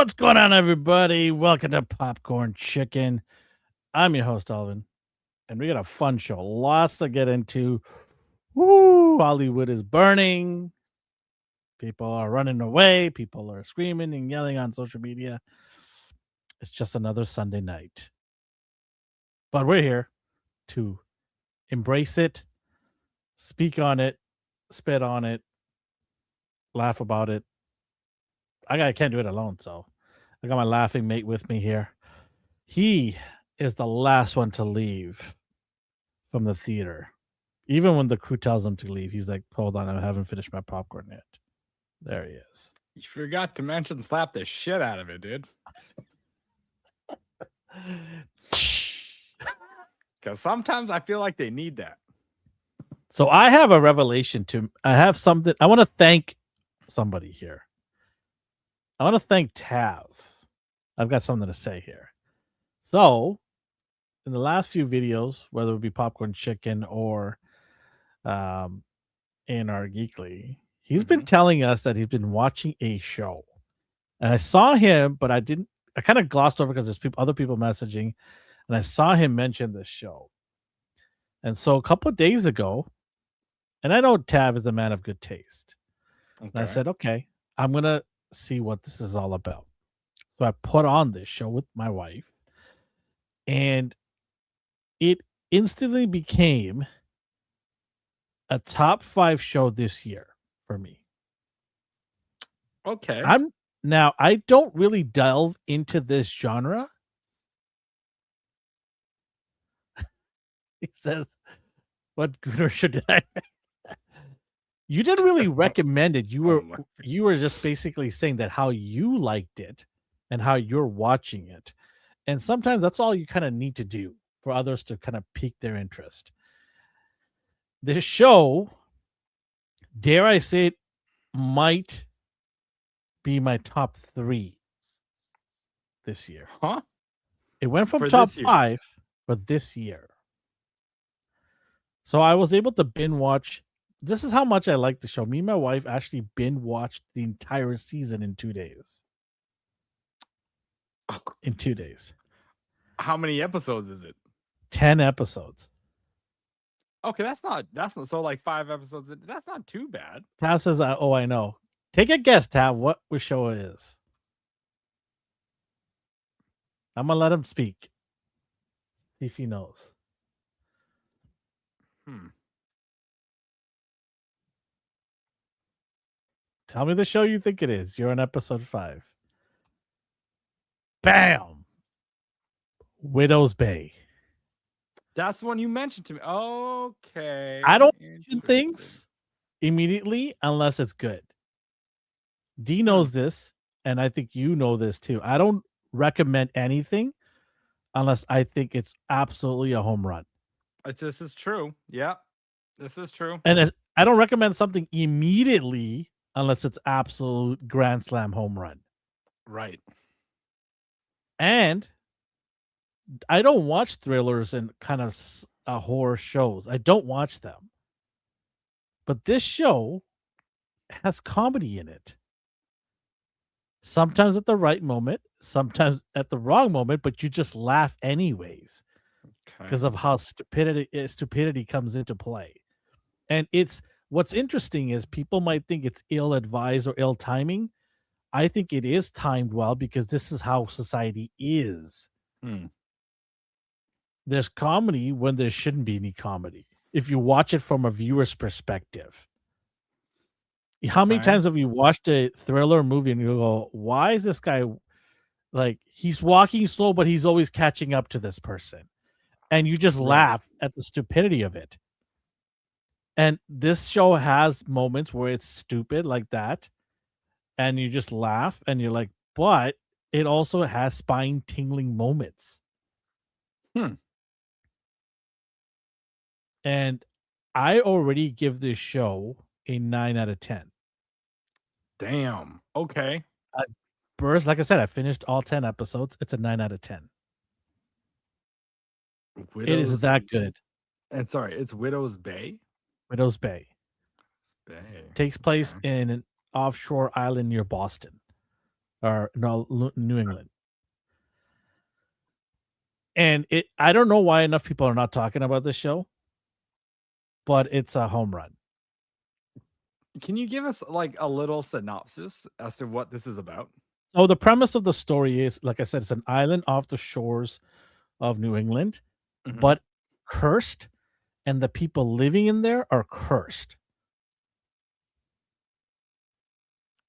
What's going on, everybody? Welcome to Popcorn Chicken. I'm your host, Elvin, and we got a fun show. Lots to get into. Woo! Hollywood is burning. People are running away. People are screaming and yelling on social media. It's just another Sunday night. But we're here to embrace it, speak on it, spit on it, laugh about it. I can't do it alone, so I got my laughing mate with me here. He is the last one to leave from the theater. Even when the crew tells him to leave, he's like, hold on, I haven't finished my popcorn yet. There he is. You forgot to mention slap the shit out of it, dude. Because sometimes I feel like they need that. So I have a revelation I have something. I want to thank somebody here. I want to thank Tav. I've got something to say here. So in the last few videos, whether it be Popcorn Chicken or in our Geekly, he's been telling us that he's been watching a show. And I saw him, but I kind of glossed over because there's other people messaging, and I saw him mention this show. And so a couple of days ago, and I know Tav is a man of good taste. Okay. And I said, okay, I'm going to see what this is all about. So I put on this show with my wife, and it instantly became a top 5 show this year for me. Okay. I don't really delve into this genre. He says, what Gooner should I? You didn't really recommend it. You were just basically saying that how you liked it and how you're watching it. And sometimes that's all you kind of need to do for others to kind of pique their interest. This show, dare I say it, might be my top 3 this year. Huh? It went from top 5 for this year. So I was able to binge watch. This is how much I like the show. Me and my wife actually binge watched the entire season in 2 days. In 2 days. How many episodes is it? 10 episodes. Okay, that's not so like 5 episodes. That's not too bad. Tav says, "Oh, I know." Take a guess, Tav, what show it is. I'm gonna let him speak. See if he knows. Tell me the show you think it is. You're on episode 5. Bam! Widow's Bay. That's the one you mentioned to me. Okay. I don't mention things immediately unless it's good. D knows this, and I think you know this too. I don't recommend anything unless I think it's absolutely a home run. This is true. Yeah, this is true. And I don't recommend something immediately unless it's absolute grand slam home run. Right. And I don't watch thrillers and kind of horror shows. I don't watch them. But this show has comedy in it. Sometimes at the right moment, sometimes at the wrong moment, but you just laugh anyways because of how stupidity comes into play. And what's interesting is people might think it's ill-advised or ill timing. I think it is timed well because this is how society is. There's comedy when there shouldn't be any comedy. If you watch it from a viewer's perspective. How many times have you watched a thriller movie and you go, why is this guy like he's walking slow, but he's always catching up to this person? And you just laugh at the stupidity of it. And this show has moments where it's stupid like that. And you just laugh and you're like, but it also has spine tingling moments. And I already give this show a 9 out of 10. Damn. Okay. Burst, like I said, I finished all 10 episodes. It's a 9 out of 10. It is that good. And sorry, it's Widow's Bay? Widow's Bay. Takes place in an offshore island near Boston. or no, New England. And I don't know why enough people are not talking about this show, but it's a home run. Can you give us like a little synopsis as to what this is about? So the premise of the story is, like I said, it's an island off the shores of New England, but cursed, and the people living in there are cursed.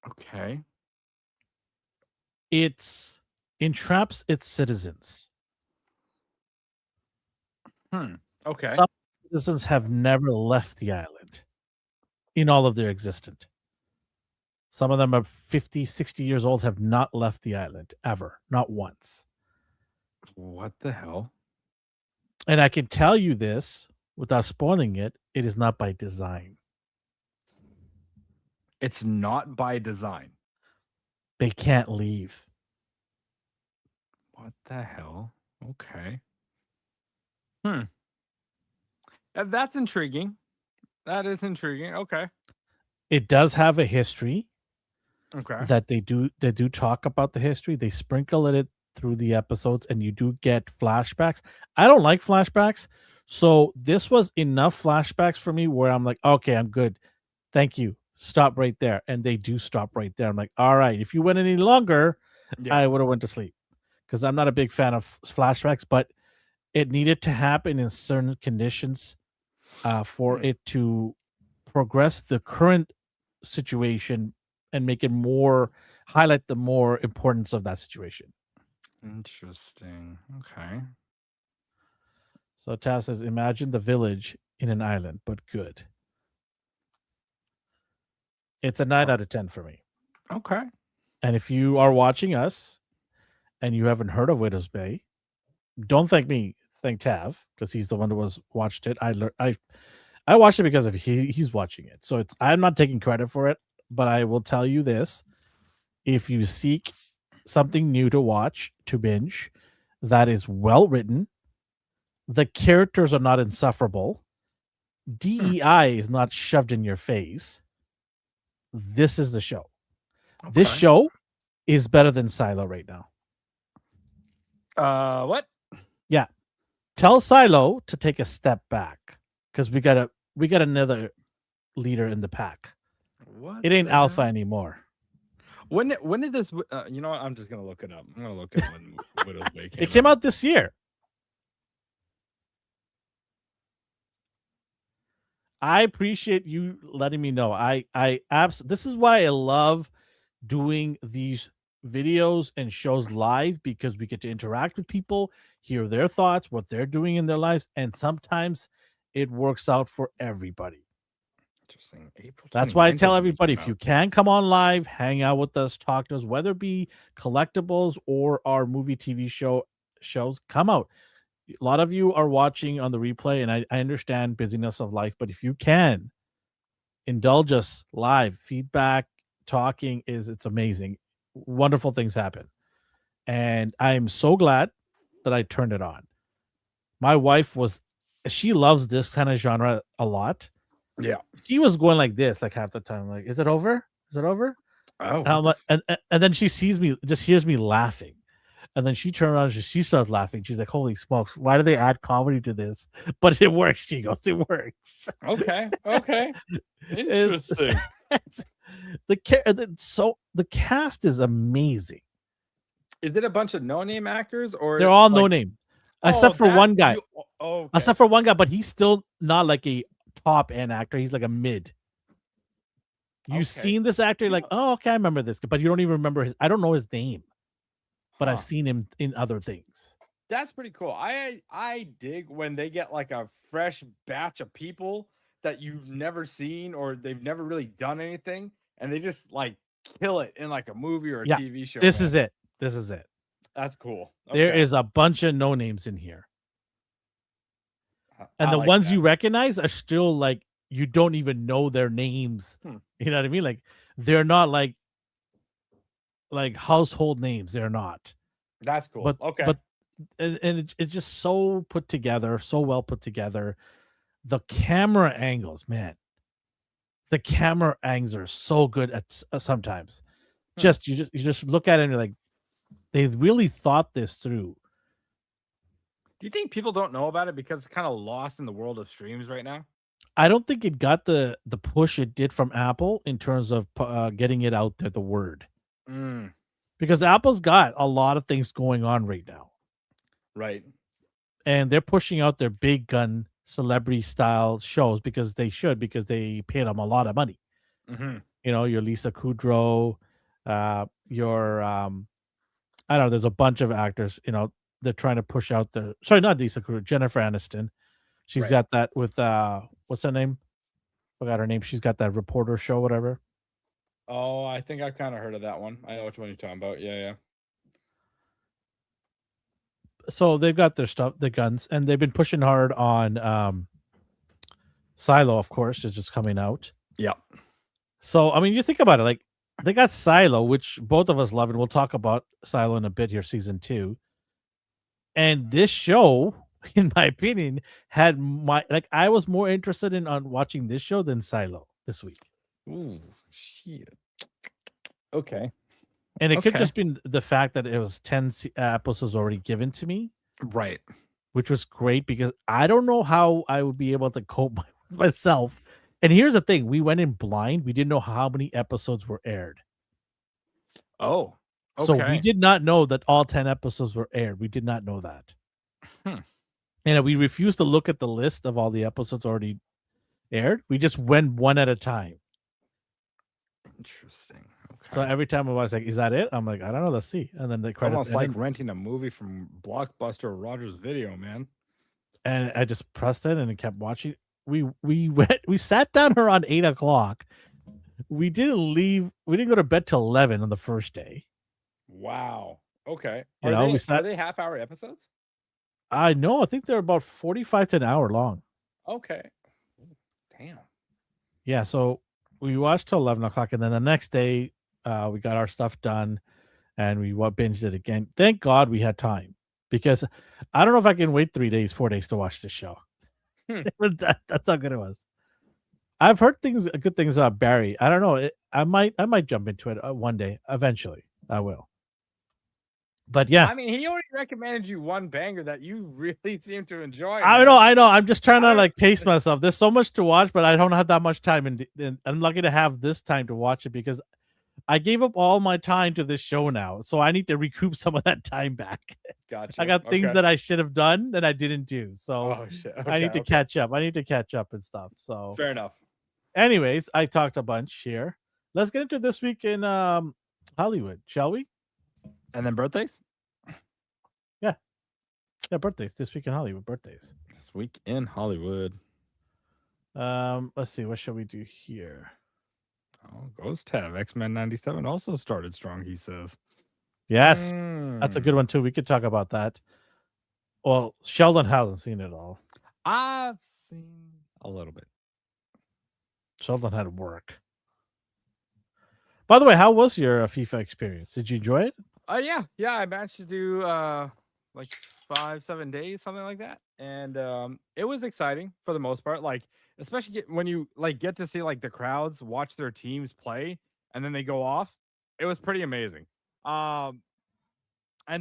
Okay. It entraps its citizens. Okay. Some citizens have never left the island in all of their existence. Some of them are 50, 60 years old, have not left the island ever, not once. What the hell? And I can tell you this without spoiling it, it is not by design. It's not by design. They can't leave. What the hell? Okay. That's intriguing. That is intriguing. Okay. It does have a history. Okay. That they do talk about the history. They sprinkle it through the episodes, and you do get flashbacks. I don't like flashbacks, so this was enough flashbacks for me where I'm like, okay, I'm good. Thank you. Stop right there. And they do stop right there. I'm like, all right. If you went any longer, I would have went to sleep because I'm not a big fan of flashbacks, but it needed to happen in certain conditions for it to progress the current situation and make it more highlight the more importance of that situation. Interesting. Okay. So Taz says, imagine the village in an island, but good. It's a 9 out of 10 for me. Okay. And if you are watching us and you haven't heard of Widow's Bay, don't thank me, thank Tav, because he's the one who was watched it. I watched it because of he's watching it. So I'm not taking credit for it, but I will tell you this. If you seek something new to watch, to binge, that is well written, the characters are not insufferable, DEI is not shoved in your face, this is the show. Okay. This show is better than Silo right now. What? Yeah. Tell Silo to take a step back because we got another leader in the pack. What? It ain't alpha anymore. When did this? You know what? I'm just gonna look it up. I'm gonna look at when Widow's Bay came. It came out this year. I appreciate you letting me know. This is why I love doing these videos and shows live, because we get to interact with people, hear their thoughts, what they're doing in their lives, and sometimes it works out for everybody. Interesting. April. That's why I tell everybody, if you can come on live, hang out with us, talk to us, whether it be collectibles or our movie TV shows, come out. A lot of you are watching on the replay, and I understand busyness of life, but if you can indulge us live, feedback, talking it's amazing. Wonderful things happen. And I'm so glad that I turned it on. My wife she loves this kind of genre a lot. Yeah. She was going like this, like half the time, like, is it over? Is it over? Oh. And I'm like, and then she sees me, just hears me laughing. And then she turned around and she starts laughing. She's like, holy smokes, why do they add comedy to this? But it works, she goes, it works. Okay. Interesting. The cast is amazing. Is it a bunch of no-name actors, or they're all no-name? Except for one guy. Okay. Except for one guy, but he's still not like a top-end actor. He's like a mid. You've seen this actor, you're like, oh, okay, I remember this, but you don't even remember I don't know his name. But I've seen him in other things. That's pretty cool. I dig when they get like a fresh batch of people that you've never seen or they've never really done anything, and they just like kill it in like a movie or a TV show. This is it. That's cool. Okay. There is a bunch of no names in here. And the ones you recognize are still like, you don't even know their names. You know what I mean? Like, they're not like household names. They're not. That's cool. But it's just so put together, so well put together. The camera angles, man. The camera angles are so good at sometimes. You just look at it and you're like, they really thought this through. Do you think people don't know about it because it's kind of lost in the world of streams right now? I don't think it got the push it did from Apple in terms of getting it out there, the word, Mm, because Apple's got a lot of things going on right now, right. and they're pushing out their big gun celebrity style shows because they should, because they pay them a lot of money. Mm-hmm. Your Lisa Kudrow, your I don't know. There's a bunch of actors. They're trying to push out the. Sorry, not Lisa Kudrow. Jennifer Aniston. She's Right. got that with what's her name? Forgot her name. She's got that reporter show, whatever. Oh, I think I've kind of heard of that one. I know which one you're talking about. Yeah, yeah. So they've got their stuff, the guns, and they've been pushing hard on Silo. Of course, is just coming out. Yep. So I mean, you think about it, like they got Silo, which both of us love, and we'll talk about Silo in a bit here, season 2. And this show, in my opinion, had I was more interested in on watching this show than Silo this week. Ooh, shit. Okay. And it could Okay. just be the fact that it was 10 episodes already given to me, Right. which was great because I don't know how I would be able to cope with myself. And here's the thing, we went in blind. We didn't know how many episodes were aired. Oh. So we Okay. did not know that all 10 episodes were aired. We did not know that. Hmm. And we refused to look at the list of all the episodes already aired. We just went one at a time. Interesting. Okay. So every time I was like, "Is that it?" I'm like, "I don't know. Let's see." And then the It's credits almost like ended, renting a movie from Blockbuster or Rogers Video, man. and I just pressed it and it kept watching. We sat down around 8 o'clock. We didn't leave. We didn't go to bed till 11 on the first day. Wow. Okay. We Are sat. they half-hour episodes? I know. I think they're about 45 to an hour long. Okay. Damn. Yeah. So we watched till 11 o'clock, and then the next day, we got our stuff done, and we binged it again. Thank God we had time, because I don't know if I can wait 3 days, 4 days to watch this show. Hmm. That's how good it was. I've heard good things about Barry. I don't know. I might jump into it one day. Eventually, I will. But yeah, I mean, he already recommended you one banger that you really seem to enjoy. I know. I'm just trying to I- like pace myself. There's so much to watch, but I don't have that much time, and I'm lucky to have this time to watch it because I gave up all my time to this show now, so I need to recoup some of that time back. Gotcha. I got things that I should have done that I didn't do, so Oh shit. I need to Okay. catch up. I need to catch up and stuff. So, Fair enough. anyways, I talked a bunch here. Let's get into this week in Hollywood, shall we? And then birthdays? Yeah, birthdays this week in Hollywood. Birthdays. This week in Hollywood. Let's see. What shall we do here? Oh, Ghost Tab X-Men 97 also started strong, he says. Yes, that's a good one too. We could talk about that. Well, Sheldon hasn't seen it all. I've seen a little bit. Sheldon had work. By the way, how was your FIFA experience? Did you enjoy it? Yeah. I managed to do like 5-7 days, something like that. And it was exciting for the most part. Like, especially when you get to see like the crowds watch their teams play and then they go off. It was pretty amazing. And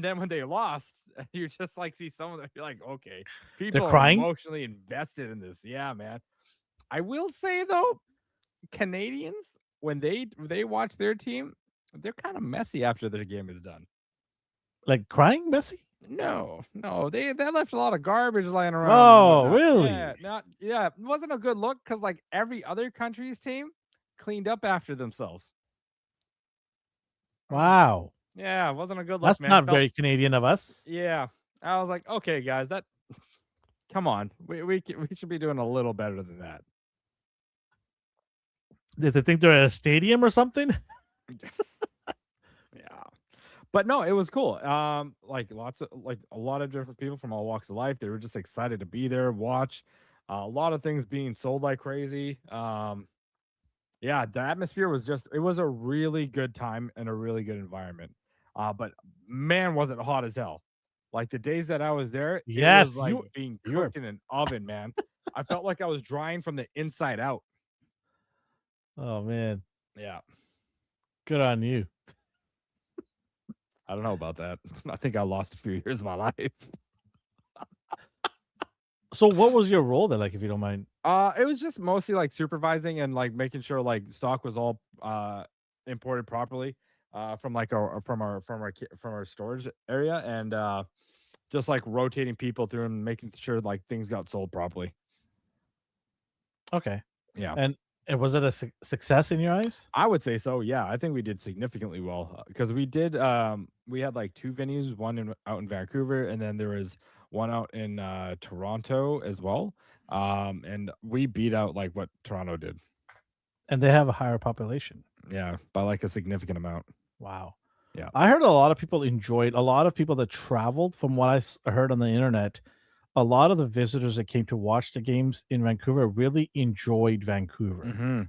then when they lost, you just like see some of them, you're like, okay, people are crying? emotionally invested in this. Yeah, man. I will say though, Canadians, when they watch their team, they're kind of messy after their game is done. Like crying, messy? No, they left a lot of garbage lying around. Oh, and whatnot. really? Yeah, it wasn't a good look because like every other country's team cleaned up after themselves. Wow. Yeah, it wasn't a good look, That's man. not very Canadian of us. Yeah, I was like, okay, guys, that come on, we should be doing a little better than that. Did they think they're at a stadium or something? Yeah, but no, it was cool. Like a lot of different people from all walks of life. They were just excited to be there, watch. A lot of things being sold like crazy. Yeah, the atmosphere was it was a really good time and a really good environment. But man, was it hot as hell. Like the days that I was there, it Yes, was like being you were- cooked in an oven, man. I felt like I was drying from the inside out. Oh man, Yeah. good on you. I don't know about that. I think I lost a few years of my life. So what was your role there, like, if you don't mind? It was just mostly like supervising and like making sure like stock was all imported properly from like from our storage area, and just like rotating people through and making sure like things got sold properly. Okay. Yeah. And was it a success in your eyes? I would say so. Yeah, I think we did significantly well because we had like two venues, one out in Vancouver, and then there was one out in Toronto as well. And we beat out like what Toronto did. And they have a higher population. Yeah, by like a significant amount. Wow. Yeah. I heard a lot of people enjoyed, a lot of people that traveled, from what heard on the internet, a lot of the visitors that came to watch the games in Vancouver really enjoyed Vancouver. Mm-hmm.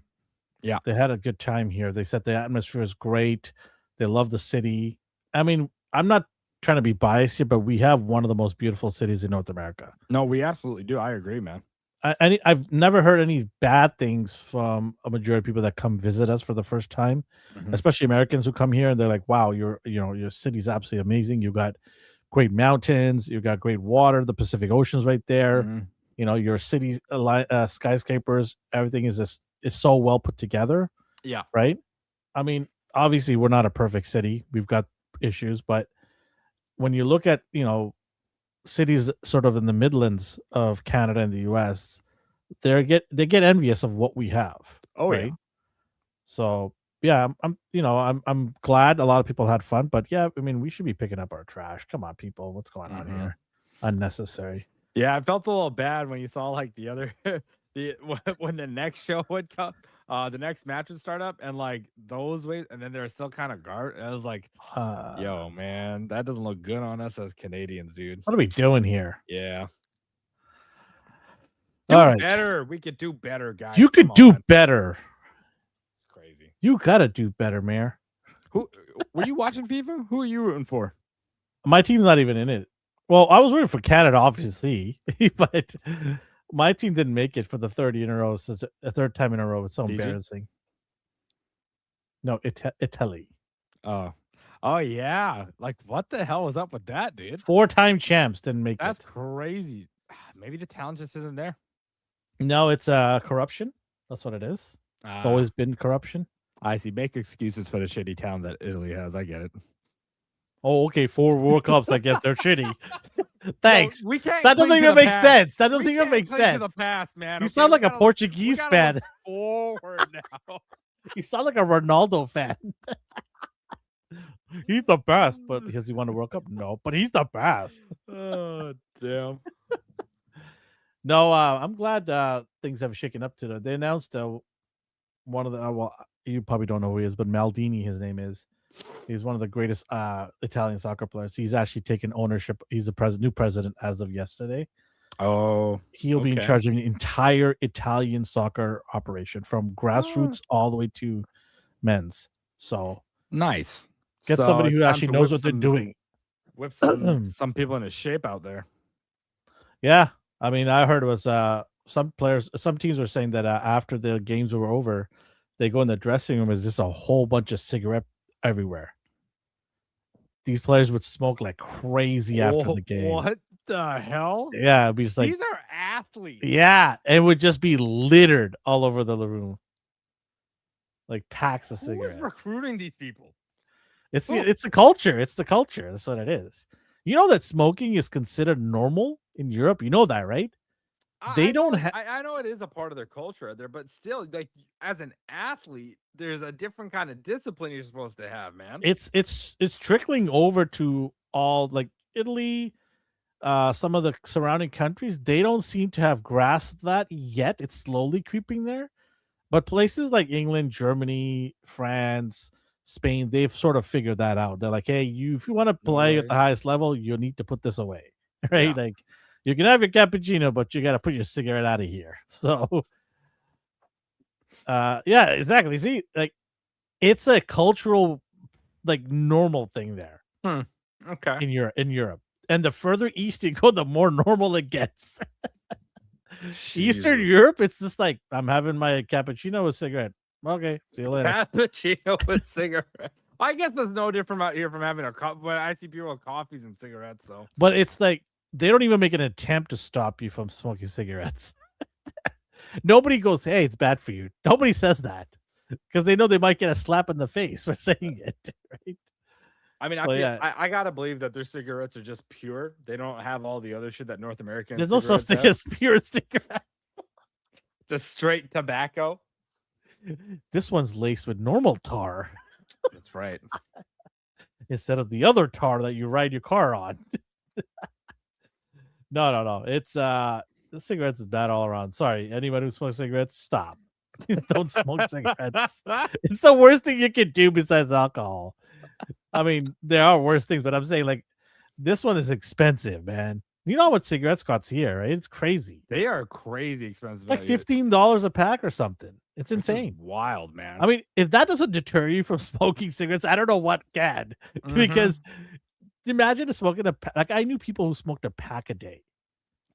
Yeah. They had a good time here. They said the atmosphere is great. They love the city. I mean, I'm not trying to be biased here, but we have one of the most beautiful cities in North America. No, we absolutely do. I agree, man. I've never heard any bad things from a majority of people that come visit us for the first time, Mhm. especially Americans who come here and they're like, "Wow, your city's absolutely amazing. You got great mountains, you got great water. The Pacific Ocean's right there. Mhm. Your city skyscrapers, everything is so well put together, Yeah. right? I mean, obviously, we're not a perfect city. We've got issues, but when you look at cities sort of in the Midlands of Canada and the US, they get envious of what we have, Oh yeah. right? So yeah, I'm glad a lot of people had fun, but yeah, I mean, we should be picking up our trash. Come on, people, what's going on Mhm. here? Unnecessary. Yeah, I felt a little bad when you saw like the other the when the next show would come, the next match would start up, and like those ways, and then they're still kind of guard. I was like, Uh, yo, man, that doesn't look good on us as Canadians, dude. what are we doing here? Yeah. All Do right, better. We could do better, guys. you Come could do on. better. It's crazy. You gotta do better, Mayor. Who were you watching FIFA? Who are you rooting for? My team's not even in it. Well, I was rooting for Canada, obviously, but my team didn't make it for the third in a row. Such a third time in a row. It's so Fiji? embarrassing. No, Italy. Oh. Oh yeah. Like what the hell was up with that, dude? 4-time champs didn't make That's it. crazy. Maybe the talent just isn't there. No, it's corruption. That's what it is. It's always been corruption. I see. Make excuses for the shitty talent that Italy has. I get it. Oh, okay. 4 World Cups. I guess they're shitty. Thanks. No, we can't. That doesn't cling to even the make past. sense. That doesn't We even can't make cling to sense. the past, man. You okay? sound We like a gotta- Portuguese we gotta fan. look forward now. You sound like a Ronaldo fan. He's the best, but has he won a World Cup? No, but he's the best. Oh damn. No, I'm glad things have shaken up today. They announced one of the well, you probably don't know who he is, but Maldini, his name is. He's one of the greatest Italian soccer players. He's actually taken ownership. He's the new president as of yesterday. Oh, He'll be in okay. charge of the entire Italian soccer operation, from grassroots all the way to men's. So Nice. get So somebody it's who time actually to knows whip what they're some- doing. Whip some people into shape out there. Yeah, I mean, I heard it was some teams were saying that after the games were over, they go in the dressing room, is just a whole bunch of cigarette everywhere. These players would smoke like crazy after the game. What the hell? Yeah, it'd be just like, These are athletes. yeah, it would just be littered all over the room, like packs of Who is cigarettes. recruiting these people? It's the culture. It's the culture. That's what it is. You know that smoking is considered normal in Europe. You know that, right? They don't have. I know it is a part of their culture there, but still, like as an athlete, there's a different kind of discipline you're supposed to have, man. It's trickling over to all, like, Italy, some of the surrounding countries. They don't seem to have grasped that yet. It's slowly creeping there, but places like England, Germany, France, Spain, they've sort of figured that out. They're like, hey, if you want to play at the highest level, you need to put this away, right? Yeah. Like, you can have your cappuccino, but you got to put your cigarette out of here. So, yeah, exactly. See, like, it's a cultural, like, normal thing there Okay. in Europe. And the further east you go, the more normal it gets. Eastern Jesus. Europe, it's just like, I'm having my cappuccino with cigarette. Okay, see you later. Cappuccino with cigarette. I guess there's no different out here from having a cup when I see people with coffees and cigarettes. So But it's like they don't even make an attempt to stop you from smoking cigarettes. Nobody goes, "Hey, it's bad for you." Nobody says that because they know they might get a slap in the face for saying it, right? I mean, So yeah, I gotta believe that their cigarettes are just pure. They don't have all the other shit that North American there's no such cigarettes thing have. as pure cigarette. Just straight tobacco. This one's laced with normal tar That's right. instead of the other tar that you ride your car on. No. It's the cigarettes is bad all around. Sorry, anyone who smokes cigarettes, stop. Don't smoke cigarettes. It's the worst thing you can do besides alcohol. I mean, there are worse things, but I'm saying like this one is expensive, man. You know what cigarettes cost here, right? It's crazy. They are crazy expensive. It's like out here. $15 a pack or something. It's This is insane. wild, man. I mean, if that doesn't deter you from smoking cigarettes, I don't know what can. Because imagine smoking like I knew people who smoked a pack a day.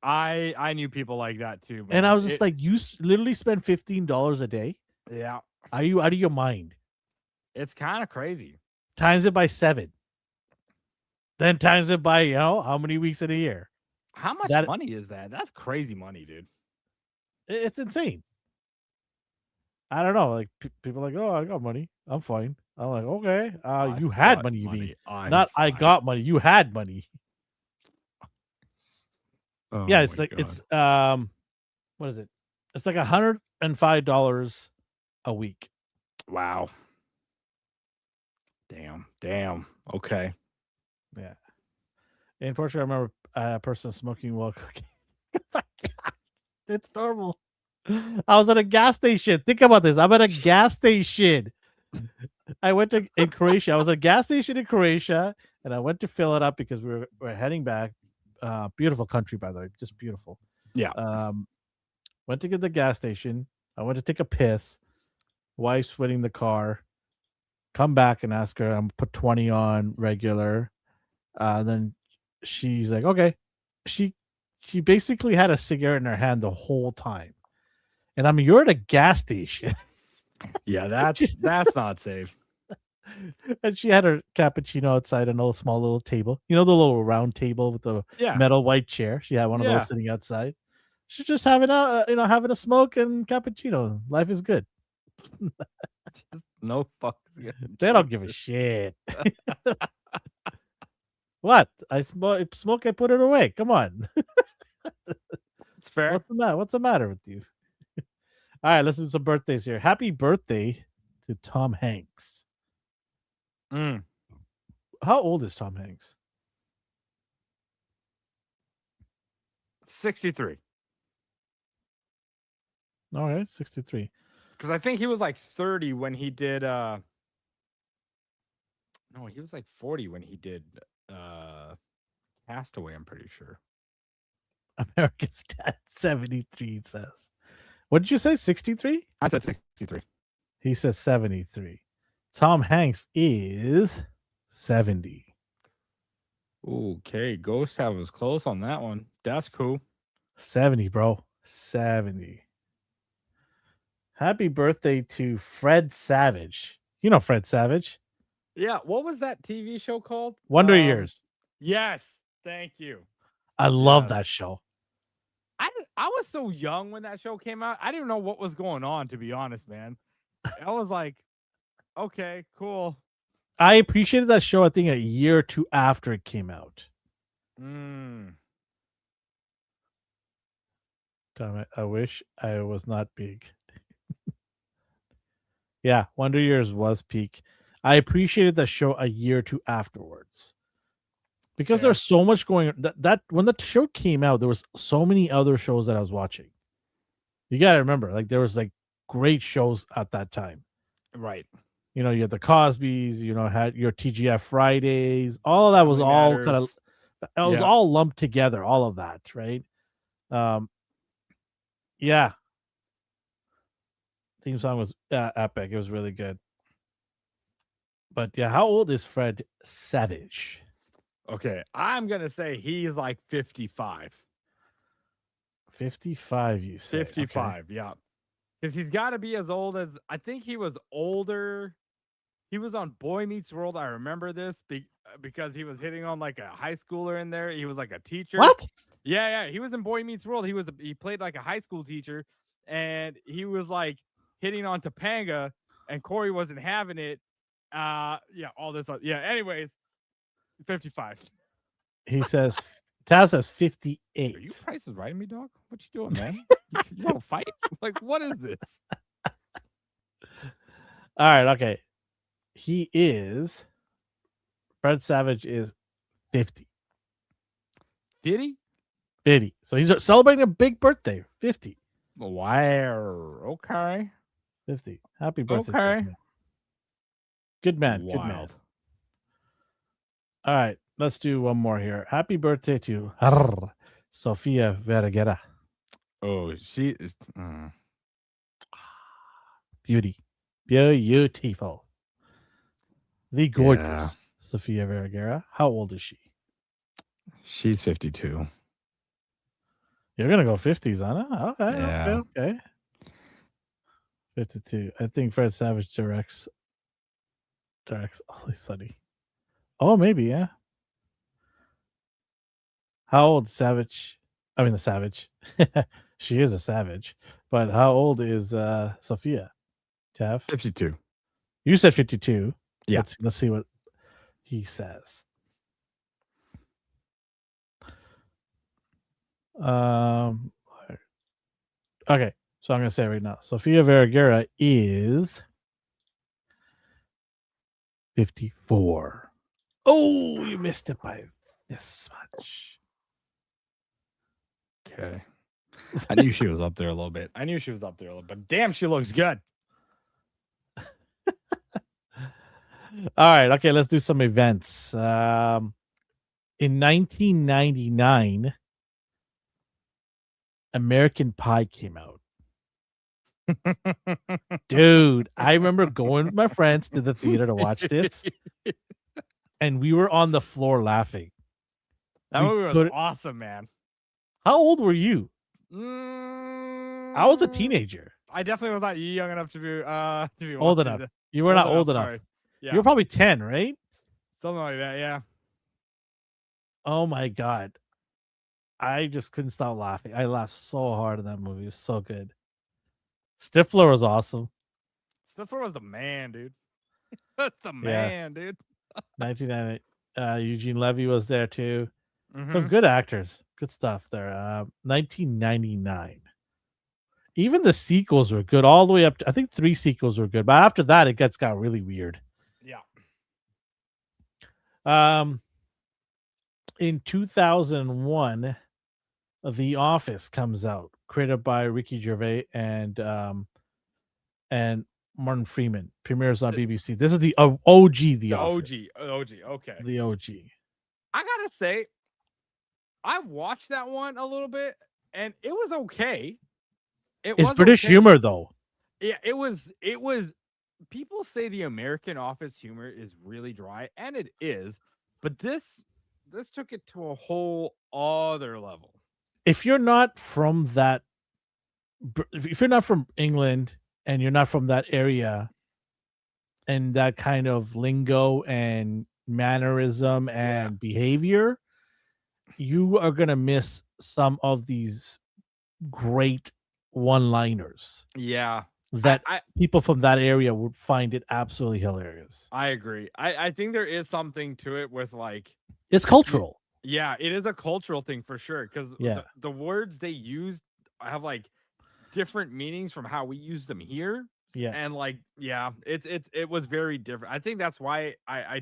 I knew people like that too, man. And I was just like, you literally spend $15 a day? yeah, Are you out of your mind? it's kind of crazy. Times it by 7. Then times it by, how many weeks in a year? How much money is that? That's crazy money, dude. It's insane. I don't know. Like people are like, oh, I got money. I'm fine. I'm like, okay. You had money, you mean? Not I got money. You had money. Oh yeah, it's like it's what is it? It's like $105 a week. Wow. Damn. Okay. Yeah. In Portugal, I remember a person smoking while cooking. It's normal. I was at a gas station. Think about this. I'm at a gas station. I went in Croatia. I was at a gas station in Croatia, and I went to fill it up because we're heading back. Beautiful country, by the way, just beautiful. Yeah. Went to get the gas station. I went to take a piss. Wife's waiting in the car. Come back and ask her. I'm put 20 on regular. Then she's like, okay. She basically had a cigarette in her hand the whole time. And I mean, you're at a gas station. Yeah, that's not safe. And she had her cappuccino outside on a small little table. You know, the little round table with the metal white chair. She had one of those sitting outside. She's just having a smoke and cappuccino. Life is good. Just no fucks. They don't give a shit. What? I smoke. I put it away. Come on. It's fair. What's the matter with you? All right, let's do some birthdays here. Happy birthday to Tom Hanks. How old is Tom Hanks? 63. All right, 63. Because I think he was like 30 when he did. No, he was like 40 when he did Castaway. I'm pretty sure. America's Dad 73 says. What did you say? 63? I said 63. He says 73. Tom Hanks is 70. Okay, Ghost Town was close on that one. That's cool. 70, bro. 70. Happy birthday to Fred Savage. You know Fred Savage? Yeah, what was that TV show called? Wonder Years. Yes, thank you. I love that show. I was so young when that show came out. I didn't know what was going on, to be honest, man. I was like, okay, cool. I appreciated that show, I think, a year or two after it came out. Damn it, I wish I was not big. Yeah, Wonder Years was peak. I appreciated that show a year or two afterwards. Because there's so much going on. That when the show came out, there was so many other shows that I was watching. You gotta remember, like there was like great shows at that time. Right. You know, you had the Cosbys, had your TGF Fridays, all of that was all kind of it was all lumped together, all of that, right? Yeah. Theme song was epic. It was really good. But yeah, how old is Fred Savage? Okay, I'm gonna say he's like 55. 55, you say? 55, yeah. Because he's got to be as old as I think he was older He was on Boy Meets World. I remember this because he was hitting on like a high schooler in there. He was like a teacher. What? Yeah. He was in Boy Meets World. He played like a high school teacher, and he was like hitting on Topanga, and Corey wasn't having it. Yeah, all this. Yeah. Anyways, 55. He says Tav says Are 58. you prices writing me, dog? What you doing, man? You want to fight? Like, what is this? All right, okay. He is Fred Savage is 50. 50? 50. So he's celebrating a big birthday. 50. Wow. Okay. 50. Happy birthday. to Okay. him. Good man. Good man. Wild. All right, let's do one more here. Happy birthday to Sofia Vergara. Oh, she is. Beauty. Beautiful. The gorgeous Sofia Vergara. How old is she? She's 52. You're going to go 50s on it? Okay, Yeah. okay. 52. I think Fred Savage directs Always Sunny. Oh, maybe, yeah. How old Savage? I mean, the Savage. She is a savage. But how old is Sophia? Tav? 52. You said 52. Yeah. Let's see what he says. Okay, so I'm gonna say it right now. Sofia Vergara is 54. Oh, you missed it by this much. Okay. I knew she was up there a little bit. But damn, she looks good. All right, okay, let's do some events. In 1999, American Pie came out. Dude, I remember going with my friends to the theater to watch this, and we were on the floor laughing. That movie was awesome, man. How old were you? I was a Mm, teenager. I definitely was not young enough to be Old watching enough. You were not old enough. Sorry. Yeah. You were probably 10, right? Something like that, yeah. Oh my God. I just couldn't stop laughing. I laughed so hard in that movie. It was so good. Stifler was awesome. Stifler was the man, dude. That's the man, dude. 1990. Eugene Levy was there too. Mhm. Some good actors. Good stuff there. 1999. Even the sequels were good all the way up to, I think 3 sequels were good. But after that, it got really weird. Yeah. In 2001, The Office comes out, created by Ricky Gervais and Martin Freeman. Premieres on BBC. This is the OG The Office. OG. Okay. The OG. I gotta say, I watched that one a little bit, and it was okay. It's British humor, though. Yeah, it was. People say the American Office humor is really dry, and it is. But this took it to a whole other level. If you're not from that, if you're not from England and you're not from that area, and that kind of lingo and mannerism and behavior, you are gonna miss some of these great one-liners. Yeah. That people from that area would find it absolutely hilarious. I agree. I think there is something to it with like it's cultural. Yeah, it is a cultural thing for sure. Because the words they use have like different meanings from how we use them here. Yeah. And like, yeah, it was very different. I think that's why I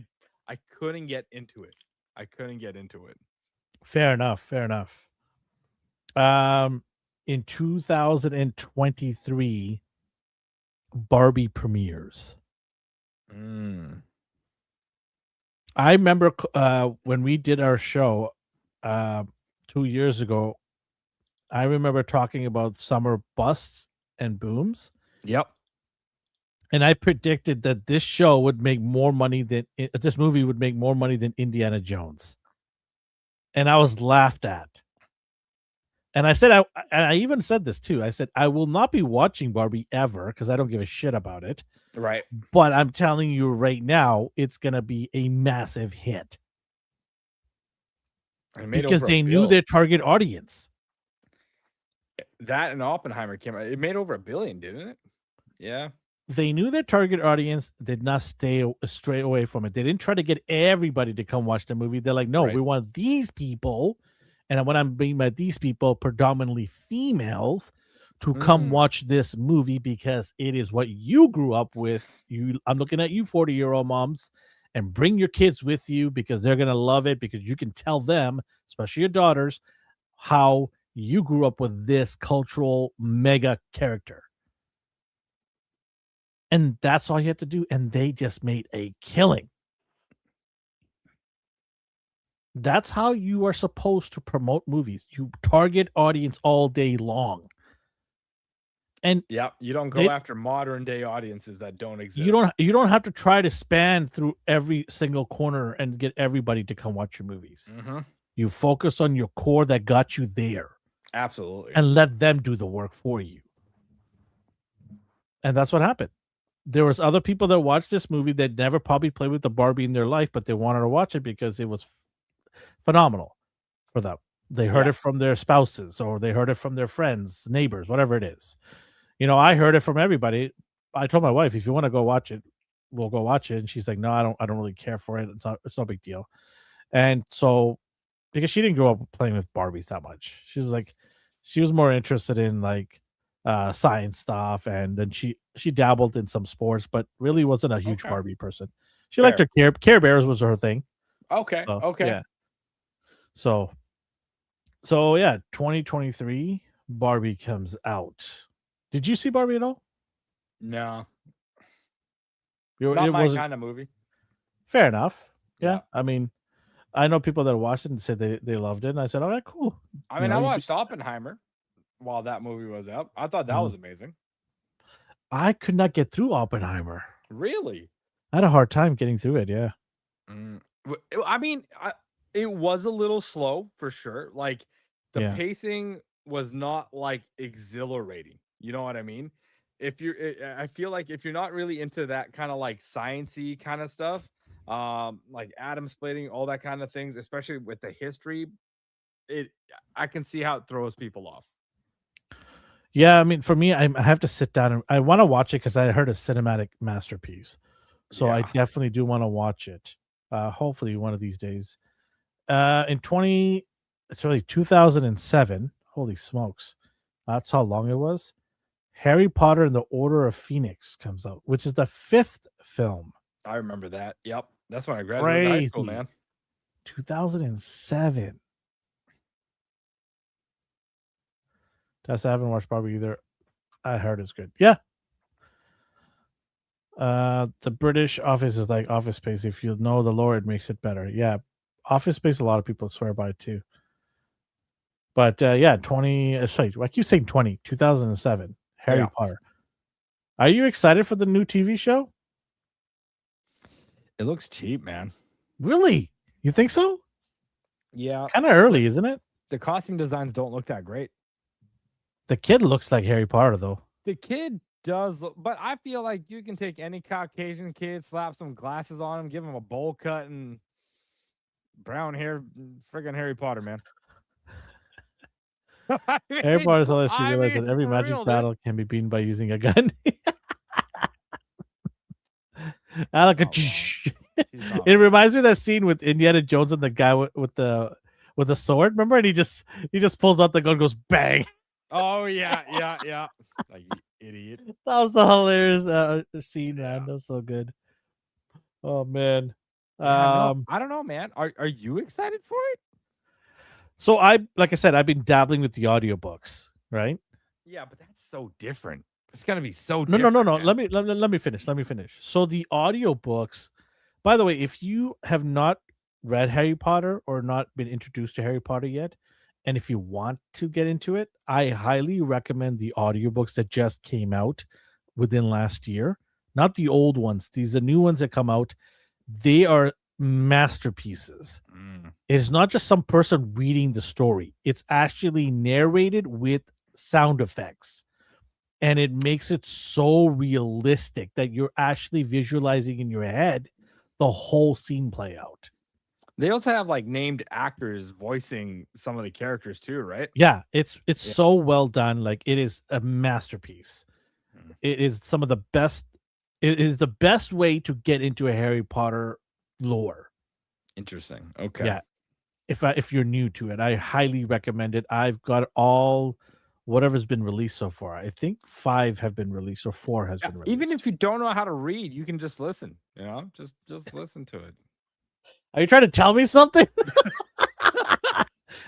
couldn't get into it. Fair enough. In 2023, Barbie premieres. I remember when we did our show 2 years ago, I remember talking about summer busts and booms. Yep. And I predicted that this show would make more money than this movie would make more money than Indiana Jones. And I was laughed at. And I even said this too. I said I will not be watching Barbie ever because I don't give a shit about it. Right. But I'm telling you right now, it's gonna be a massive hit It made because over they $1 knew their target audience. That and Oppenheimer came out. It made over $1 billion, didn't it? Yeah. They knew their target audience did not stray away from it. They didn't try to get everybody to come watch the movie. They're like, no, Right. we want these people, and when I'm being by these people, predominantly females, to come watch this movie because it is what you grew up with. I'm looking at you, 40-year-old moms, and bring your kids with you because they're gonna love it because you can tell them, especially your daughters, how you grew up with this cultural mega character. And that's all you have to do. And they just made a killing. That's how you are supposed to promote movies. You target audience all day long. And yeah, you don't go after modern day audiences that don't exist. You don't have to try to span through every single corner and get everybody to come watch your movies. You focus on your core that got you there. Absolutely. And let them do the work for you. And that's what happened. There was other people that watched this movie that never probably played with the Barbie in their life, but they wanted to watch it because it was phenomenal for them. They heard it from their spouses, or they heard it from their friends, neighbors, whatever it is. I heard it from everybody. I told my wife, if you want to go watch it, we'll go watch it. And she's like, no, I don't really care for it. It's no big deal. And so, because she didn't grow up playing with Barbies that much, she was more interested in like science stuff, and then she dabbled in some sports, but really wasn't a huge Barbie person. She liked her Care Bears was her thing. Okay. Yeah. So yeah, 2023 Barbie comes out. Did you see Barbie at all? No. Not my kind of movie. Fair enough. Yeah. I mean, I know people that watched it and said they loved it, and I said, all right, cool. I mean, I watched Oppenheimer while that movie was up. I thought that was amazing. I could not get through Oppenheimer. Really? I had a hard time getting through it, yeah. I mean, it was a little slow for sure. Like the pacing was not like exhilarating. You know what I mean? I feel like if you're not really into that kind of like sciencey kind of stuff, like atom splitting, all that kind of things, especially with the history, I can see how it throws people off. Yeah, I mean, for me, I have to sit down and I want to watch it because I heard a cinematic masterpiece. So I definitely do want to watch it. Hopefully one of these days. In 2007. Holy smokes. That's how long it was. Harry Potter and the Order of Phoenix comes out, which is the 5th film. I remember that. Yep. That's when I graduated high school, man. 2007. I haven't watched Barbie either. I heard it's good. Yeah. The British Office is like Office Space. If you know the lore, it makes it better. Yeah. Office Space, a lot of people swear by it too. But yeah, 20. Sorry, I keep saying 2007. Harry Potter. Are you excited for the new TV show? It looks cheap, man. Really? You think so? Yeah. Kind of early, isn't it? The costume designs don't look that great. The kid looks like Harry Potter, though. The kid does, but I feel like you can take any Caucasian kid, slap some glasses on him, give him a bowl cut and brown hair, friggin' Harry Potter, man. Harry Potter's always to realize that every magic battle can be beaten by using a gun. It reminds me of that scene with Indiana Jones and the guy with the sword. Remember? And he just pulls out the gun, and goes bang. Oh yeah. Like you idiot. That was a hilarious scene, man. That was so good. Oh man. I don't know, man. Are you excited for it? So like I said, I've been dabbling with the audiobooks, right? Yeah, but that's so different. It's gonna be so different. No. Let me finish. So the audiobooks, by the way, if you have not read Harry Potter or not been introduced to Harry Potter yet, and if you want to get into it, I highly recommend the audiobooks that just came out within last year. Not the old ones. These are new ones that come out. They are masterpieces. Mm. It is not just some person reading the story. It's actually narrated with sound effects. And it makes it so realistic that you're actually visualizing in your head the whole scene play out. They also have like named actors voicing some of the characters too, right? Yeah, it's Yeah. so well done. Like it is a masterpiece. Mm. It is some of the best. It is the best way to get into a Harry Potter lore. Interesting. Okay. Yeah, if you're new to it, I highly recommend it. I've got all whatever's been released so far. I think 5 have been released or 4 has Yeah, been released. even if you don't know how to read, you can just listen. You know, just listen to it. Are you trying to tell me something?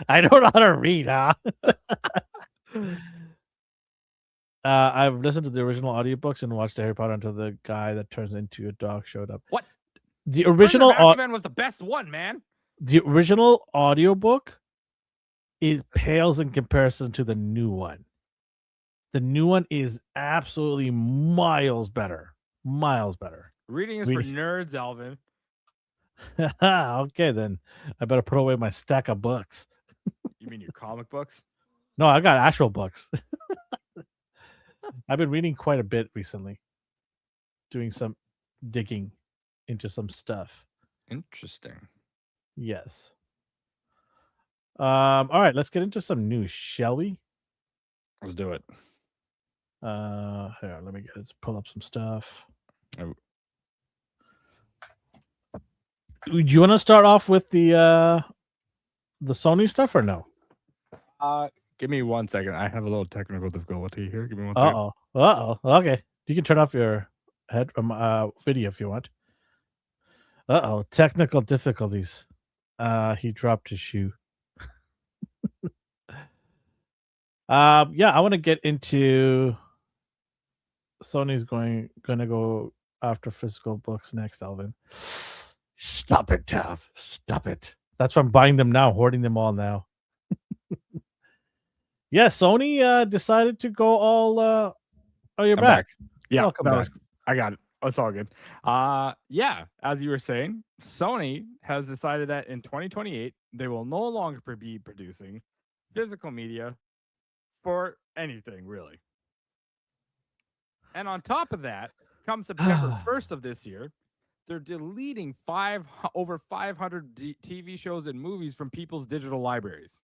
I don't know how to read, huh? I've listened to the original audiobooks and watched Harry Potter until the guy that turns into a dog showed up. What? The Prisoner original of Azkaban was the best one, man. the original audiobook is pales in comparison to the new one. The new one is absolutely miles better. Miles better. Reading is for nerds, Elvin. Okay, then I better put away my stack of books. You mean your comic books? No, I got actual books. I've been reading quite a bit recently, doing some digging into some stuff. Interesting. Yes. All right, let's get into some news, shall we? Let's do it. Here, let me pull up some stuff. Oh. Do you want to start off with the Sony stuff or no? Give me 1 second. I have a little technical difficulty here. Give me 1 second. Okay, you can turn off your head video if you want. Technical difficulties. He dropped his shoe. Yeah, I want to get into Sony's gonna go after physical books next, Elvin. Stop it, Tav. Stop it. That's why I'm buying them now, hoarding them all now. Yeah, Sony decided to go all oh, you're I'm back. Yeah, Welcome that back. was I got it. It's all good. Yeah, as you were saying, Sony has decided that in 2028 they will no longer be producing physical media for anything really. And on top of that, come September 1st of this year, they're deleting over 500 TV shows and movies from people's digital libraries.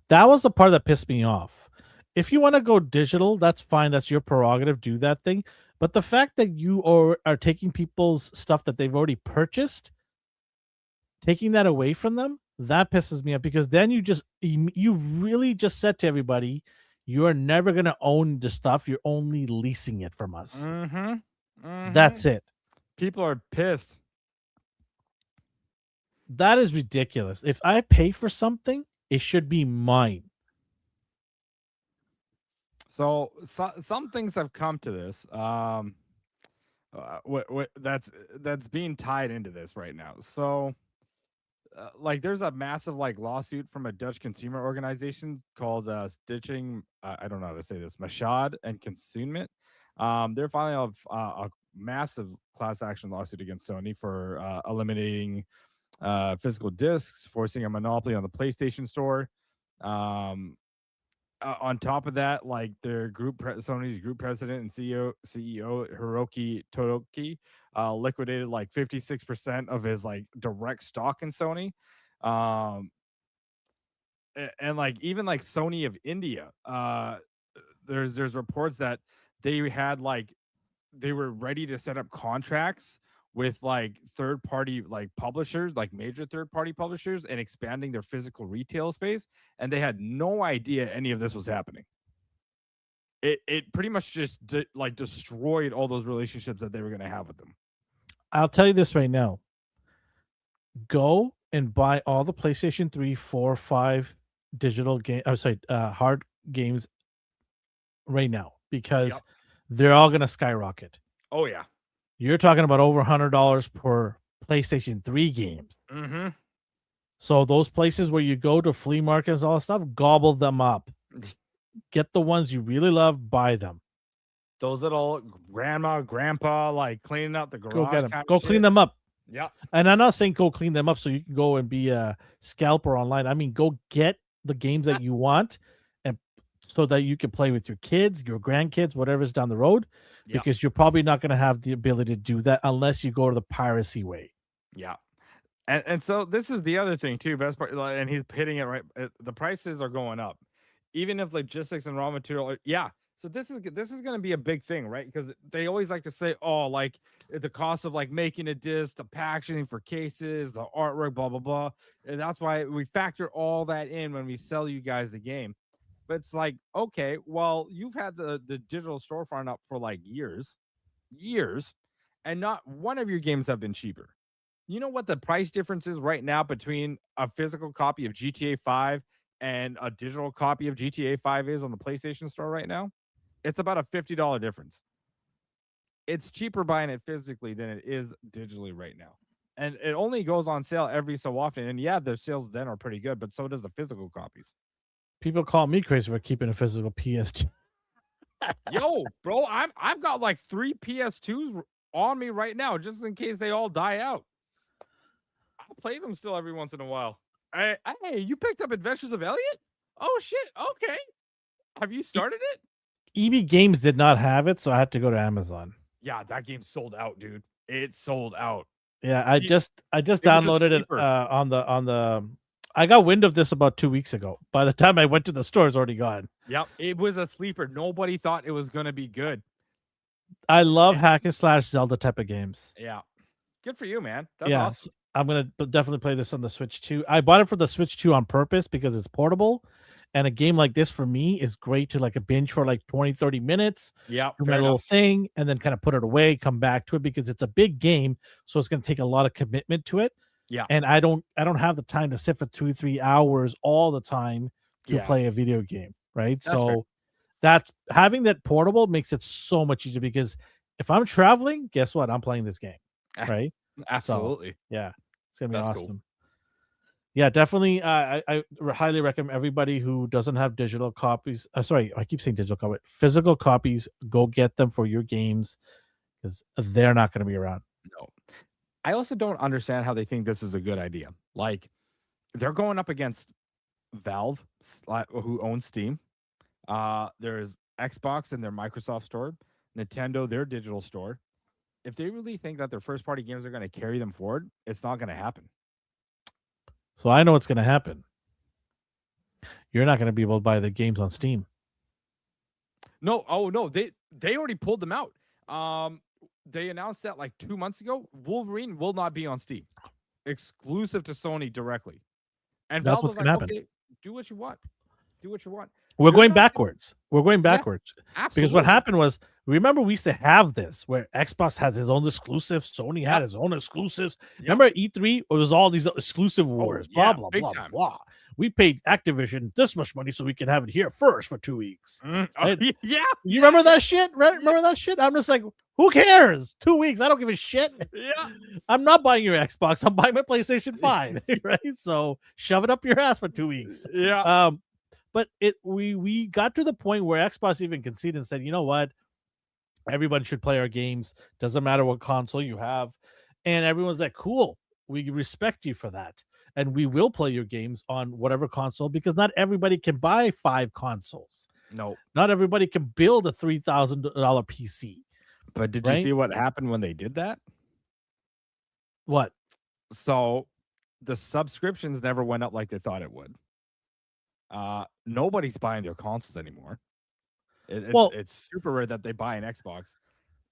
That was the part that pissed me off. If you want to go digital, that's fine. That's your prerogative. Do that thing. But the fact that you are taking people's stuff that they've already purchased, taking that away from them, that pisses me off because then you really just said to everybody, you are never going to own the stuff. You're only leasing it from us. That's it. People are pissed. That is ridiculous. If I pay for something, it should be mine. So some things have come to this. That's being tied into this right now. So, like, there's a massive lawsuit from a Dutch consumer organization called Stitching. I don't know how to say this. Mashad and Consument. They're filing a massive class action lawsuit against Sony for eliminating physical discs, forcing a monopoly on the PlayStation Store. On top of that, like their Sony's group president and CEO Hiroki Todoki liquidated like 56% of his like direct stock in Sony. And like even like Sony of India, there's reports that they were ready to set up contracts with like third party like publishers, like major third party publishers, and expanding their physical retail space, and they had no idea any of this was happening. It pretty much just destroyed all those relationships that they were going to have with them. I'll tell you this right now. Go and buy all the PlayStation 3, 4, 5 digital game hard games right now because they're all going to skyrocket. Oh yeah. You're talking about over $100 per PlayStation 3 games. Mm-hmm. So those places where you go to flea markets, all that stuff, gobble them up. Get the ones you really love, buy them. those little grandma, grandpa, like cleaning out the Go garage get them. kind of Go clean shit. them up. Yeah. And I'm not saying go clean them up so you can go and be a scalper online. I mean, go get the games that you want, and so that you can play with your kids, your grandkids, whatever's down the road, Yeah. because you're probably not going to have the ability to do that unless you go to the piracy way. Yeah. And so this is the other thing too. Best part, and he's hitting it right. The prices are going up, even if logistics and raw material. Yeah. So this is going to be a big thing, right? Because they always like to say, oh, like the cost of like making a disc, the packaging for cases, the artwork, blah blah blah. And that's why we factor all that in when we sell you guys the game. But it's like, okay, well, you've had the digital storefront up for like years, and not one of your games have been cheaper. You know what the price difference is right now between a physical copy of GTA 5 and a digital copy of GTA 5 is on the PlayStation Store right now? It's about a $50 difference. It's cheaper buying it physically than it is digitally right now. And it only goes on sale every so often. And yeah, the sales then are pretty good, but so does the physical copies. People call me crazy for keeping a physical PS2. Yo, bro, I've got like 3 PS2s on me right now just in case they all die out. I'll play them still every once in a while. Hey, you picked up Adventures of Elliot? Oh shit. Okay. Have you started it? EB Games did not have it, so I had to go to Amazon. Yeah, that game sold out, dude. It sold out. Yeah, I It- just It was a downloaded it sleeper. on the. I got wind of this about 2 weeks ago. By the time I went to the store, it's already gone. Yep, it was a sleeper. Nobody thought it was gonna be good. I love hack and slash Zelda type of games. Yeah, good for you, man. That's Yeah, awesome. I'm gonna definitely play this on the Switch 2. I bought it for the Switch 2 on purpose because it's portable, and a game like this for me is great to like a binge for like 20, 30 minutes, Yeah, do fair my little enough. thing, and then kind of put it away, come back to it because it's a big game, so it's gonna take a lot of commitment to it. Yeah, And I don't have the time to sit for 2 3 hours all the time to yeah, play a video game, right? that's fair. So that's having that portable makes it so much easier because if I'm traveling, guess what? I'm playing this game, right? So Absolutely, yeah, it's gonna be that's awesome. cool. Yeah, definitely. I highly recommend everybody who doesn't have digital copies. Sorry, I keep saying digital copy. Physical copies, go get them for your games because they're not going to be around. No, I also don't understand how they think this is a good idea. Like, they're going up against Valve, who owns Steam. There's Xbox and their Microsoft store, Nintendo, their digital store. If they really think that their first party games are going to carry them forward, it's not going to happen. So I know what's going to happen. You're not going to be able to buy the games on Steam. No, oh no, they already pulled them out. They announced that like 2 months ago. Wolverine will not be on Steam, exclusive to Sony directly. And That's Valve what's was going to like, happen. okay, do what you want. Do what you want. We're You're going not gonna- backwards. We're going backwards. Absolutely. Because what happened was, remember, we used to have this where Xbox has his own exclusives, Sony had Yep. his own exclusives. Yep. Remember E3? It was all these exclusive wars, yeah, blah, blah, big blah, time. blah. We paid Activision this much money so we can have it here first for 2 weeks. Right? Yeah. You remember that shit? Right? Remember that shit? I'm just like, who cares? 2 weeks. I don't give a shit. Yeah. I'm not buying your Xbox. I'm buying my PlayStation 5. Right? So shove it up your ass for 2 weeks. Yeah. But we got to the point where Xbox even conceded and said, you know what? Everyone should play our games. Doesn't matter what console you have. And everyone's like, cool. We respect you for that. And we will play your games on whatever console because not everybody can buy 5 consoles. No. Not everybody can build a $3,000 PC. But did you see what happened when they did that? What? So the subscriptions never went up like they thought it would. Nobody's buying their consoles anymore. It's super rare that they buy an Xbox.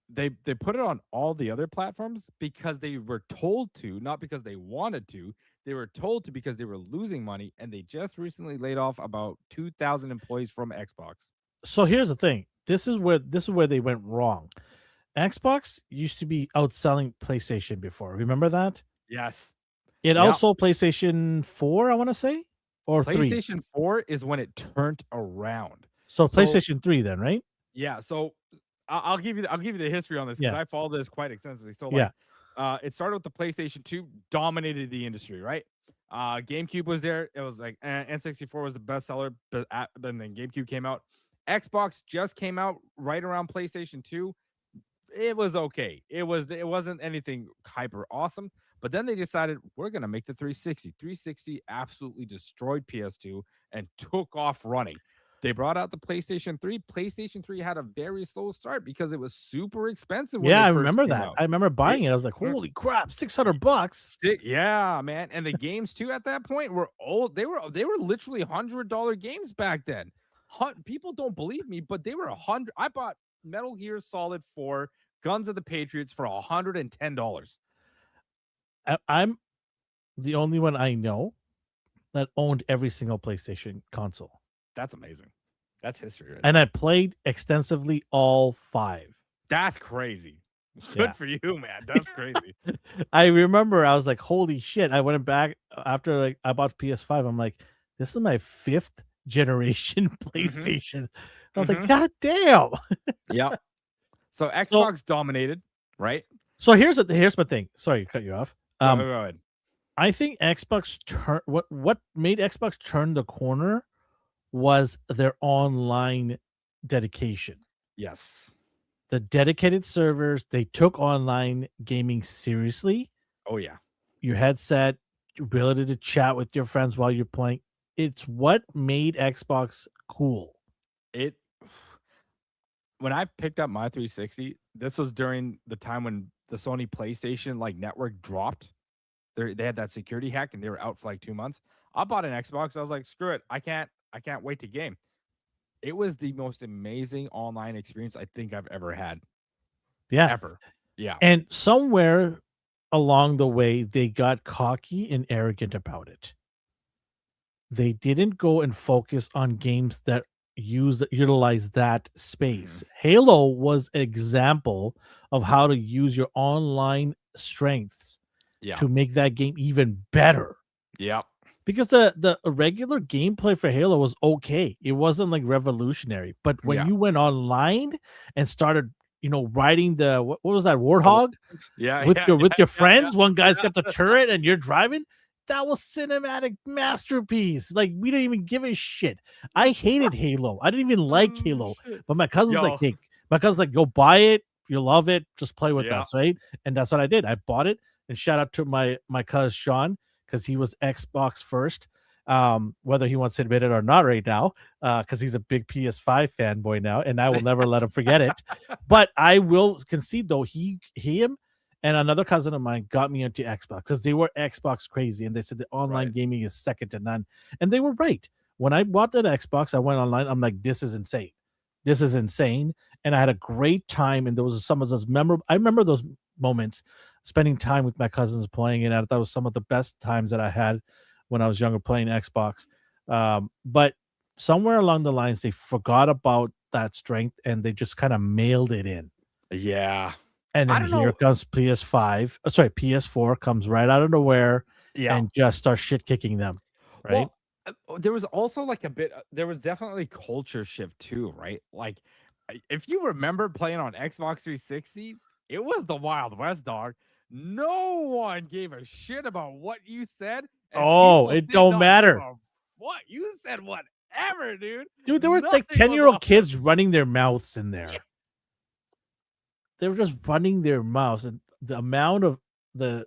They put it on all the other platforms because they were told to, not because they wanted to. They were told to because they were losing money, and they just recently laid off about 2,000 employees from Xbox. So here's the thing. This is where they went wrong. Xbox used to be outselling PlayStation before. Remember that? Yes. It also PlayStation 4, I want to say, or PlayStation 4 is when it turned around. So PlayStation 3 then, right? Yeah. So I'll give you the history on this because I follow this quite extensively. So it started with the PlayStation 2, dominated the industry, right? GameCube was there. It was like N64 was the bestseller, but then GameCube came out, Xbox just came out right around PlayStation 2. It was okay. It wasn't anything hyper awesome. But then they decided we're gonna make the 360. 360 absolutely destroyed PS2 and took off running. They brought out the PlayStation 3. PlayStation 3 had a very slow start because it was super expensive when Yeah, they I first remember came that. out. I remember buying it. I was like, Mm, holy crap, $600. yeah, man. And the games too at that point were old. They were literally $100 games back then. People don't believe me, but they were 100. I bought Metal Gear Solid 4 Guns of the Patriots for $110. I'm the only one I know that owned every single PlayStation console. That's amazing. That's history right And there. I played extensively all 5. That's crazy. Yeah. Good for you, man. That's crazy. I remember I was like, holy shit. I went back after like I bought PS5. I'm like, this is my 5th generation PlayStation. I was like, God damn. Yep. So So Xbox dominated, right? so here's my thing. Sorry to cut you off. Go ahead. I think Xbox what made Xbox turn the corner was their online dedication. Yes. The dedicated servers, they took online gaming seriously. Oh yeah. Your headset, your ability to chat with your friends while you're playing. It's what made Xbox cool. It when I picked up my 360, this was during the time when the Sony PlayStation like network dropped. They had that security hack and they were out for like 2 months. I bought an Xbox. I was like, screw it. I can't wait to game. It was the most amazing online experience I think I've ever had. Yeah. Ever. Yeah. And somewhere along the way, they got cocky and arrogant about it. They didn't go and focus on games that utilize that space. Halo was an example of how to use your online strengths to make that game even better. Yeah. Because the regular gameplay for Halo was okay. It wasn't like revolutionary. But when you went online and started, riding the what was that, Warthog? With your friends, one guy's got the turret and you're driving. That was cinematic masterpiece. Like, we didn't even give a shit. I hated Halo. I didn't even like Halo. But my cousin's like, hey, go buy it. If you love it, just play with us, right? And that's what I did. I bought it. And shout out to my cousin Sean, because he was Xbox first. Whether he wants to admit it or not right now, because he's a big PS5 fanboy now, and I will never let him forget it. But I will concede, though, him and another cousin of mine got me into Xbox because they were Xbox crazy, and they said the online gaming is second to none, and they were right. When I bought that Xbox, I went online. I'm like, this is insane. This is insane, and I had a great time. And there was some of those memorable. I remember those moments, spending time with my cousins playing it. I thought was some of the best times that I had when I was younger playing Xbox. But somewhere along the lines, they forgot about that strength and they just kind of mailed it in. Yeah. And then here comes PS4 comes right out of nowhere and just starts shit kicking them. Right. Well, there was also like there was definitely culture shift too, right? Like, if you remember playing on Xbox 360, it was the Wild West, dog. No one gave a shit about what you said. Oh, it don't matter. What you said, whatever, dude. Dude, there were like 10-year-old kids running their mouths in there. Yeah. They were just running their mouths, and the amount of the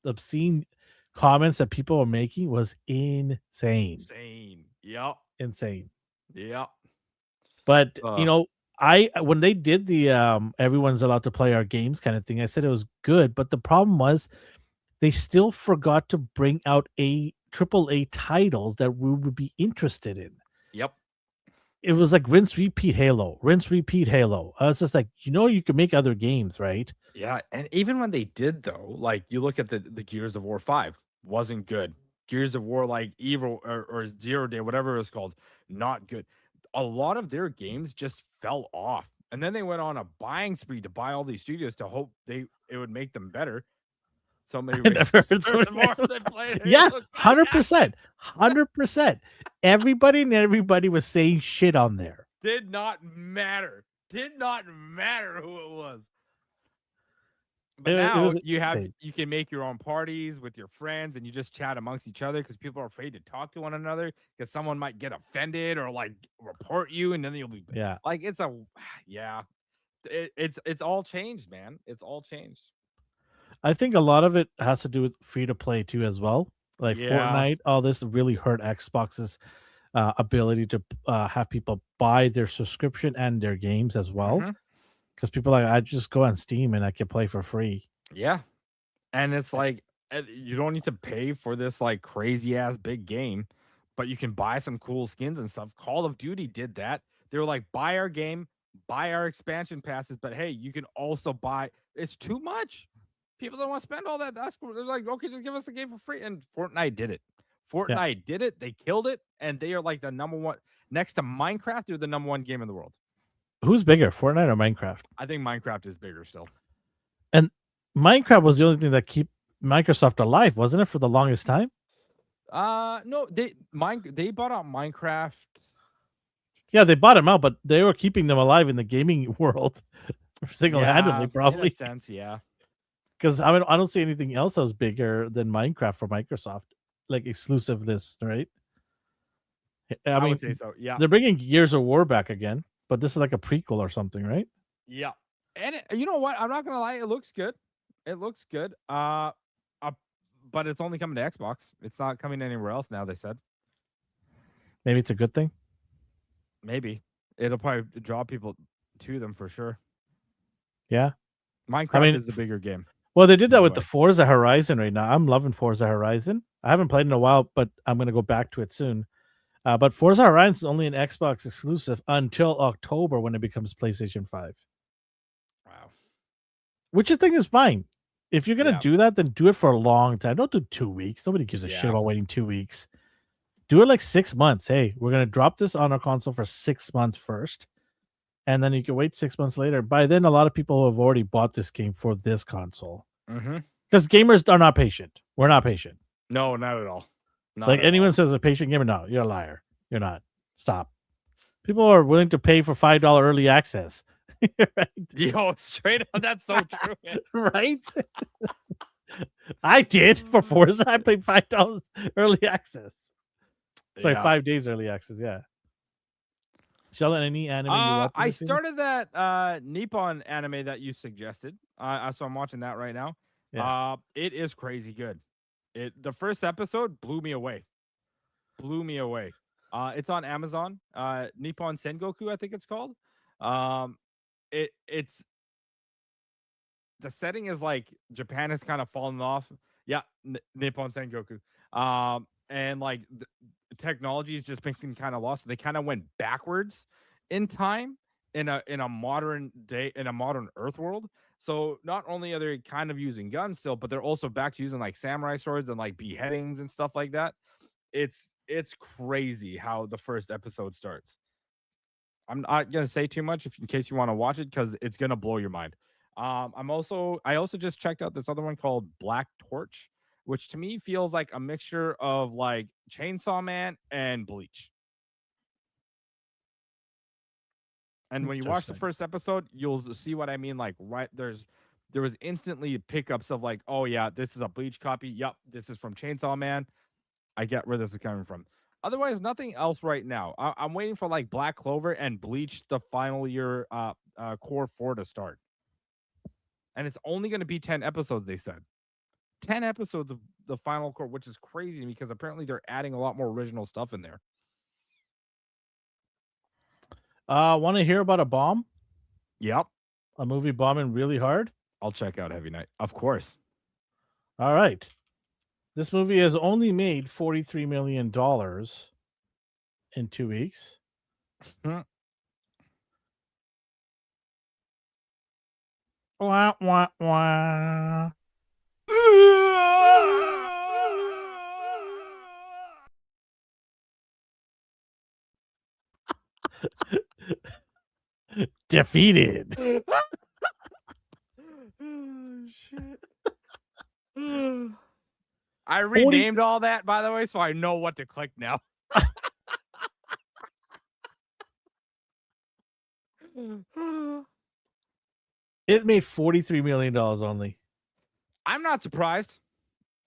obscene comments that people were making was insane. Yep. Insane. Yep. But when they did the everyone's allowed to play our games kind of thing, I said it was good, but the problem was they still forgot to bring out AAA titles that we would be interested in. Yep. It was like rinse, repeat Halo. I was just like, you can make other games, right? Yeah. And even when they did, though, like you look at the Gears of War 5, wasn't good. Gears of War, like Evil or 0 Day, whatever it was called, not good. A lot of their games just fell off. And then they went on a buying spree to buy all these studios to hope it would make them better. So many yeah, 100%. 100%. Everybody was saying shit on there. Did not matter who it was. But It now was insane. you can make your own parties with your friends and you just chat amongst each other because people are afraid to talk to one another because someone might get offended or like report you and then you'll be Yeah. like it's a yeah. It's all changed, man. It's all changed. I think a lot of it has to do with free to play too, as well. Like Yeah. Fortnite, all this really hurt Xbox's ability to have people buy their subscription and their games as well. Hmm. Because people are like, I just go on Steam and I can play for free. Yeah. And it's like you don't need to pay for this like crazy ass big game, but you can buy some cool skins and stuff. Call of Duty did that. They were like, buy our game, buy our expansion passes, but hey, you can also buy. It's too much. People don't want to spend all that. That's cool. They're like, okay, just give us the game for free. And Fortnite did it. Yeah. Fortnite did it. They killed it, and they are like the number one next to Minecraft. They're the number one game in the world. Who's bigger, Fortnite or Minecraft? I think Minecraft is bigger still. And Minecraft was the only thing that keep Microsoft alive, wasn't it, for the longest time? No, they bought out Minecraft. Yeah, they bought them out, but they were keeping them alive in the gaming world single-handedly, In a probably. sense, yeah. Because I mean, I don't see anything else that was bigger than Minecraft for Microsoft, like exclusiveness, right? I mean, would say so. Yeah, they're bringing Gears of War back again, but this is like a prequel or something, right? yeah. And you know what? I'm not gonna lie. It looks good. It looks good. But it's only coming to Xbox. It's not coming anywhere else now. They said Maybe it's a good thing. maybe it'll probably draw people to them for sure. Yeah, Minecraft I mean, is the bigger game. well, they did that By the with the way. Forza Horizon right now. I'm loving Forza Horizon. I haven't played in a while, but I'm gonna go back to it soon. But Forza Horizon is only an Xbox exclusive until October when it becomes PlayStation 5, Wow. which I think is fine. If you're gonna Yeah. do that, then do it for a long time. Don't do 2 weeks. Nobody gives a shit Yeah. about waiting 2 weeks. Do it like 6 months. Hey, we're gonna drop this on our console for 6 months first, and then you can wait 6 months later. By then, a lot of people have already bought this game for this console Mm-hmm. because gamers are not patient. We're not patient. No, not at all. Not Like at anyone all. says a patient gamer, no, you're a liar. You're not. Stop. People are willing to pay for $5 early access. Right? Yo, straight up, that's so true. Man. Right? I did for Forza. I paid $5 early access. Sorry, Yeah. 5 days early access. Yeah. Sheldon, any anime you watching? I this season? started that Nippon anime that you suggested. So I'm watching that right now. Yeah. It is crazy good. The first episode blew me away. Blew me away. It's on Amazon. Nippon Sengoku, I think it's called. It's the setting is like Japan has kind of fallen off. Yeah, Nippon Sengoku. And like the technology has just been kind of lost. They kind of went backwards in time in a modern day in a modern Earth world. So not only are they kind of using guns still, but they're also back to using like samurai swords and like beheadings and stuff like that. It's crazy how the first episode starts. I'm not gonna say too much in case you want to watch it because it's gonna blow your mind. I also just checked out this other one called Black Torch, which to me feels like a mixture of like Chainsaw Man and Bleach. And when you watch the Interesting. first episode, you'll see what I mean. Like, right there was instantly pickups of like, oh yeah, this is a Bleach copy. Yup, this is from Chainsaw Man. I get where this is coming from. Otherwise, nothing else right now. I'm waiting for like Black Clover and Bleach, the final year core 4 to start. And it's only going to be 10 episodes, they said. 10 episodes of the final core, which is crazy because apparently they're adding a lot more original stuff in there. Want to hear about a bomb? Yep. A movie bombing really hard? I'll check out Heavy Night. Of course. All right. This movie has only made $43 million in 2 weeks. Wah, wah, wah. Defeated. Oh, shit. I renamed all that, by the way, so I know what to click now. It made $43 million only. I'm not surprised.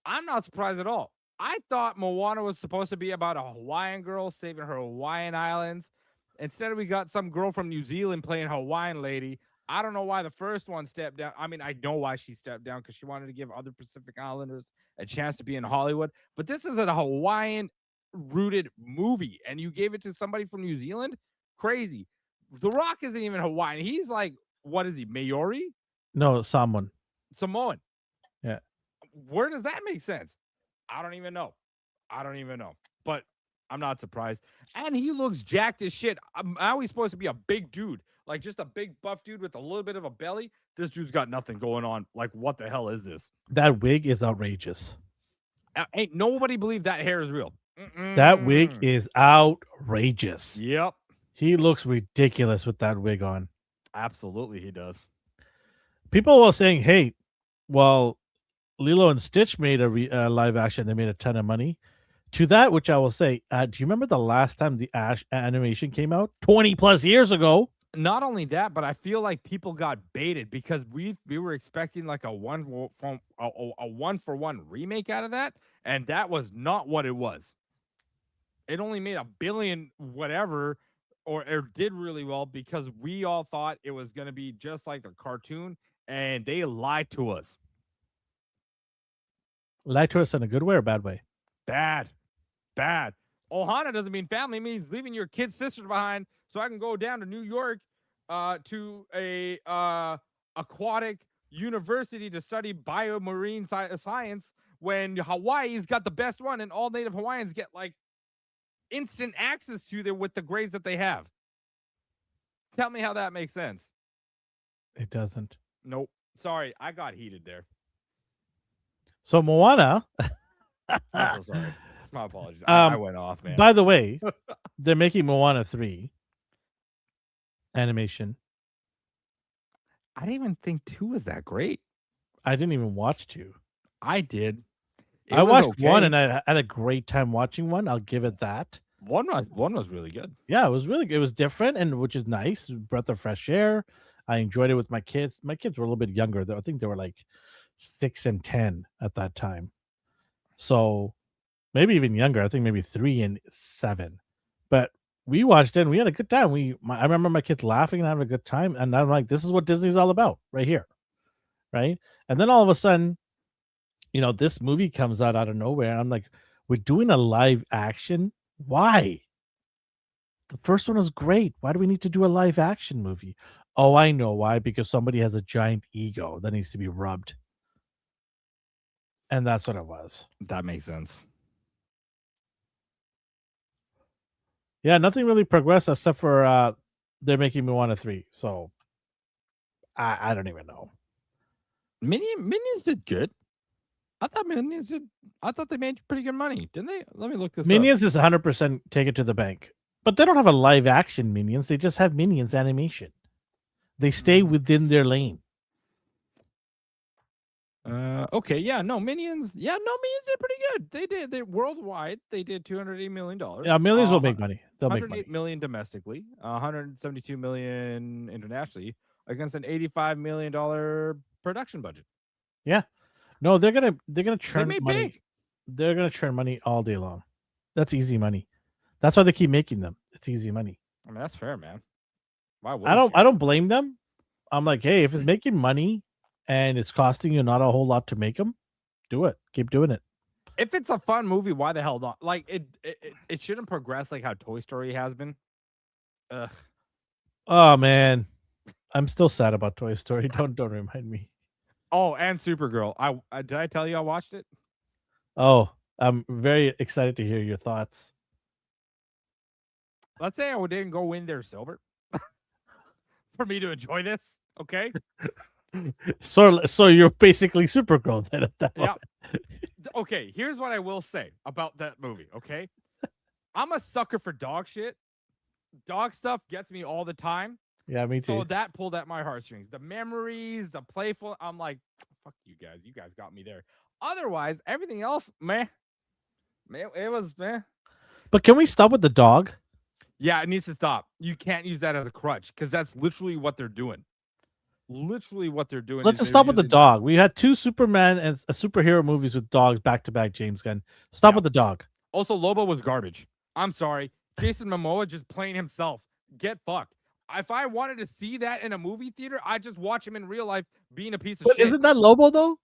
I'm not surprised at all. I thought Moana was supposed to be about a Hawaiian girl saving her Hawaiian islands. Instead, we got some girl from New Zealand playing Hawaiian lady. I don't know why the first one stepped down. I mean, I know why she stepped down because she wanted to give other Pacific Islanders a chance to be in Hollywood. But this is a Hawaiian rooted movie, and you gave it to somebody from New Zealand? Crazy. The Rock isn't even Hawaiian. He's like, what is he, Maori? No, someone. Samoan. Yeah. Where does that make sense? I don't even know. But I'm not surprised. And he looks jacked as shit. How he's supposed to be a big dude, like just a big buff dude with a little bit of a belly. This dude's got nothing going on. Like, what the hell is this? That wig is outrageous. Ain't nobody believe that hair is real. That wig is outrageous. Yep. He looks ridiculous with that wig on. Absolutely, he does. People were saying, hey, well, Lilo and Stitch made a live action. They made a ton of money. To that, which I will say, do you remember the last time the animation came out? 20 plus years ago. Not only that, but I feel like people got baited because we were expecting like a one for one remake out of that, and that was not what it was. It only made $1 billion whatever, or it did really well because we all thought it was going to be just like the cartoon, and they lied to us. Lied to us in a good way or bad way? Bad. Ohana doesn't mean family. It means leaving your kid's sister behind so I can go down to New York to a aquatic university to study biomarine science when Hawaii's got the best one and all native Hawaiians get like instant access to there with the grades that they have. Tell me how that makes sense. It doesn't. Nope. Sorry, I got heated there. So Moana. I'm so sorry. My apologies. I went off, man. By the way, they're making Moana 3 animation. I didn't even think 2 was that great. I didn't even watch 2. I did. I watched 1 and I had a great time watching 1. I'll give it that. 1 was really good. Yeah, it was different, and which is nice. Breath of fresh air. I enjoyed it with my kids. My kids were a little bit younger, though. I think they were like 6 and 10 at that time. So maybe even younger. I think maybe 3 and 7. But we watched it and we had a good time. I remember my kids laughing and having a good time. And I'm like, this is what Disney's all about right here. Right. And then all of a sudden, this movie comes out of nowhere. And I'm like, we're doing a live action. Why? The first one was great. Why do we need to do a live action movie? Oh, I know why. Because somebody has a giant ego that needs to be rubbed. And that's what it was. That makes sense. Yeah, nothing really progressed except for they're making Moana 3. So I don't even know. Minions did good. I thought they made pretty good money, didn't they? Let me look this Minions is 100% take it to the bank. But they don't have a live action Minions. They just have Minions animation. They stay within their lane. Okay, yeah, no, Minions did pretty good. They worldwide, they did $280 million. Yeah, Millions will make money. They'll make money. $108 million domestically, $172 million internationally against an $85 million production budget. Yeah. No, they're gonna churn money. Big. They're gonna churn money all day long. That's easy money. That's why they keep making them. It's easy money. I mean, that's fair, man. Why would I don't blame them. I'm like, hey, if it's making money and it's costing you not a whole lot to make them, do it. Keep doing it. If it's a fun movie, why the hell not? Like it shouldn't progress like how Toy Story has been. Ugh. Oh man, I'm still sad about Toy Story. Don't remind me. Oh, and Supergirl. I did I tell you I watched it? Oh, I'm very excited to hear your thoughts. Let's say I didn't go in there sober for me to enjoy this. Okay. So you're basically Supergirl then at that point. Okay, here's what I will say about that movie, okay? I'm a sucker for dog shit. Dog stuff gets me all the time. Yeah, me too. So that pulled at my heartstrings. The memories, the playful, I'm like, fuck you guys. You guys got me there. Otherwise, everything else, meh. It was meh. But can we stop with the dog? Yeah, it needs to stop. You can't use that as a crutch because that's literally what they're doing. literally what they're doing. Let's Is just they're stop with the using dog. We had 2 Superman and superhero movies with dogs back to back, James Gunn. Stop Yeah. with the dog. Also, Lobo was garbage. I'm sorry. Jason Momoa just playing himself. Get fucked. If I wanted to see that in a movie theater, I'd just watch him in real life being a piece of But shit. isn't that Lobo though?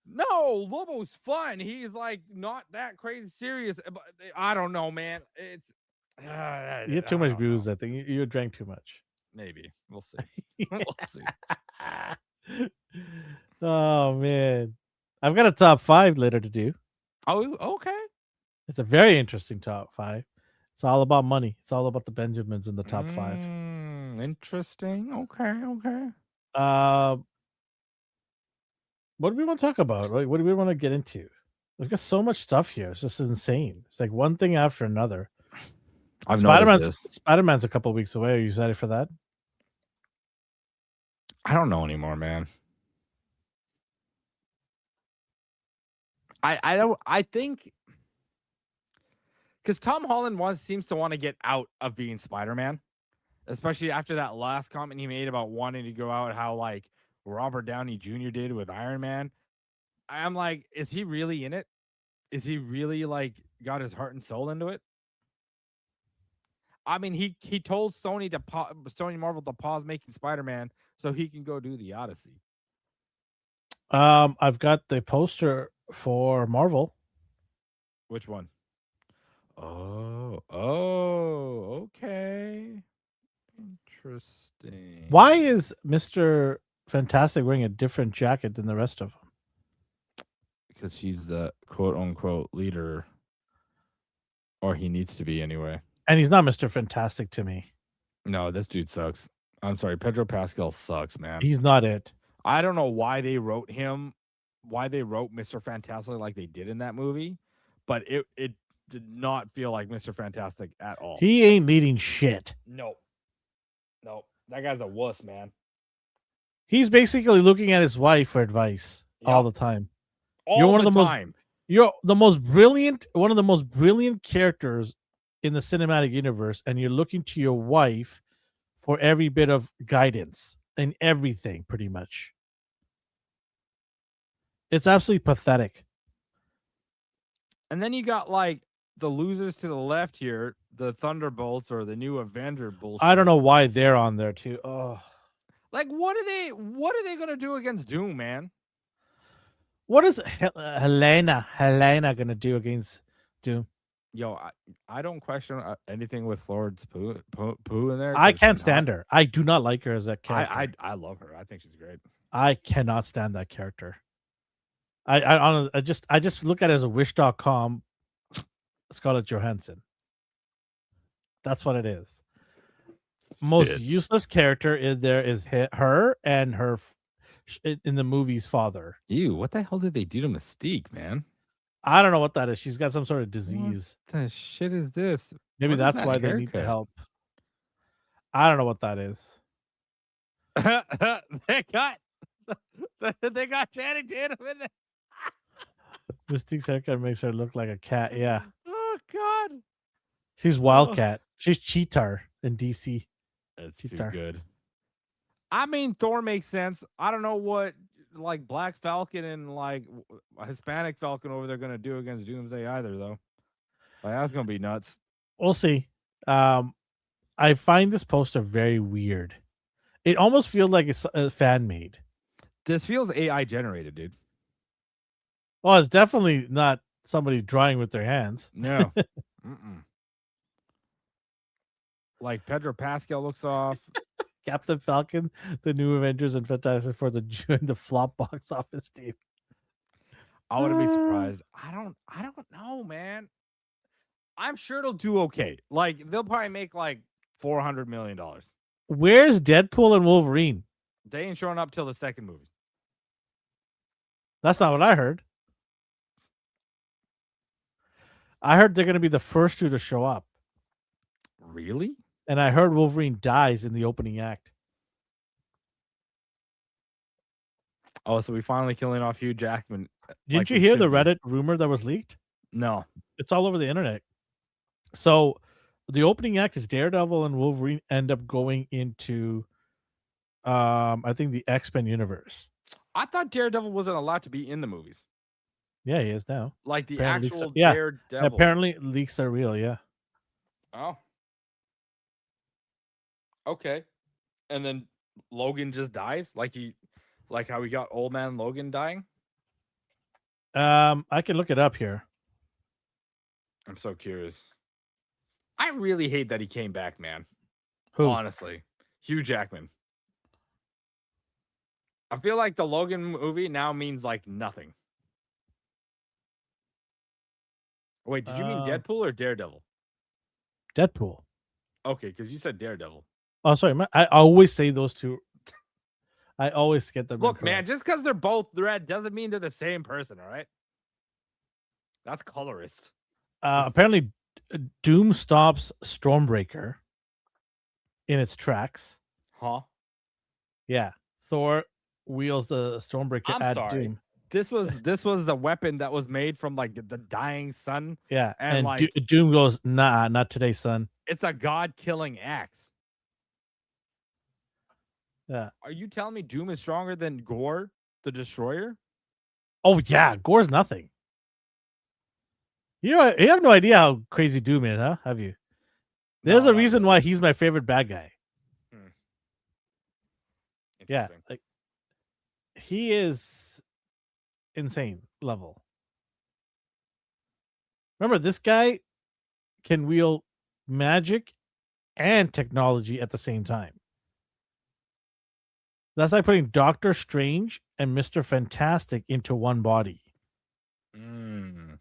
No, Lobo's fun. He's like not that crazy serious. But I don't know, man. It's You had too I much don't booze. know. I think you drank too much. Maybe we'll see. We'll see. Oh man, I've got a top 5 later to do. Oh, okay. It's a very interesting top 5. It's all about money. It's all about the Benjamins in the top 5. Interesting. Okay. What do we want to talk about? What do we want to get into? We've got so much stuff here. It's just insane. It's like one thing after another. I've noticed this. Spider-Man's a couple weeks away. Are you excited for that? I don't know anymore, man. I think because Tom Holland seems to want to get out of being Spider-Man, especially after that last comment he made about wanting to go out how like Robert Downey Jr. did with Iron Man. I'm like, is he really in it? Is he really like got his heart and soul into it? I mean, he told Sony Marvel to pause making Spider-Man so he can go do the Odyssey. I've got the poster for Marvel. Which one? Oh, okay. Interesting. Why is Mr. Fantastic wearing a different jacket than the rest of them? Because he's the quote unquote leader, or he needs to be anyway. And he's not Mr. Fantastic to me. No, this dude sucks. I'm sorry, Pedro Pascal sucks, man. He's not it. I don't know why they wrote Mr. Fantastic like they did in that movie, but it did not feel like Mr. Fantastic at all. He ain't leading shit. No. That guy's a wuss, man. He's basically looking at his wife for advice all the time. You're one of the most brilliant characters in the cinematic universe, and you're looking to your wife for every bit of guidance in everything, pretty much. It's absolutely pathetic. And then you got like the losers to the left here, the Thunderbolts or the new Avenger bullshit. I don't know why they're on there too. Oh, like what are they gonna do against Doom, man? What is Helena gonna do against Doom? Yo, I don't question anything with Florence Pugh in there. I can't stand her. I do not like her as a character. I love her. I think she's great. I cannot stand that character. I just look at it as a Wish.com Scarlett Johansson. That's what it is. Most useless character in there is her and her in the movie's father. Ew, what the hell did they do to Mystique, man? I don't know what that is. She's got some sort of disease. What the shit is this? Maybe that's why they need the help. I don't know what that is. they got Channing Tatum in there. Mystique's haircut makes her look like a cat. Yeah. Oh God. She's Wildcat. She's Cheetar in DC. That's too good. I mean, Thor makes sense. I don't know what like Black Falcon and like Hispanic Falcon over there gonna do against Doomsday either, though. Like that's gonna be nuts. We'll see. I find this poster very weird. It almost feels like it's fan made. This feels AI generated, dude. Well, it's definitely not somebody drawing with their hands. No. Like Pedro Pascal looks off. Captain Falcon, the new Avengers, and Fantastic Four join the flop box office team. I wouldn't be surprised. I don't know, man. I'm sure it'll do okay. Like they'll probably make like $400 million. Where's Deadpool and Wolverine? They ain't showing up till the second movie. That's not what I heard. I heard they're going to be the first two to show up. Really? And I heard Wolverine dies in the opening act. Oh, so we finally killing off Hugh Jackman. Didn't you hear the Reddit rumor that was leaked? No. It's all over the internet. So the opening act is Daredevil and Wolverine end up going into I think the X-Men universe. I thought Daredevil wasn't allowed to be in the movies. Yeah, he is now. Like the Apparently leaks actual yeah. Daredevil. Apparently leaks are real, yeah. Oh. Okay. And then Logan just dies? Like how we got old man Logan dying? I can look it up here. I'm so curious. I really hate that he came back, man. Who? Honestly. Hugh Jackman. I feel like the Logan movie now means like nothing. Wait, did you mean Deadpool or Daredevil? Deadpool. Okay, because you said Daredevil. Oh, sorry. I always say those two. I always get them. Look, incorrect. man, just because they're both red doesn't mean they're the same person, all right? That's colorist. Apparently, Doom stops Stormbreaker in its tracks. Huh? Yeah. Thor wheels the Stormbreaker I'm at sorry. Doom. This was the weapon that was made from like the dying sun. Yeah. And like Doom goes, nah, not today, son. It's a god-killing axe. Yeah. Are you telling me Doom is stronger than Gore, the Destroyer? Oh yeah, Gore's nothing. You have no idea how crazy Doom is, huh? Have you? There's a reason why he's my favorite bad guy. Yeah, like he is insane level. Remember, this guy can wield magic and technology at the same time. That's like putting Doctor Strange and Mr. Fantastic into one body. Okay.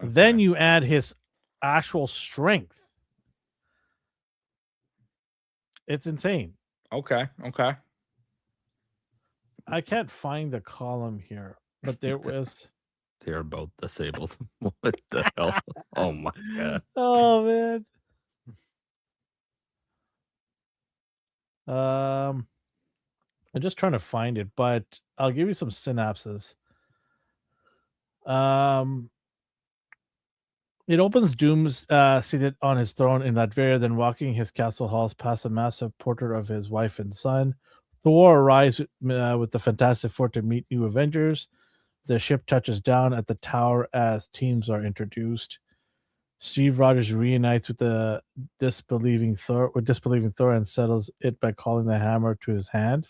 Then you add his actual strength. It's insane. Okay. I can't find the column here, but there was. They're both disabled. What the hell? Oh my god. Oh man. I'm just trying to find it, but I'll give you some synapses. It opens Doom's seated on his throne in Latveria, then walking his castle halls past a massive portrait of his wife and son. Thor arrives with the Fantastic Four to meet new Avengers. The ship touches down at the tower as teams are introduced. Steve Rogers reunites with the disbelieving Thor and settles it by calling the hammer to his hand.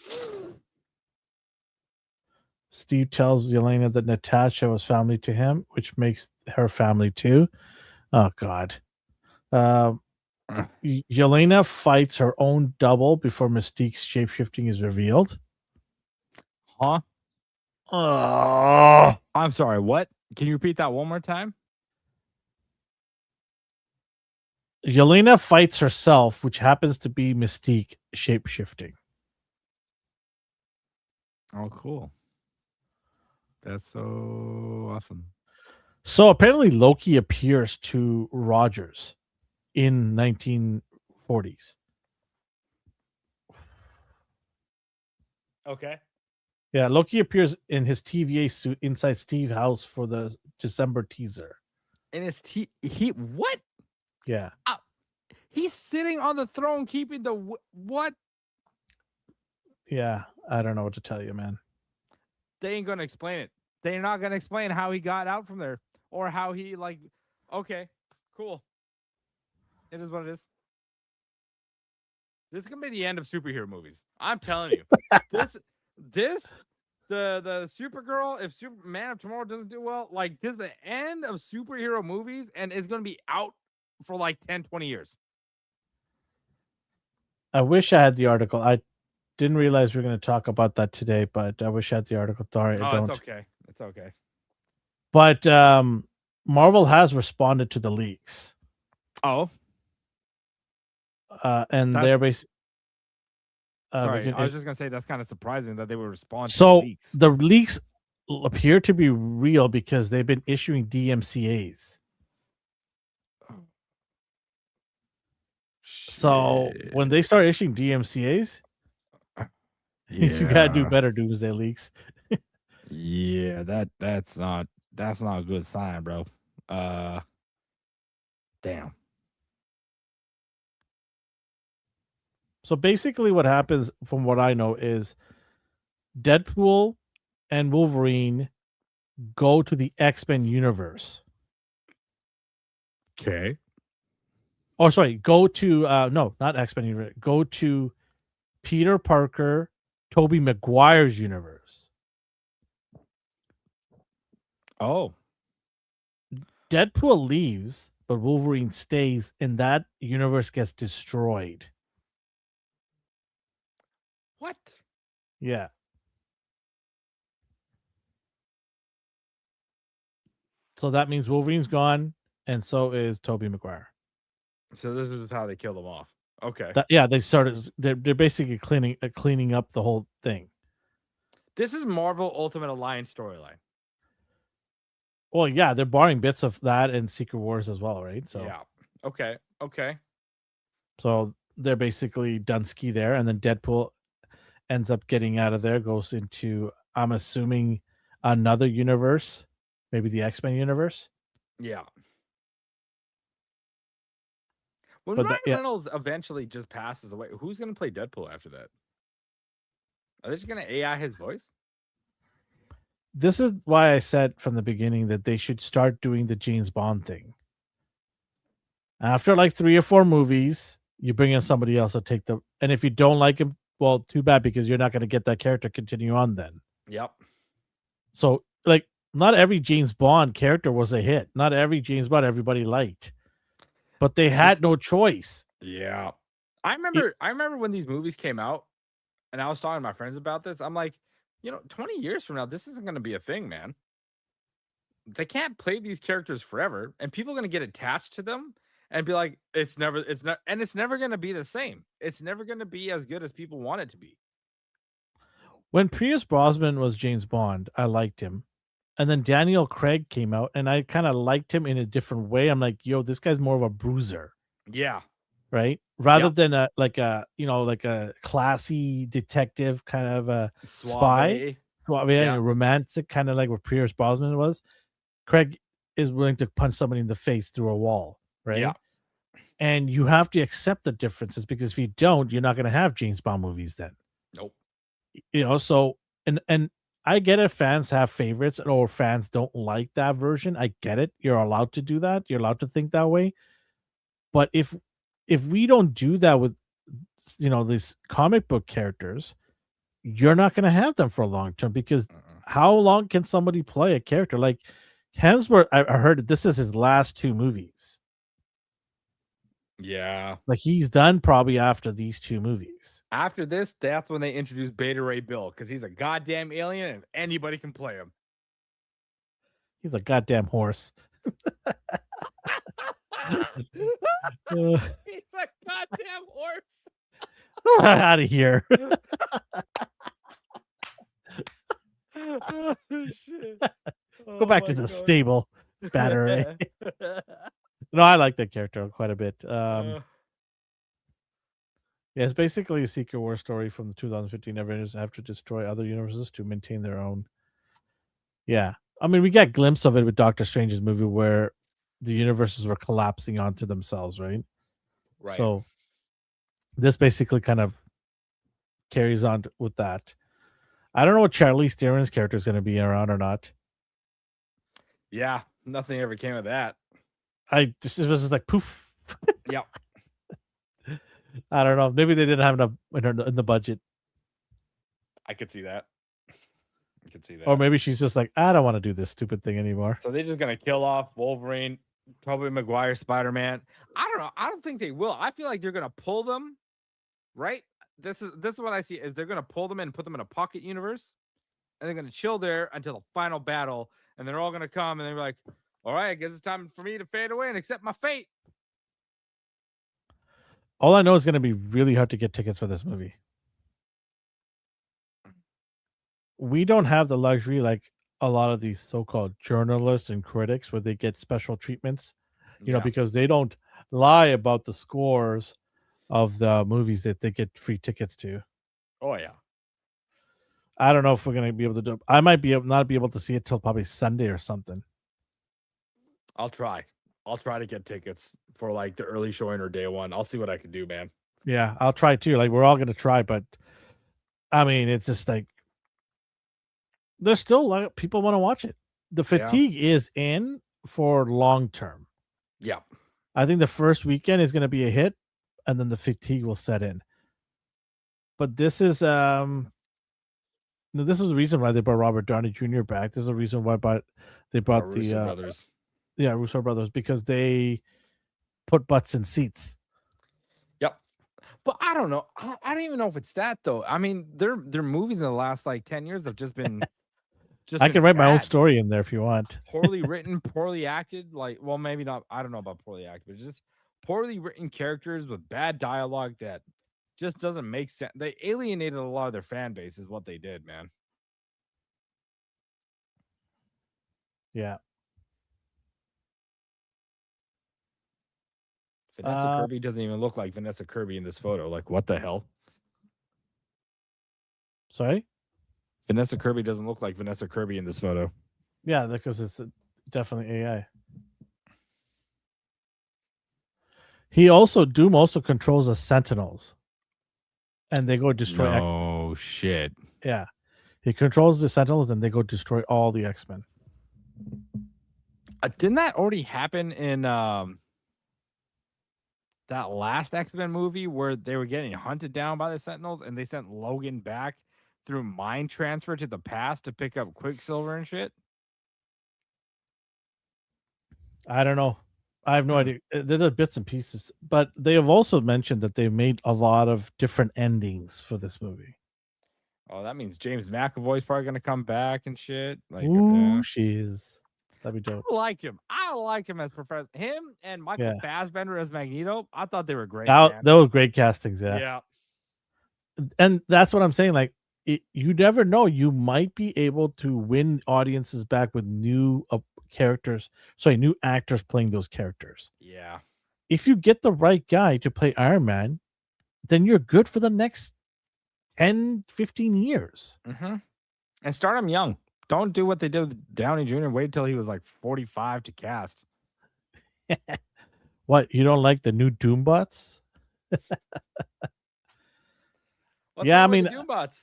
Steve tells Yelena that Natasha was family to him, which makes her family too. Oh God. Yelena fights her own double before Mystique's shapeshifting is revealed. Huh? Oh, I'm sorry, what? Can you repeat that one more time? Yelena fights herself, which happens to be Mystique shapeshifting. Oh, cool. That's so awesome. So apparently Loki appears to Rogers in 1940s. Okay. Yeah, Loki appears in his TVA suit inside Steve's house for the December teaser. And his what? Yeah. He's sitting on the throne keeping the what? Yeah, I don't know what to tell you, man. They ain't gonna explain it. They're not gonna explain how he got out from there or how he like. Okay, cool. It is what it is. This is gonna be the end of superhero movies. I'm telling you. The Supergirl, if Man of Tomorrow doesn't do well, like this is the end of superhero movies, and it's gonna be out for like 10, 20 years. I wish I had the article. I didn't realize we were going to talk about that today, but I wish I had the article. Sorry, I don't. It's okay. It's okay. But Marvel has responded to the leaks. Oh. And they're basically. Sorry, I was just going to say that's kind of surprising that they would respond to the leaks. The leaks appear to be real because they've been issuing DMCAs. So when they start issuing DMCAs, you gotta do better, Doomsday Leaks. Yeah, that's not a good sign, bro. Damn. So basically, what happens, from what I know, is Deadpool and Wolverine go to the X-Men universe. Okay. Oh, sorry, go to no, not X-Men universe. Go to Peter Parker, Tobey Maguire's universe. Oh, Deadpool leaves, but Wolverine stays, and that universe gets destroyed. what? Yeah. So that means Wolverine's gone, and so is Tobey Maguire. So this is how they killed them off. Okay. Yeah, they started. They're basically cleaning up the whole thing. This is Marvel Ultimate Alliance storyline. Well, yeah, they're borrowing bits of that and Secret Wars as well, right? So Yeah. Okay. Okay. so they're basically Dunsky there, and then Deadpool ends up getting out of there, goes into, I'm assuming, another universe, maybe the X-Men universe. Yeah. When But Ryan yeah, Reynolds eventually just passes away, who's going to play Deadpool after that? Are they just going to AI his voice? this is why I said from the beginning that they should start doing the James Bond thing. After like 3 or 4 movies, you bring in somebody else to take the, and if you don't like him, well, too bad, because you're not going to get that character continue on then. Yep. So, like, not every James Bond character was a hit. Not every James Bond everybody liked, but they had no choice. Yeah. I remember when these movies came out, and I was talking to my friends about this. I'm like, 20 years from now, this isn't going to be a thing, man. They can't play these characters forever, and people are going to get attached to them and be like, it's never going to be the same. It's never going to be as good as people want it to be. When Pierce Brosnan was James Bond, I liked him. And then Daniel Craig came out, and I kind of liked him in a different way. I'm like, yo, this guy's more of a bruiser, Yeah. right? Rather Yep. than like a classy detective kind of a spy, Yeah. romantic, kind of like what Pierce Brosnan was. Craig is willing to punch somebody in the face through a wall, right? Yeah. And you have to accept the differences, because if you don't, you're not going to have James Bond movies then. Nope. So and I get it, fans have favorites, or fans don't like that version. I get it. You're allowed to do that. You're allowed to think that way. But if we don't do that with these comic book characters, you're not going to have them for a long term, because how long can somebody play a character like Hemsworth? I heard this is his last 2 movies. Yeah. Like, he's done probably after these 2 movies. After this, that's when they introduce Beta Ray Bill, because he's a goddamn alien and anybody can play him. He's a goddamn horse. He's a goddamn horse. Out of here. Oh, shit. Go back to the stable, Batter. No, I like that character quite a bit. Yeah, it's basically a Secret War story from the 2015 Avengers have to destroy other universes to maintain their own. Yeah. I mean, we get a glimpse of it with Doctor Strange's movie, where the universes were collapsing onto themselves, right? Right. So this basically kind of carries on with that. I don't know what Charlize Theron's character is going to be around or not. Yeah, nothing ever came of that. This was just like poof. Yep. I don't know. Maybe they didn't have enough in the budget. I could see that. I could see that. Or maybe she's just like, I don't want to do this stupid thing anymore. So they're just gonna kill off Wolverine, Tobey Maguire, Spider-Man. I don't know. I don't think they will. I feel like they're gonna pull them. Right? This is what I see is they're gonna pull them in and put them in a pocket universe, and they're gonna chill there until the final battle, and they're all gonna come and they're like, all right, I guess it's time for me to fade away and accept my fate. All I know is going to be really hard to get tickets for this movie. We don't have the luxury like a lot of these so-called journalists and critics, where they get special treatments, because they don't lie about the scores of the movies that they get free tickets to. Oh yeah. I don't know if we're going to be able to do it. I might not be able to see it till probably Sunday or something. I'll try to get tickets for like the early showing or day one. I'll see what I can do, man. Yeah, I'll try too. Like we're all gonna try, but I mean, it's just like there's still a lot of people want to watch it. The Yeah. fatigue is in for long term. Yeah. I think the first weekend is going to be a hit, and then the fatigue will set in. But this is this is the reason why they brought Robert Downey Jr. back. This is the reason why they brought Russo the brothers. Russo brothers, because they put butts in seats. Yep. But I don't know. I don't even know if it's that though. I mean, their movies in the last like 10 years have just been I can write my own bad. story in there if you want. Poorly written, poorly acted. Like, well, maybe not. I don't know about poorly acted, but just poorly written characters with bad dialogue that just doesn't make sense. They alienated a lot of their fan base, is what they did, man. Yeah. Vanessa Kirby doesn't even look like Vanessa Kirby in this photo. Like, what the hell? Sorry? Vanessa Kirby doesn't look like Vanessa Kirby in this photo. Yeah, because it's definitely AI. Doom also controls the Sentinels, and they go destroy. Oh shit! Yeah, he controls the Sentinels, and they go destroy all the X-Men. Didn't that already happen in that last X-Men movie where they were getting hunted down by the Sentinels, and they sent Logan back through mind transfer to the past to pick up Quicksilver and shit? I don't know. I have no idea. There's bits and pieces, but they have also mentioned that they've made a lot of different endings for this movie. Oh, that means James McAvoy's probably gonna come back and shit. Like, ooh, she is. That'd be dope. I like him. I like him as Professor. Him and Michael Fassbender as Magneto. I thought they were great. They were great castings. Yeah. And that's what I'm saying. Like, you never know. You might be able to win audiences back with new new actors playing those characters. Yeah. If you get the right guy to play Iron Man, then you're good for the next 10, 15 years. Mm-hmm. And start him young. Don't do what they did with Downey Jr. Wait till he was like 45 to cast. What? You don't like the new Doombots? I mean, Doombots.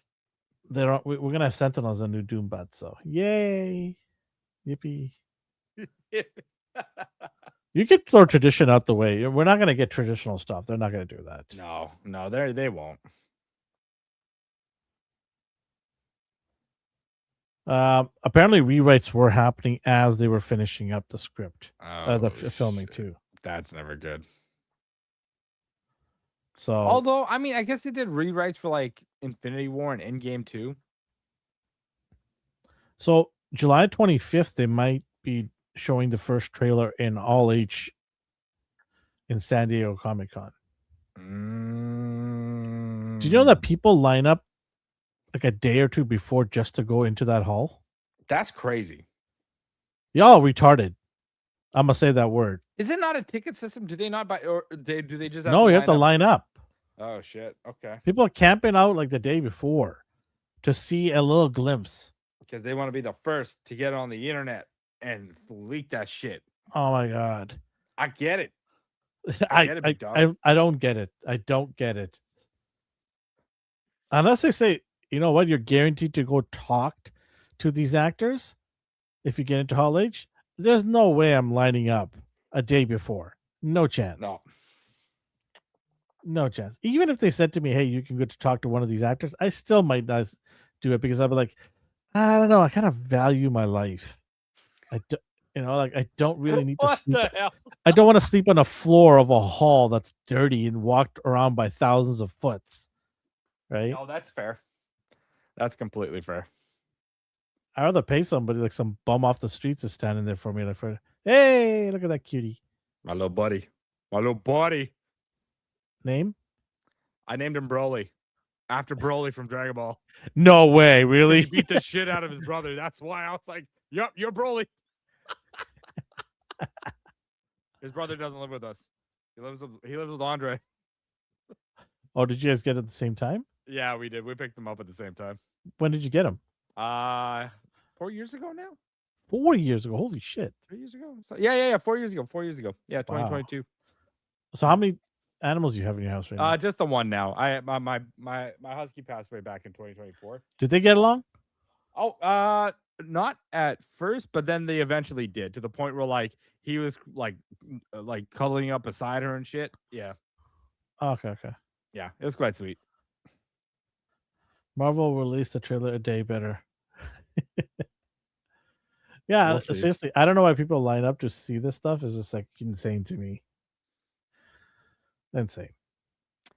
We're gonna have Sentinels and new Doombots. So yay, yippee! You could throw tradition out the way. We're not gonna get traditional stuff. They're not gonna do that. No, they won't. Apparently, rewrites were happening as they were finishing up the script, filming too. That's never good. So, although I mean, I guess they did rewrites for like Infinity War and Endgame too. So July 25th, they might be showing the first trailer in All H in San Diego Comic-Con. Did you know that people line up like a day or two before just to go into that hall? That's crazy. Y'all retarded. I'm gonna say that word. Is it not a ticket system? Do they not buy, or do they just have no? You have to line up. Oh shit! Okay. People are camping out like the day before to see a little glimpse because they want to be the first to get on the internet and leak that shit. Oh my god! I get it. I don't get it. I don't get it. Unless they say, you know what, you're guaranteed to go talk to these actors if you get into Hall H. There's no way I'm lining up a day before. No chance. No chance. Even if they said to me, hey, you can go to talk to one of these actors, I still might not do it because I'll be like, I don't know. I kind of value my life. I don't really need to sleep. The hell? I don't want to sleep on the floor of a hall that's dirty and walked around by thousands of foots. Right? No, that's fair. That's completely fair. I'd rather pay somebody like some bum off the streets is standing there for me. Like, hey, look at that cutie. My little buddy. My little buddy. Name? I named him Broly. After Broly from Dragon Ball. No way, really? He beat the shit out of his brother. That's why I was like, yep, you're Broly. His brother doesn't live with us. He lives with Andre. Oh, did you guys get it at the same time? Yeah, we did. We picked them up at the same time. When did you get them? 4 years ago now. 4 years ago. Holy shit. 3 years ago. So, yeah. 4 years ago. Yeah, 2022. Wow. So how many animals you have in your house right now? Just the one now. My husky passed away back in 2024. Did they get along? Oh, not at first, but then they eventually did, to the point where like he was like cuddling up beside her and shit. Yeah, Oh, okay. yeah, it was quite sweet. Marvel released a trailer a day better. Yeah, We'll see. seriously, I don't know why people line up to see this stuff. It's just like insane to me. Insane.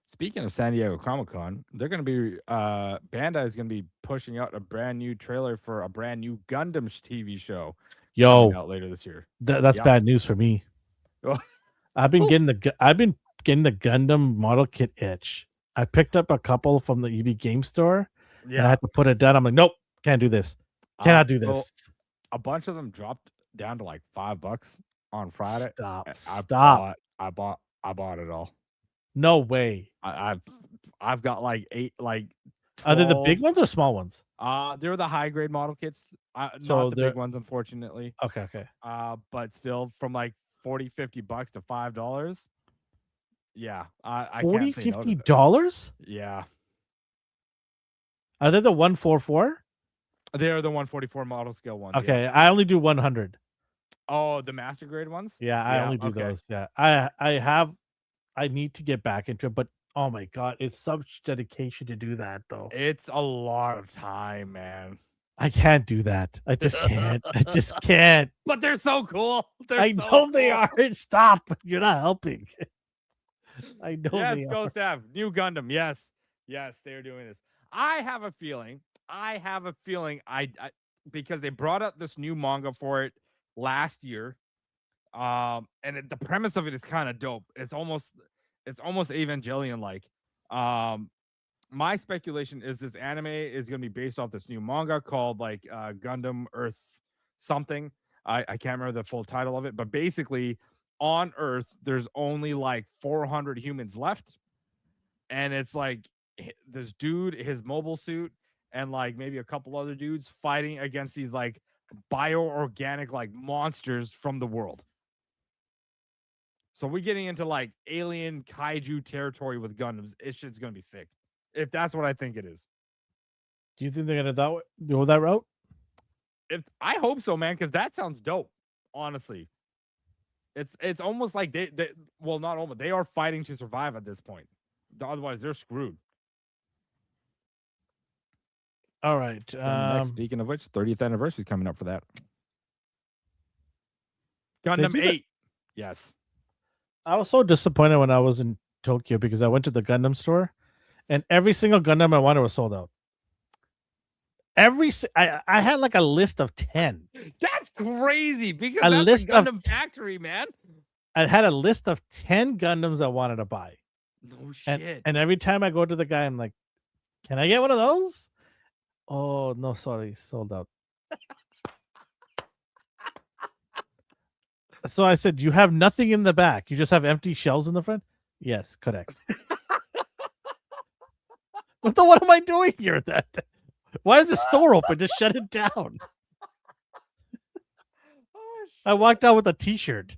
Speaking of San Diego Comic-Con, they're going to be Bandai is going to be pushing out a brand new trailer for a brand new Gundam TV show coming Yo, out later this year. that's Yeah. bad news for me. Oh, I've been getting the Gundam model kit itch. I picked up a couple from the EB Game Store, and I yeah. had to put it down. I'm like, nope, can't do this. Cannot do So this. a bunch of them dropped down to like $5 on Friday. Stop. I bought it all. No way. I've got like 8, like 12. Are they the big ones or small ones? They're the high grade model kits. So Not the they're big ones, unfortunately. okay. But still from like $40-$50 to $5. Yeah, I $40, can't say no to that. $50? Yeah, Are they the 144? they're the 144 model scale ones. Yeah. Okay, I only do 100. Oh, the master grade ones. Yeah, I only do those. Yeah, I need to get back into it, but oh my god, it's such dedication to do that though. It's a lot of time, man. I can't do that. I just can't. I just can't. But they're so cool. I know they are. Stop. You're not helping. I know yes, they are. Ghost Ave, new Gundam. Yes, they're doing this. I have a feeling. I because they brought up this new manga for it last year. The premise of it is kind of dope. It's almost Evangelion like. My speculation is this anime is going to be based off this new manga called like Gundam Earth something. I can't remember the full title of it, but basically on Earth there's only like 400 humans left, and it's like this dude, his mobile suit, and like maybe a couple other dudes fighting against these like bioorganic like monsters from the world. So we're getting into like alien kaiju territory with Gundams. It's just gonna be sick. If that's what I think it is. Do you think they're gonna go that route? I hope so, man, because that sounds dope. Honestly, it's almost like they well, not almost, they are fighting to survive at this point. Otherwise, they're screwed. All right. Speaking of which, 30th anniversary is coming up for that. Gundam 8. Yes. I was so disappointed when I was in Tokyo because I went to the Gundam store, and every single Gundam I wanted was sold out. I had like a list of 10. That's crazy because that's a Gundam factory, man. I had a list of 10 Gundams I wanted to buy. No shit. And every time I go to the guy, I'm like, can I get one of those? Oh, no, sorry, sold out. So I said, you have nothing in the back. You just have empty shells in the front? Yes, correct. What am I doing here? Why is the store open? Just shut it down. I walked out with a T-shirt.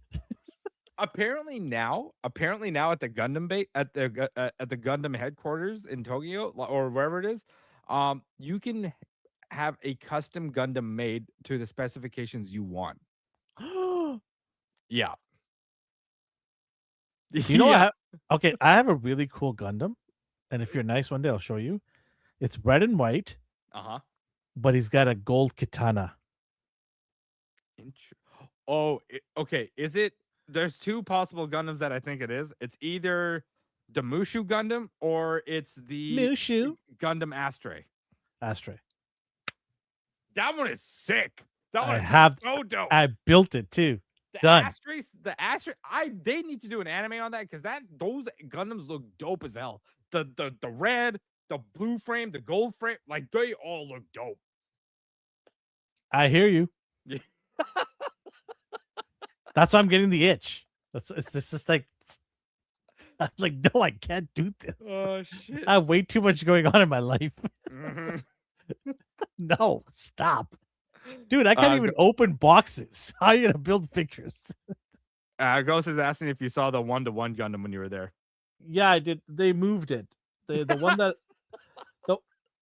Apparently now at the Gundam at the Gundam headquarters in Tokyo or wherever it is, you can have a custom Gundam made to the specifications you want. Yeah. You know what? I have a really cool Gundam, and if you're nice one day, I'll show you. It's red and white. But he's got a gold katana. Okay. Is it? There's two possible Gundams that I think it is. It's either the Mushu Gundam or it's the Mushu Gundam Astray. That one is sick. That one is so dope. I built it too. Done. The Astray. They need to do an anime on that because those Gundams look dope as hell. The red, the blue frame, the gold frame, like they all look dope. I hear you. Yeah. That's why I'm getting the itch. It's just like I'm like, no, I can't do this. Oh shit! I have way too much going on in my life. Mm-hmm. No, stop, dude. I can't even open boxes. How are you gonna build pictures? Ghost is asking if you saw the 1-to-1 Gundam when you were there. Yeah, I did. They moved it. The one that the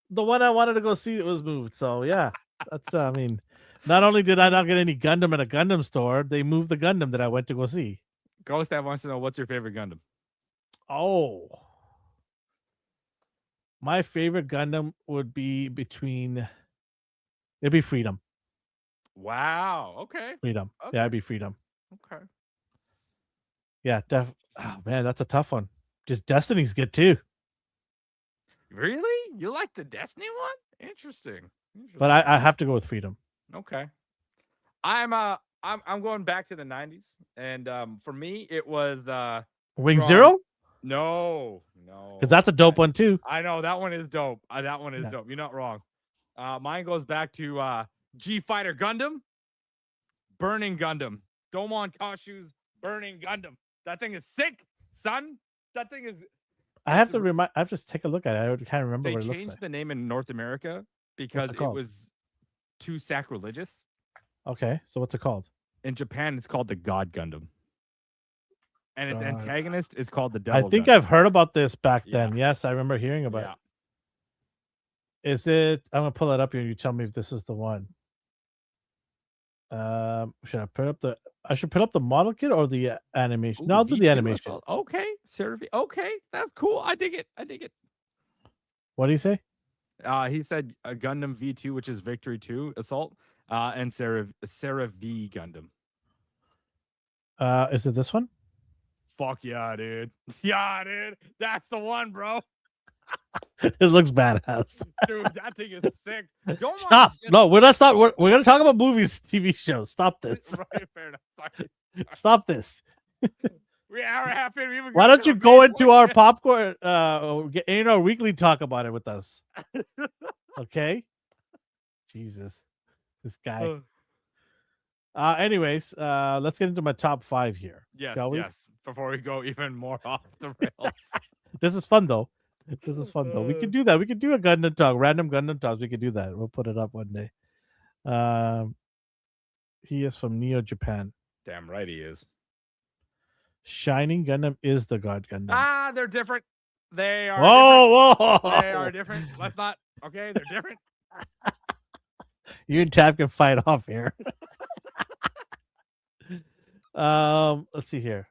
the one I wanted to go see, it was moved. So yeah, that's I mean, not only did I not get any Gundam at a Gundam store, they moved the Gundam that I went to go see. Ghost wants to know what's your favorite Gundam. Oh, my favorite Gundam would be between. It'd be Freedom. Wow. Okay. Freedom. Okay. Yeah, it'd be Freedom. Okay. Yeah, oh man, that's a tough one. Just Destiny's good too. Really? You like the Destiny one? Interesting. But I have to go with Freedom. Okay. I'm going back to the 90s, and for me it was Wing from- Zero? No. Because that's a dope one too. I know that one is dope. That one is Yeah. dope. You're not wrong. Mine goes back to G Fighter Gundam, Burning Gundam, Domon Kashu's Burning Gundam. That thing is sick, son. That thing is. I have to take a look at it. I can't remember They what it looks changed like. the name in North America because it it called? was too sacrilegious. Okay, so what's it called? In Japan, it's called the God Gundam. And its God. antagonist is called the Devil I think Gundam. I've heard about this back Yeah. then. Yes, I remember hearing about it. Is it? I'm gonna pull it up here and you tell me if this is the one. Should I put up the? I should put up the model kit or the animation. No, I'll do the V2 animation. assault. Okay, Seraph. Okay, that's cool. I dig it. What do you say? He said a Gundam V2, which is Victory 2 Assault, and Sarah V Gundam. Is it this one? Fuck yeah, dude. Yeah, dude. That's the one, bro. It looks badass. Dude, that thing is sick. Don't Stop. No, we're not stop. We're gonna talk about movies, TV shows. Stop this. Right, fair enough. Sorry. Stop this. We're hour and a half in. We even Why got don't to you the go main into point our yet. popcorn in our weekly talk about it with us? Okay. Jesus. This guy. Anyways, let's get into my top 5 here. Yes, shall we? yes. Before we go even more off the rails. This is fun though. We could do that. We could do a Gundam talk, random Gundam talks. We could do that. We'll put it up one day. He is from Neo Japan. Damn right he is. Shining Gundam is the God Gundam. Ah, they're different. They are Whoa. They are different. Let's not. Okay, they're different. You and Tab can fight off here. Let's see here.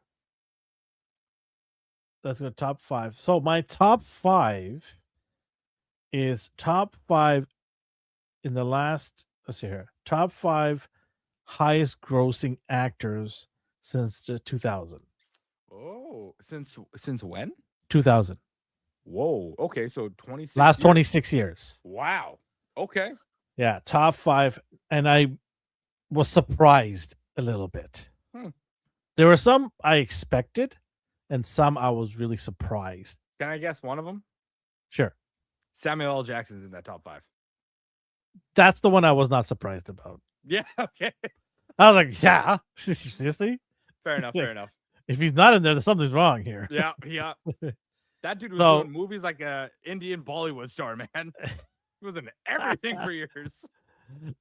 Let's go top 5. So my top 5 is top 5 in the last. Let's see here. Top 5 highest grossing actors since 2000. Oh, since when? 2000. Whoa. Okay, so 26. Last years. 26 years. Wow. Okay. Yeah, top 5, and I was surprised a little bit. There were some I expected, and some I was really surprised. Can I guess one of them? Sure. Samuel L. Jackson's in that top 5. That's the one I was not surprised about. Yeah. Okay. I was like, yeah, seriously? Fair enough. Fair enough. If he's not in there, then something's wrong here. Yeah. Yeah. That dude was So- doing movies like a Indian Bollywood star, man. He was in everything for years.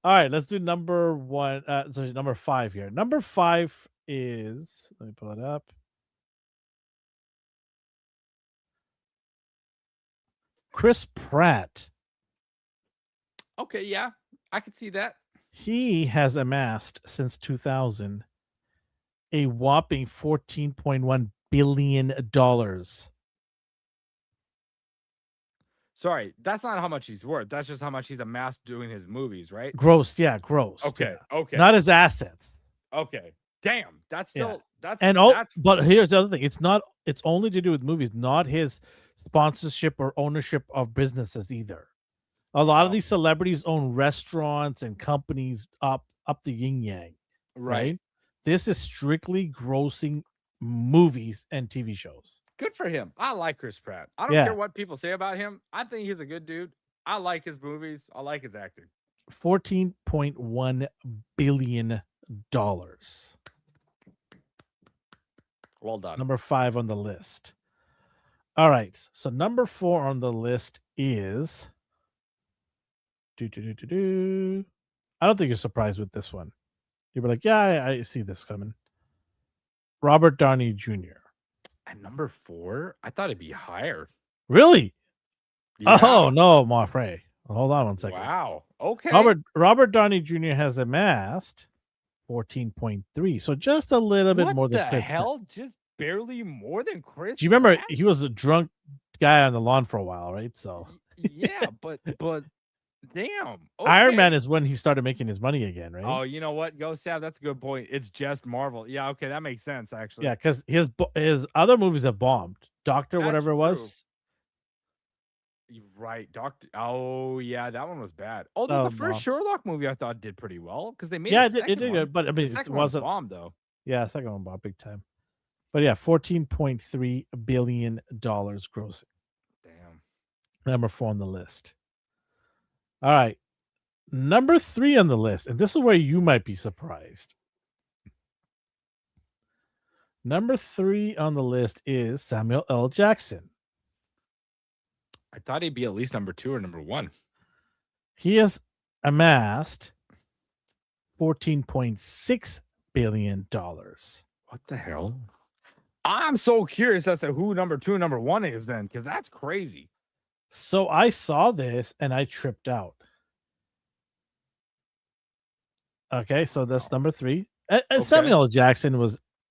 All right, let's do number 1. So number 5 here. Number 5 is, let me pull it up. Chris Pratt. Okay, yeah. I could see that. He has amassed since 2000 a whopping $14.1 billion. Sorry, that's not how much he's worth. That's just how much he's amassed doing his movies, right? Gross, yeah, gross. Okay. yeah. Okay. Not his assets. Okay. Damn. That's Yeah. still that's And all, that's but here's the other thing. It's only to do with movies, not his sponsorship or ownership of businesses either. A lot of Wow. these celebrities own restaurants and companies up the yin yang, right? This is strictly grossing movies and TV shows. good for him. I like Chris Pratt. I don't Yeah. care what people say about him. I think he's a good dude. I like his movies. I like his acting. $14.1 billion. Well done. Number 5 on the list. All right. So number 4 on the list is I don't think you're surprised with this one. You were like, yeah, I see this coming. Robert Downey Jr. At number 4, I thought it'd be higher. Really? Yeah. Oh no, Monfrey. Hold on one second. Wow. Okay. Robert Downey Jr. has amassed 14.3, so just a little bit What more than the Chris. hell? Just barely more than Chris. Do you remember Pratt? he was a drunk guy on the lawn for a while, right? So Yeah, but damn. Iron Man Okay. is when he started making his money again, right? Oh, you know what? Go Sav. That's a good point. It's just Marvel. Yeah. Okay, that makes sense. Actually. Yeah, because his other movies have bombed. Doctor, That's whatever it true. was. You're right, Doctor. Oh yeah, that one was bad. Although the first Sherlock movie I thought did pretty well because they made Yeah, a it did second one. good, but I mean, The it second one wasn't. bombed though. Yeah, second one bombed big time. But yeah, $14.3 billion grossing. Damn. Number 4 on the list. All right. Number 3 on the list, and this is where you might be surprised. Number 3 on the list is Samuel L. Jackson. I thought he'd be at least number 2 or number 1. He has amassed $14.6 billion. What the hell? I'm so curious as to who number 2 and number 1 is then, because that's crazy. So I saw this and I tripped out. Okay, so that's number 3. And Samuel L. Jackson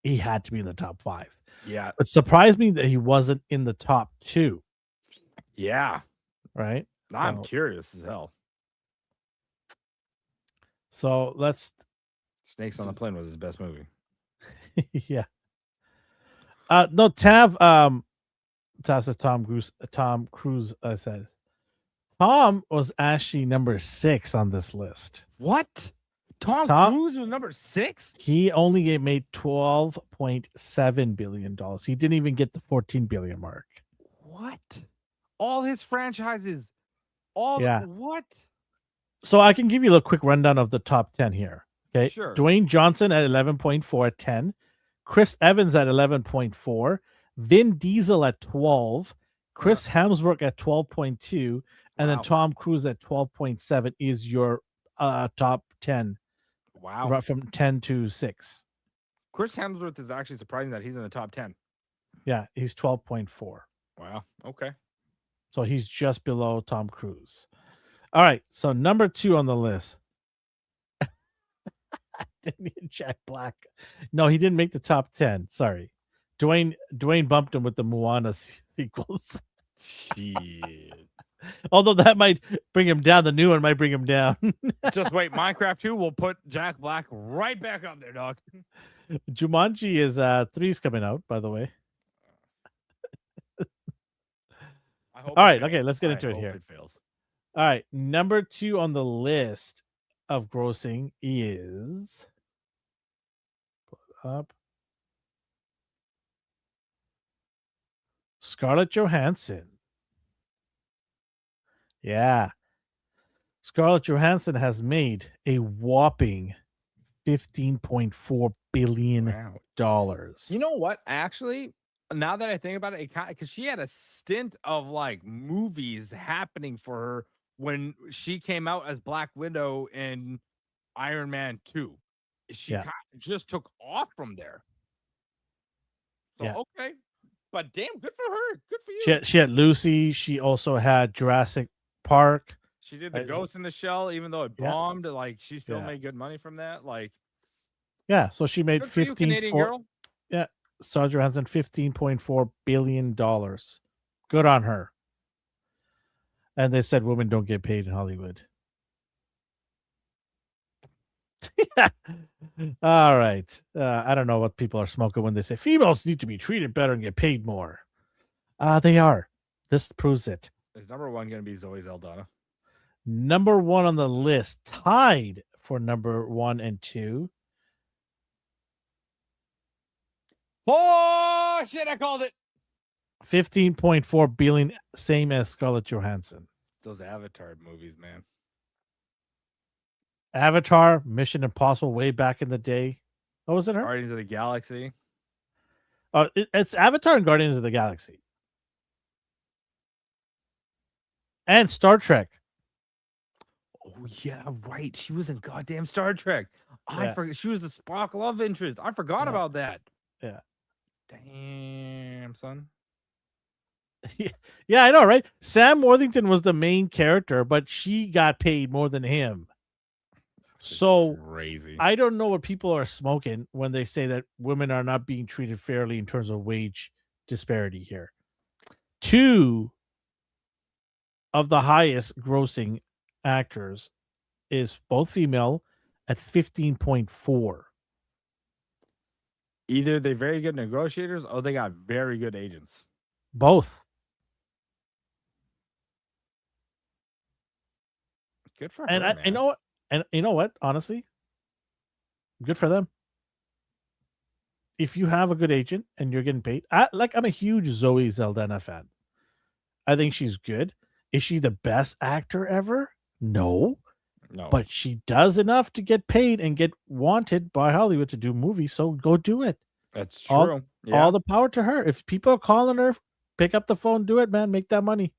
he had to be in the top 5. Yeah. It surprised me that he wasn't in the top 2. Yeah. Right? I'm curious as hell. So let's. Snakes on the Plane was his best movie. Yeah. No, Tav says Tom Cruise. Tom Cruise said Tom was actually number 6 on this list. What? Tom Cruise was number 6? He only made $12.7 billion. He didn't even get the 14 billion mark. What? All his franchises. What? So I can give you a quick rundown of the top 10 here. Okay. Sure. Dwayne Johnson at 11.4 at 10. Chris Evans at 11.4. Vin Diesel at 12. Chris Hemsworth at 12.2. And then Tom Cruise at 12.7 is your top 10. Wow. Right from 10 to 6. Chris Hemsworth is actually surprising that he's in the top 10. Yeah, he's 12.4. Wow. Okay. So he's just below Tom Cruise. All right. So number 2 on the list. Jack Black. No, he didn't make the top 10. Sorry. Dwayne bumped him with the Moana sequels. Shit. Although that might bring him down. The new one might bring him down. Just wait. Minecraft 2 will put Jack Black right back up there, dog. Jumanji is 3's coming out, by the way. All right. Okay, let's get into it here. All right. Number 2 on the list of grossing is up Scarlett Johansson. Yeah. Scarlett Johansson has made a whopping $15.4 billion. You know what? Actually, now that I think about it, because she had a stint of like movies happening for her when she came out as Black Widow in Iron Man 2. She just took off from there. So, okay. But damn, good for her. Good for you. She had Lucy. She also had Jurassic Park. She did the Ghost in the Shell, even though it bombed. Like, she still made good money from that. Like, yeah, so she made 15. Yeah, Scarlett Johansson $15.4 billion. Good on her. And they said women don't get paid in Hollywood. All right. I don't know what people are smoking when they say females need to be treated better and get paid more. They are. This proves it. Is number 1 going to be Zoe Saldana? Number 1 on the list, tied for number 1 and 2. Oh, shit, I called it. 15.4 billion, same as Scarlett Johansson. Those Avatar movies, man. Avatar, Mission Impossible, way back in the day. What was it? Her? Guardians of the Galaxy. It's Avatar and Guardians of the Galaxy. And Star Trek. Oh, yeah, right. She was in goddamn Star Trek. I forgot. She was the Spock love interest. I forgot about that. Yeah. Damn, son. Yeah, I know, right? Sam Worthington was the main character, but she got paid more than him. So Crazy. I don't know what people are smoking when they say that women are not being treated fairly in terms of wage disparity here. Two of the highest grossing actors is both female at 15.4. Either they're very good negotiators or they got very good agents. Both. Good for And her, I man. know what, and you know what, honestly, good for them. If you have a good agent and you're getting paid, I'm a huge Zoe Saldana fan. I think she's good. Is she the best actor ever? No, No, but she does enough to get paid and get wanted by Hollywood to do movies. So go do it. that's All true. all Yeah, the power to her. If people are calling her, pick up the phone, do it, man. Make that money.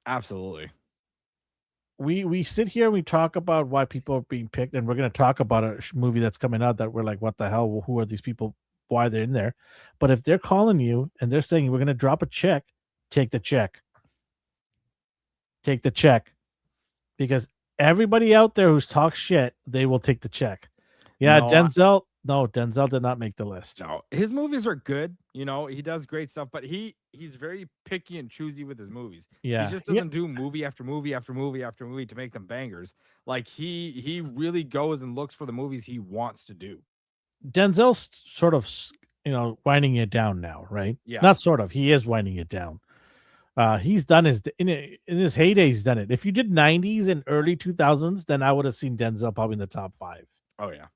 absolutely. We sit here and we talk about why people are being picked, and we're going to talk about a movie that's coming out that we're like, what the hell? Who are these people? Why they're in there? But if they're calling you and they're saying we're going to drop a check, take the check. Take the check, because everybody out there who's talks shit, they will take the check. Yeah, No, Denzel. No, Denzel did not make the list. no, his movies are good. You know, he does great stuff, but he's very picky and choosy with his movies. Yeah, He just yeah. doesn't do movie after movie after movie after movie to make them bangers. Like he really goes and looks for the movies he wants to do. Denzel's sort of, winding it down now, right? Yeah. Not sort of. He is winding it down. He's done his in his heyday. He's done it. If you did 90s and early 2000s, then I would have seen Denzel probably in the top 5. Oh yeah.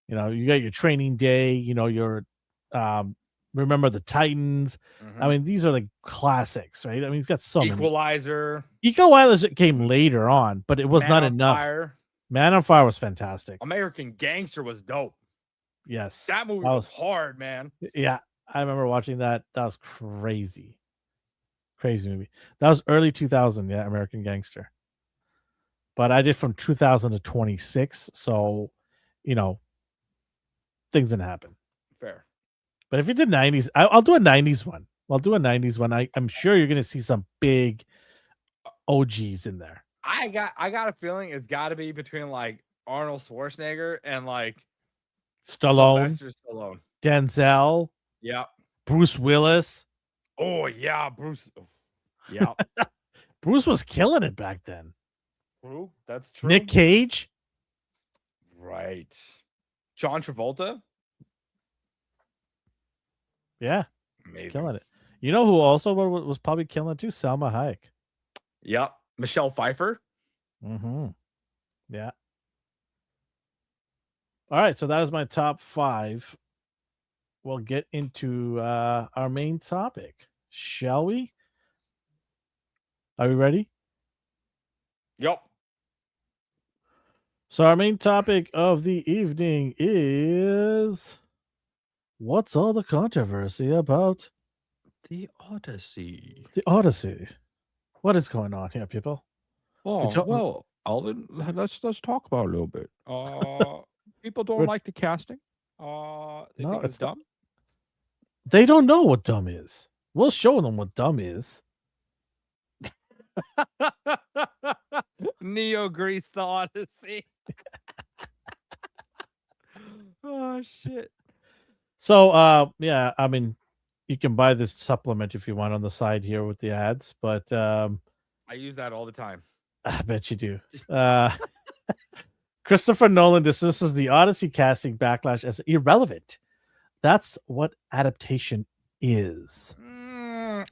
You got your Training Day. Your Remember the Titans. I mean, these are like classics, right? I mean, he's got so many. Equalizer. Equalizer came later on, but it was Man not on enough. Fire. Man on Fire was fantastic. American Gangster was dope. Yes, That movie was hard, man. Yeah, I remember watching that. That was crazy. Crazy movie. That was early 2000, yeah, American Gangster. But I did from 2000 to 26, so things didn't happen. Fair. But if you did 90s, I'll do a 90s one. I'll do a 90s one. I'm sure you're going to see some big OGs in there. I got a feeling it's got to be between like Arnold Schwarzenegger and like Stallone, Sylvester Stallone, Denzel, yeah, Bruce Willis. Oh yeah, Bruce. Yeah, Bruce was killing it back then. True, that's true. Nick Cage, right? John Travolta. Yeah, amazing, killing it. You know who also was probably killing it too? Salma Hayek. Yep, Michelle Pfeiffer. Mm-hmm. Yeah. All right, so that is my top 5. We'll get into our main topic, shall we? Are we ready? Yep. So our main topic of the evening is, what's all the controversy about The Odyssey? the Odyssey? What is going on here, people? Oh well, Alvin, let's talk about it a little bit. People don't like the casting. They think it's dumb. They don't know what dumb is. We'll show them what dumb is. Neo Grease the Odyssey. Oh shit. So yeah, I mean, you can buy this supplement if you want on the side here with the ads, but I use that all the time. I bet you do. Christopher Nolan dismisses the Odyssey casting backlash as irrelevant. That's what adaptation is.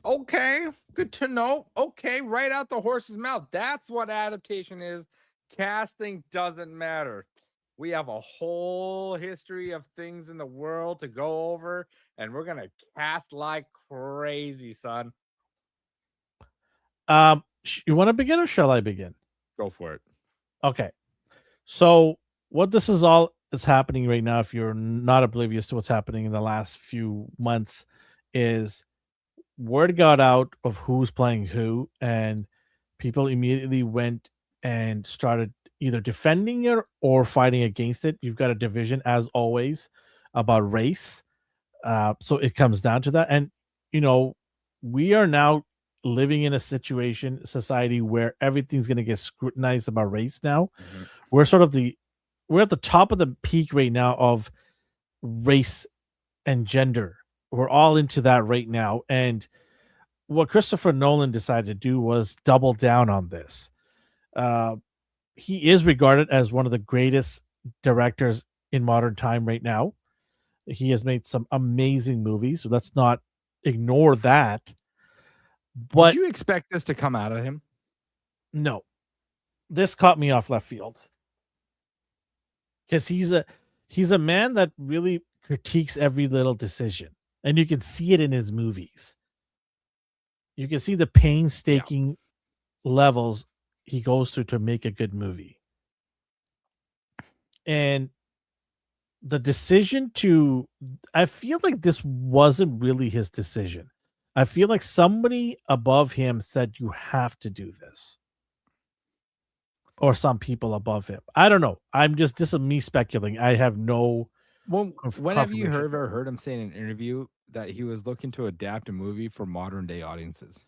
Okay, good to know. Okay, right out the horse's mouth. That's what adaptation is. Casting doesn't matter. We have a whole history of things in the world to go over, and we're gonna cast like crazy, son. You want to begin or shall I begin? Go for it. Okay. So what this is all is happening right now, if you're not oblivious to what's happening in the last few months, is word got out of who's playing who, and people immediately went and started either defending it or fighting against it. You've got a division, as always, about race. So it comes down to that. And, you know, we are now living in a situation, society where everything's going to get scrutinized about race now. Mhm. We're sort of we're at the top of the peak right now of race and gender. We're all into that right now. And what Christopher Nolan decided to do was double down on this. Uh, he is regarded as one of the greatest directors in modern time right now. He has made some amazing movies, so let's not ignore that. Did But you expect this to come out of him? no, this caught me off left field because he's a man that really critiques every little decision, and you can see it in his movies. You can see the Yeah. painstaking levels he goes through to make a good movie. And the decision to I feel like this wasn't really his decision. I feel like somebody above him said you have to do this. Or some people above him. I don't know. This is me speculating. I have no Well, when have you confirmation. heard him say in an interview that he was looking to adapt a movie for modern day audiences?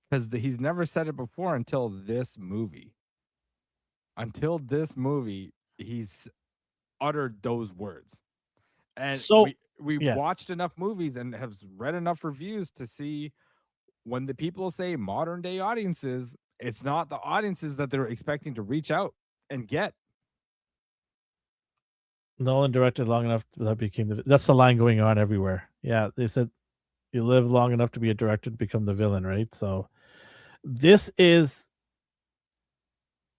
Because he's never said it before until this movie. Until this movie, he's uttered those words. And So we've yeah. watched enough movies and have read enough reviews to see when the people say modern day audiences, it's not the audiences that they're expecting to reach out and get. Nolan directed long enough that became that's the line going on everywhere. Yeah, they said you live long enough to be a director to become the villain, right? So this is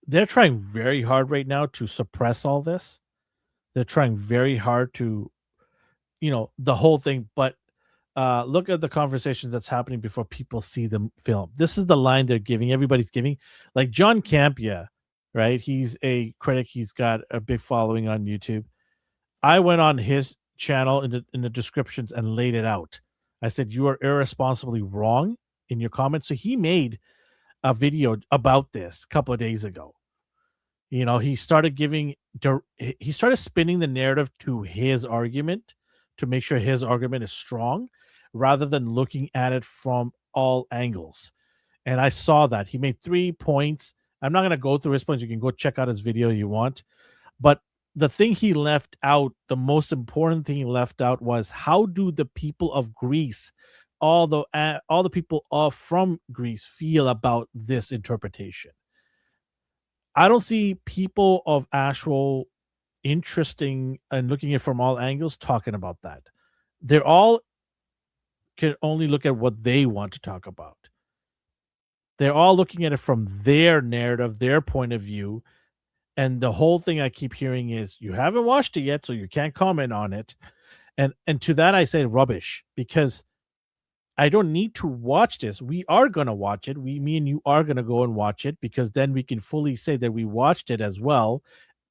they're trying very hard right now to suppress all this. They're trying very hard to, the whole thing, but look at the conversations that's happening before people see the film. This is the line they're giving. Everybody's giving, like John Campia, right? He's a critic. He's got a big following on YouTube. I went on his channel in the descriptions and laid it out. I said you are irresponsibly wrong in your comments. So he made a video about this a couple of days ago. He started he started spinning the narrative to his argument to make sure his argument is strong rather than looking at it from all angles. And I saw that. He made 3 points. I'm not going to go through his points. You can go check out his video you want. But the thing he left out, the most important thing he left out was how do the people of Greece, all the people from Greece feel about this interpretation? I don't see people of actual interesting and looking at it from all angles talking about that. They're all can only look at what they want to talk about. They're all looking at it from their narrative, their point of view. And the whole thing I keep hearing is you haven't watched it yet, so you can't comment on it. And to that I say rubbish because I don't need to watch this. We are gonna watch it. Me and you are gonna go and watch it because then we can fully say that we watched it as well.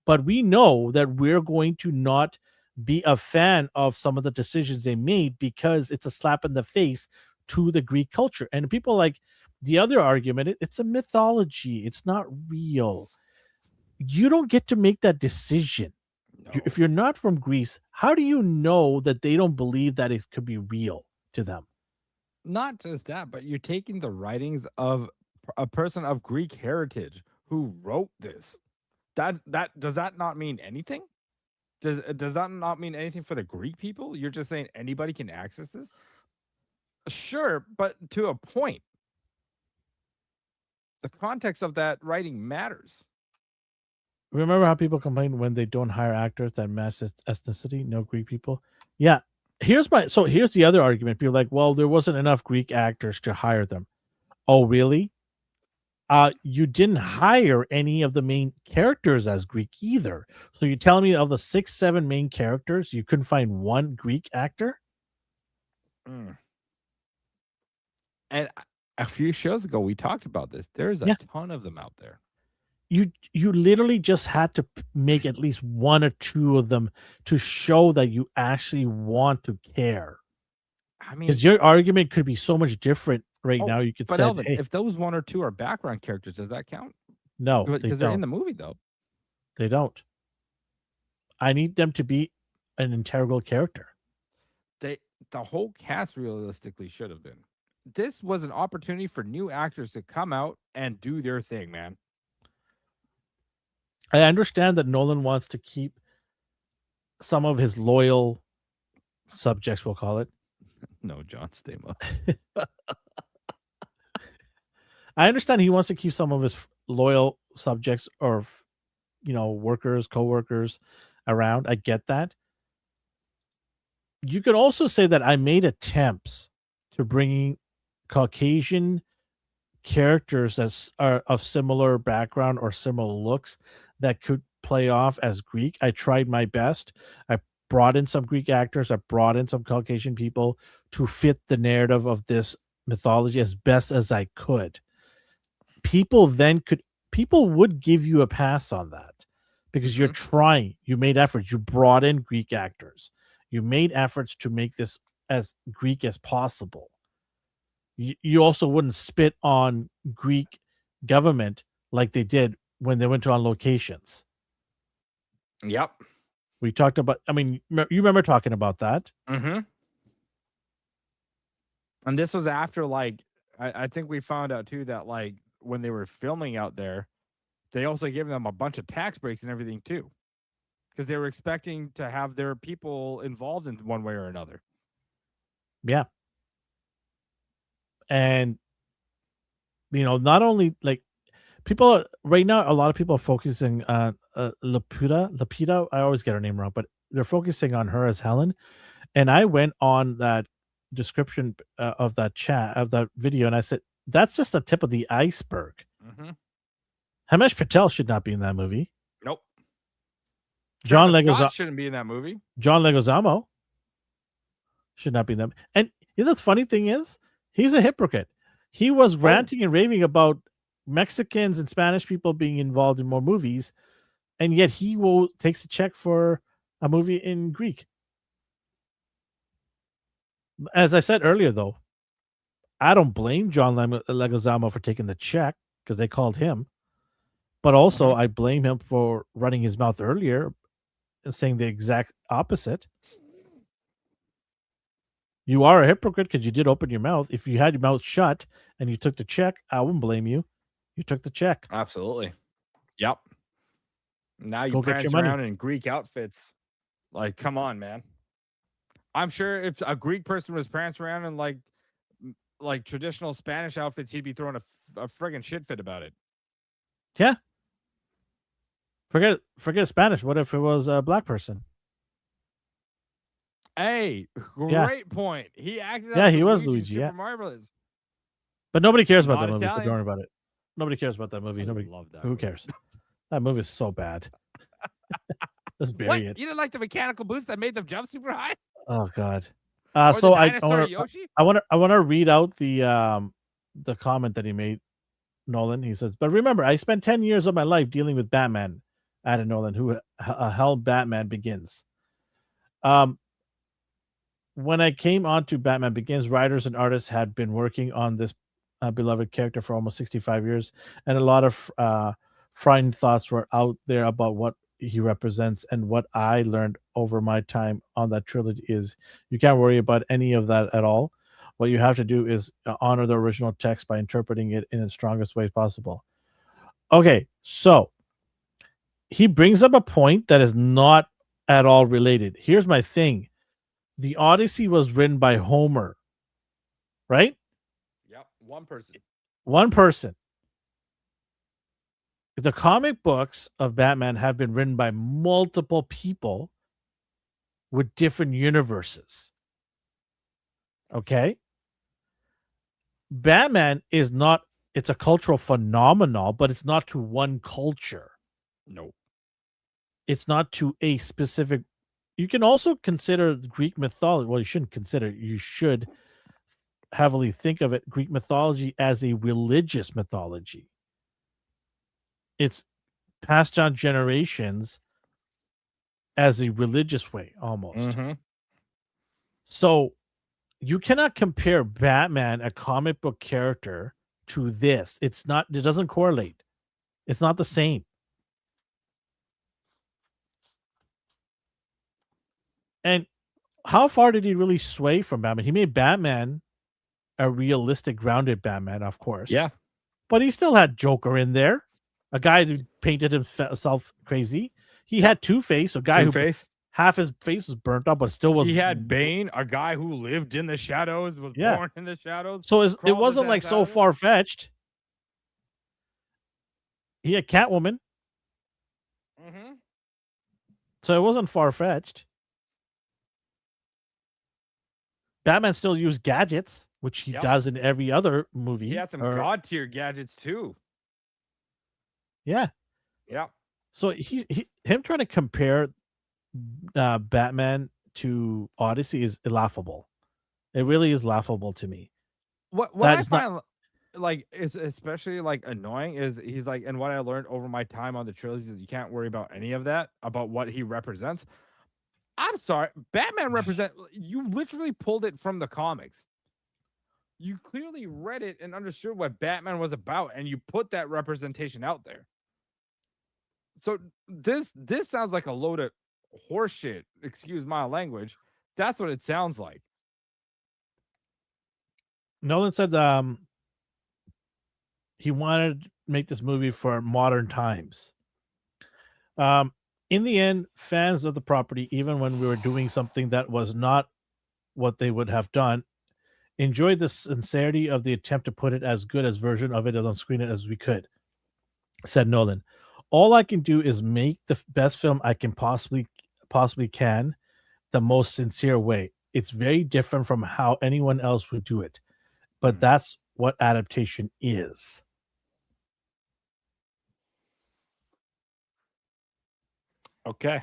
But we know that we're going to not be a fan of some of the decisions they made because it's a slap in the face to the Greek culture. And people like the other argument, it's a mythology. It's not real. You don't get to make that decision. No. If you're not from Greece, how do you know that they don't believe that it could be real to them? Not just that, but you're taking the writings of a person of Greek heritage who wrote this. That does that not mean anything? Does that not mean anything for the Greek people? You're just saying anybody can access this? Sure, but to a point. The context of that writing matters. Remember how people complain when they don't hire actors that match ethnicity? No Greek people. Yeah. Here's the other argument. People are like, well, there wasn't enough Greek actors to hire them. Oh, really? You didn't hire any of the main characters as Greek either. So you're telling me of the 6, 7 main characters, you couldn't find one Greek actor? Mm. And a few shows ago, we talked about this. There's a Yeah. ton of them out there. You literally just had to make at least 1 or 2 of them to show that you actually want to care. I mean, Because your argument could be so much different right now. You could but say, Elvin, hey, if those 1 or 2 are background characters, does that count? no, they Because they're in don't. the movie, though. They don't. I need them to be an integral character. the whole cast realistically should have been. This was an opportunity for new actors to come out and do their thing, man. I understand that Nolan wants to keep some of his loyal subjects, we'll call it. No, John Stamos. I understand he wants to keep some of his loyal subjects or, workers, co-workers around. I get that. You could also say that I made attempts to bringing Caucasian characters that are of similar background or similar looks that could play off as Greek. I tried my best. I brought in some Greek actors. I brought in some Caucasian people to fit the narrative of this mythology as best as I could. People would give you a pass on that because you're trying. You made efforts. You brought in Greek actors. You made efforts to make this as Greek as possible. You also wouldn't spit on Greek government like they did when they went on locations. Yep. We talked about, you remember talking about that? Mm-hmm. And this was after, I think we found out too that, when they were filming out there, they also gave them a bunch of tax breaks and everything too, because they were expecting to have their people involved in one way or another. Yeah. And, not only people right now, a lot of people are focusing on Lapita. I always get her name wrong, but they're focusing on her as Helen. And I went on that description of that video, and I said, that's just the tip of the iceberg. Mm-hmm. Himesh Patel should not be in that movie. Nope. John Leguizamo shouldn't be in that movie. John Leguizamo should not be in that. And the funny thing is, he's a hypocrite. He was ranting and raving about Mexicans and Spanish people being involved in more movies, and yet he takes a check for a movie in Greek. As I said earlier, though, I don't blame John Leguizamo for taking the check because they called him. But also, I blame him for running his mouth earlier and saying the exact opposite. You are a hypocrite because you did open your mouth. If you had your mouth shut and you took the check, I wouldn't blame you. You took the check. Absolutely. Yep. Now you prance around in Greek outfits. Come on, man. I'm sure if a Greek person was prancing around in like traditional Spanish outfits, he'd be throwing a friggin' shit fit about it. Yeah. Forget Spanish. What if it was a black person? Hey, great point. He acted. Yeah, he was Luigi. Super Mario Brothers. But nobody cares about that movie. So don't worry about it. Nobody cares about that movie. Nobody loved that. Who cares? That movie is so bad. Let's bury it. You didn't like the mechanical boost that made them jump super high? Oh God. So I want to read out the comment that he made, Nolan. He says, "But remember, I spent 10 years of my life dealing with Batman," added Nolan, who held Batman Begins. When I came onto Batman Begins, writers and artists had been working on this beloved character for almost 65 years, and a lot of frightened thoughts were out there about what he represents. And what I learned over my time on that trilogy is you can't worry about any of that at all. What you have to do is honor the original text by interpreting it in the strongest way possible. Okay, so he brings up a point that is not at all related. Here's my thing. The Odyssey was written by Homer, right? Yep, one person. One person. The comic books of Batman have been written by multiple people with different universes. Okay? Batman is not, it's a cultural phenomenon, but it's not to one culture. No. It's not to a specific. You can also consider Greek mythology. Well, you shouldn't consider it. You should heavily think of it, Greek mythology, as a religious mythology. It's passed on generations as a religious way, almost. Mm-hmm. So you cannot compare Batman, a comic book character, to this. It's not, it doesn't correlate. It's not the same. And how far did he really sway from Batman? He made Batman a realistic, grounded Batman, of course. Yeah. But he still had Joker in there, a guy who painted himself crazy. He Yep. had Two-Face, a guy who Two-Face. half his face was burnt up, but still was. He had Bane, a guy who lived in the shadows, was Yeah. born in the shadows. So it crawled his wasn't like ass so out of it. far fetched. He had Catwoman, Mm-hmm. so it wasn't far fetched. Batman still used gadgets, which he Yep. does in every other movie. He had some or- god tier gadgets too. Yeah. Yeah. So him trying to compare Batman to Odyssey is laughable. It really is laughable to me. What That I is not- find like is especially like annoying is he's like, and what I learned over my time on the trilogy is you can't worry about any of that about what he represents. I'm sorry, Batman you literally pulled it from the comics. You clearly read it and understood what Batman was about, and you put that representation out there. So this sounds like a load of horseshit. Excuse my language. That's what it sounds like. Nolan said he wanted to make this movie for modern times. In the end, fans of the property, even when we were doing something that was not what they would have done, enjoyed the sincerity of the attempt to put it as good as version of it on screen as we could, said Nolan. All I can do is make the best film I can possibly can, the most sincere way. It's very different from how anyone else would do it, but that's what adaptation is. Okay.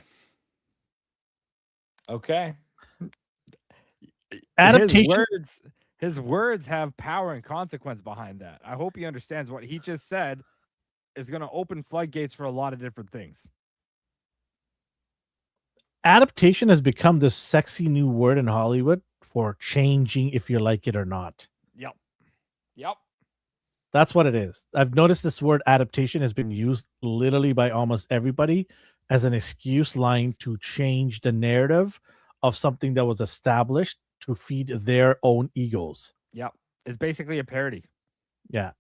Adaptation. His words have power and consequence behind that. I hope he understands what he just said is going to open floodgates for a lot of different things. Adaptation has become this sexy new word in Hollywood for changing if you like it or not. Yep. That's what it is. I've noticed this word adaptation has been used literally by almost everybody as an excuse line to change the narrative of something that was established to feed their own egos. Yep. It's basically a parody. Yeah.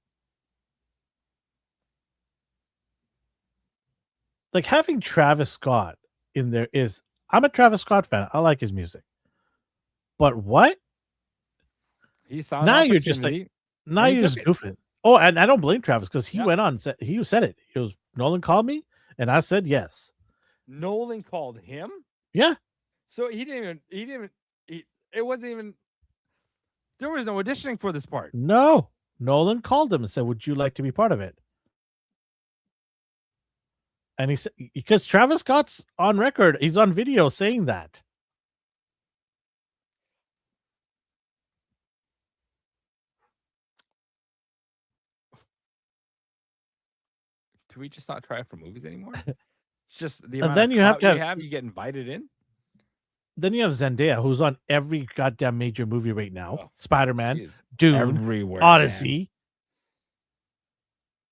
Like having Travis Scott in there is, I'm a Travis Scott fan. I like his music. But what? He saw Now you're just like, now you're just goofing. Oh, and I don't blame Travis because he went on and said, he said it. He was, Nolan called me and I said yes. Nolan called him? Yeah. So it wasn't even, there was no auditioning for this part. No. Nolan called him and said, would you like to be part of it? And he said, because Travis Scott's on record, he's on video saying that. Do we just not try it for movies anymore? It's just the And amount then of you have clout to have, you get invited in. Then you have Zendaya, who's on every goddamn major movie right now. Oh, Spider-Man, Dune, everywhere, Odyssey. man.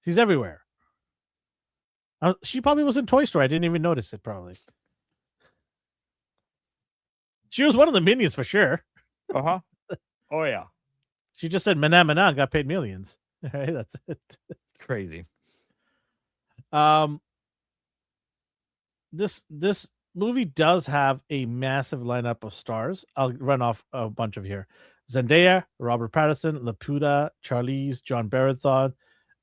She's everywhere. She probably was in Toy Story. I didn't even notice it, probably. She was one of the minions for sure. Uh-huh. Oh, yeah. She just said, "Mana mana," got paid millions. Right? That's it. Crazy. This movie does have a massive lineup of stars. I'll run off a bunch of here. Zendaya, Robert Pattinson, Laputa, Charlize, John Baratheon,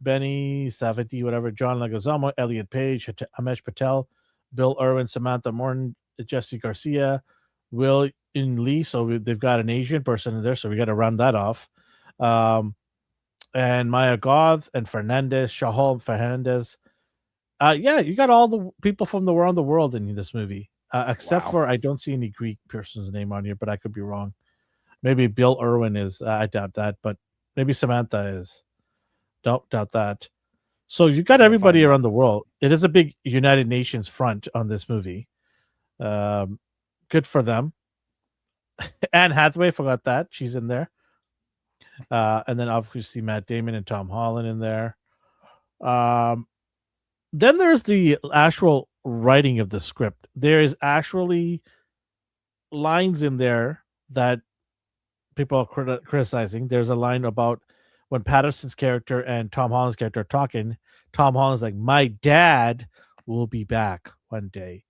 Benny Safdie, whatever, John Leguizamo, Elliot Page, Amesh Patel, Bill Irwin, Samantha Morton, Jesse Garcia, Will In Lee. So they've got an Asian person in there, so we got to round that off. And Maya Goth and Shahol Fernandez. Yeah, you got all the people from around the world in this movie, except for I don't see any Greek person's name on here, but I could be wrong. Maybe Bill Irwin is. I doubt that, but maybe Samantha is. Don't doubt that. So you got everybody around the world. It is a big United Nations front on this movie. Good for them. Anne Hathaway, forgot that. She's in there. And then obviously Matt Damon and Tom Holland in there. Then there's the actual writing of the script. There is actually lines in there that people are criticizing. There's a line about when Patterson's character and Tom Holland's character are talking. Tom Holland's like, "My dad will be back one day."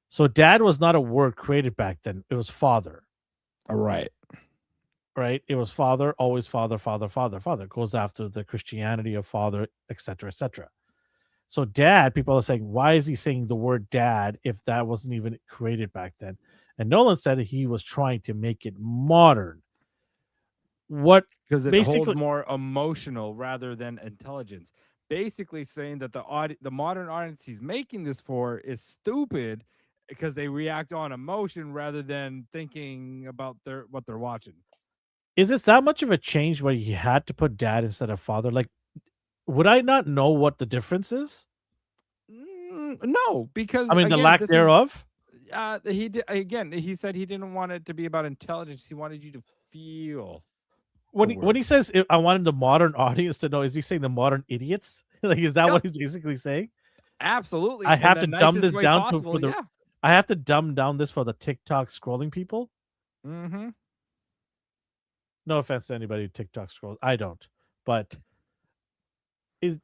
So dad was not a word created back then. It was father, All right. right? It was father, always father, father, father, father. It goes after the Christianity of father, etc., etc. So dad, people are saying, why is he saying the word dad if that wasn't even created back then? And Nolan said that he was trying to make it modern. What Because it holds basically more emotional rather than intelligence. Basically saying that the modern audience he's making this for is stupid because they react on emotion rather than thinking about what they're watching. is it that much of a change where he had to put dad instead of father? Like, would I not know what the difference is? No, because I mean, the again, lack this is thereof. he did, again. He said he didn't want it to be about intelligence. He wanted you to feel the When he words. says I wanted the modern audience to know, is he saying the modern idiots? Like, is that Yep, what he's basically saying? absolutely, I in have the to dumb nicest this way down to possible. for the. Yeah. I have to dumb down this for the TikTok scrolling people. Mm-hmm. No offense to anybody who TikTok scrolls. I don't, but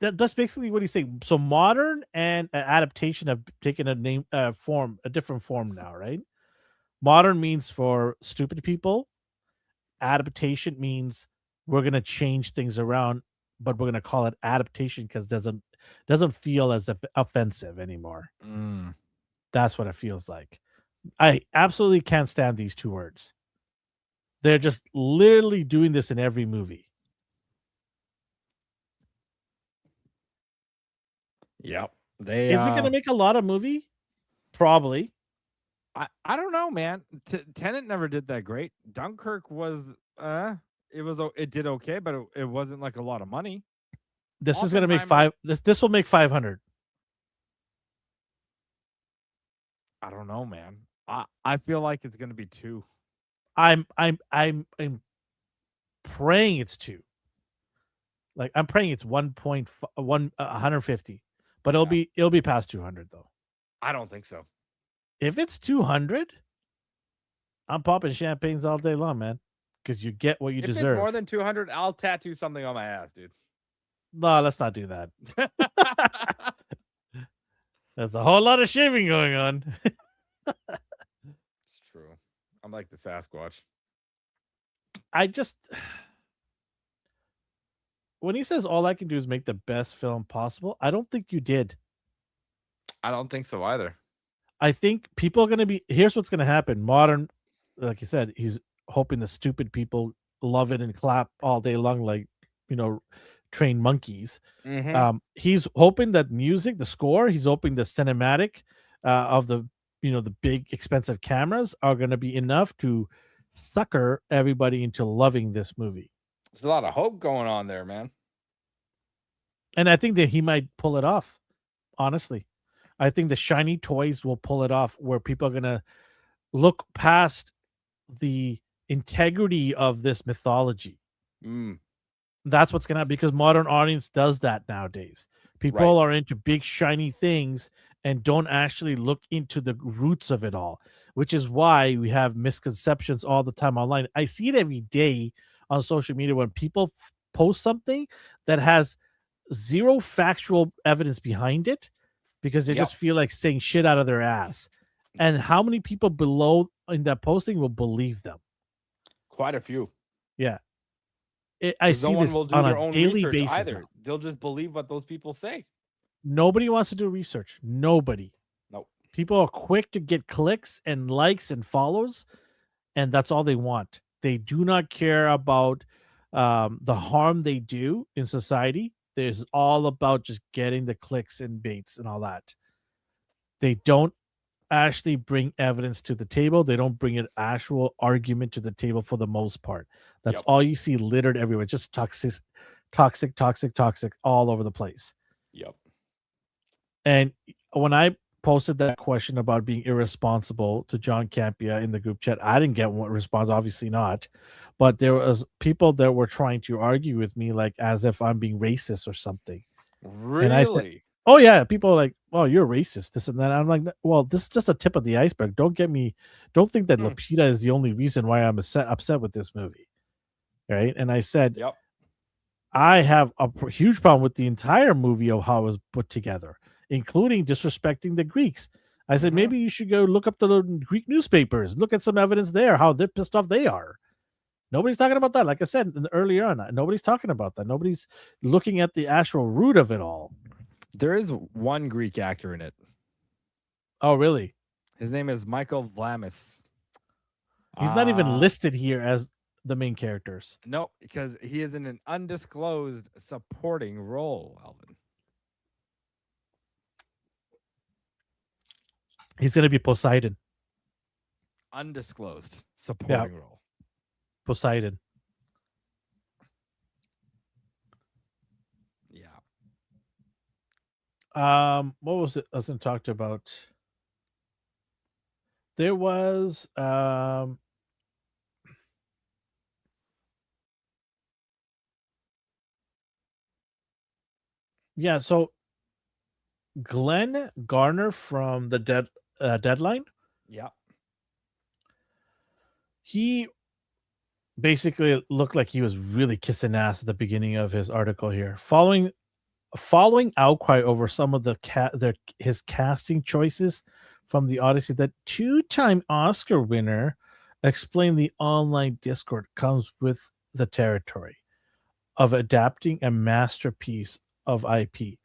that's basically what he's saying. So modern and adaptation have taken a different form now, right? Modern means for stupid people. Adaptation means we're gonna change things around, but we're gonna call it adaptation because doesn't feel as offensive anymore. Mm. That's what it feels like. I absolutely can't stand these two words. They're just literally doing this in every movie. Yep. They Is it gonna make a lot of movie? Probably. I don't know, man. Tenet never did that great. Dunkirk was it did okay, but it wasn't like a lot of money. This is gonna make Oppenheimer, five. This will make 500. I don't know, man. I feel like it's gonna be two. I'm praying it's two. Like I'm praying it's 150, but Yeah. it'll be past 200 though. I don't think so. If it's 200, I'm popping champagnes all day long, man, because you get what you If it's more deserve. than 200, I'll tattoo something on my ass, dude. No, let's not do that. There's a whole lot of shaving going on. It's true. I'm like the Sasquatch. I just when he says all I can do is make the best film possible, I don't think you did. I don't think so either. I think people are going to be here's what's going to happen. Modern, like you said, he's hoping the stupid people love it and clap all day long, like, you know, trained monkeys. Mm-hmm. He's hoping that music, the score, he's hoping the cinematic of the, the big expensive cameras are going to be enough to sucker everybody into loving this movie. There's a lot of hope going on there, man. And I think that he might pull it off. Honestly, I think the shiny toys will pull it off where people are going to look past the integrity of this mythology. Mm, That's what's gonna happen because modern audience does that nowadays. right. People are into big shiny things and don't actually look into the roots of it all, which is why we have misconceptions all the time online. I see it every day on social media when people post something that has zero factual evidence behind it because they Yep. just feel like saying shit out of their ass. And how many people below in that posting will believe them? Quite a few. Yeah. I Because no see one this will do on their a own daily research basis either. now. They'll just believe what those people say. Nobody wants to do research. Nobody. Nope. People are quick to get clicks and likes and follows, and that's all they want. They do not care about the harm they do in society. There's all about just getting the clicks and baits and all that. They don't actually bring evidence to the table. They don't bring an actual argument to the table for the most part. That's Yep. all you see littered everywhere. Just toxic all over the place. Yep. And when I posted that question about being irresponsible to John Campia in the group chat, I didn't get one response, obviously not. But there was people that were trying to argue with me like as if I'm being racist or something. And I said Really? Oh yeah, people are like, "Well, you're racist, this and that." I'm like, "Well, this is just a tip of the iceberg. Don't think that Mm. Lupita is the only reason why I'm upset with this movie." Right? And I said, Yep. I have a huge problem with the entire movie of how it was put together, including disrespecting the Greeks. I said, Hmm. maybe you should go look up the Greek newspapers, look at some evidence there, how they're pissed off they are. Nobody's talking about that. Like I said earlier on, nobody's talking about that. Nobody's looking at the actual root of it all. There is one Greek actor in it. Oh, really? His name is Michael Vlamis. He's not even Uh listed here as the main characters. no, because he is in an undisclosed supporting role, Alvin. He's going to be Poseidon. Undisclosed Yeah, supporting role. Poseidon. Yeah. What was it? I was going to talk about. There was yeah, so Glenn Garner from the Deadline, Yeah. he basically looked like he was really kissing ass at the beginning of his article here. Following outcry over some of his casting choices from the Odyssey, that two-time Oscar winner explained the online Discord comes with the territory of adapting a masterpiece of IP,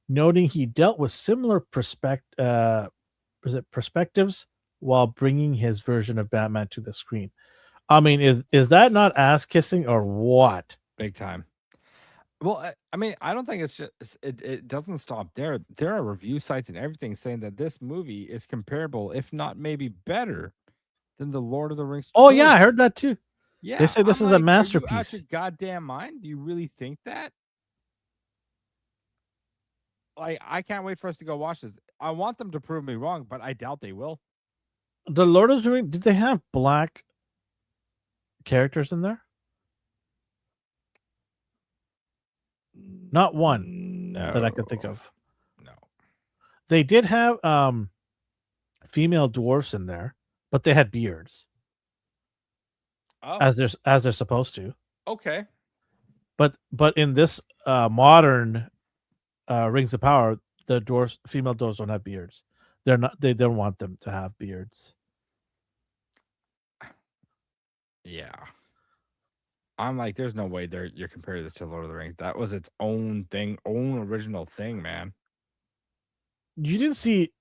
noting he dealt with similar perspectives while bringing his version of Batman to the screen. I mean, is that not ass kissing or what? Big time. Well, I mean, I don't think it's just it doesn't stop there. There are review sites and everything saying that this movie is comparable, if not maybe better, than the Lord of the Rings Oh yeah, I trilogy. heard that too. They Yeah, say this I'm is a like, are you out your masterpiece. goddamn mind? Do you really think that? Like, I can't wait for us to go watch this. I want them to prove me wrong, but I doubt they will. The Lord of the Rings, did they have black characters in there? Not one that I can think No, of. no. They did have female dwarfs in there, but they had beards Oh, as they're supposed to. okay. But in this modern Rings of Power, the female dwarves don't have beards. They don't want them to have beards. Yeah. I'm like, there's no way you're comparing this to Lord of the Rings. That was its own thing, own original thing, man. You didn't see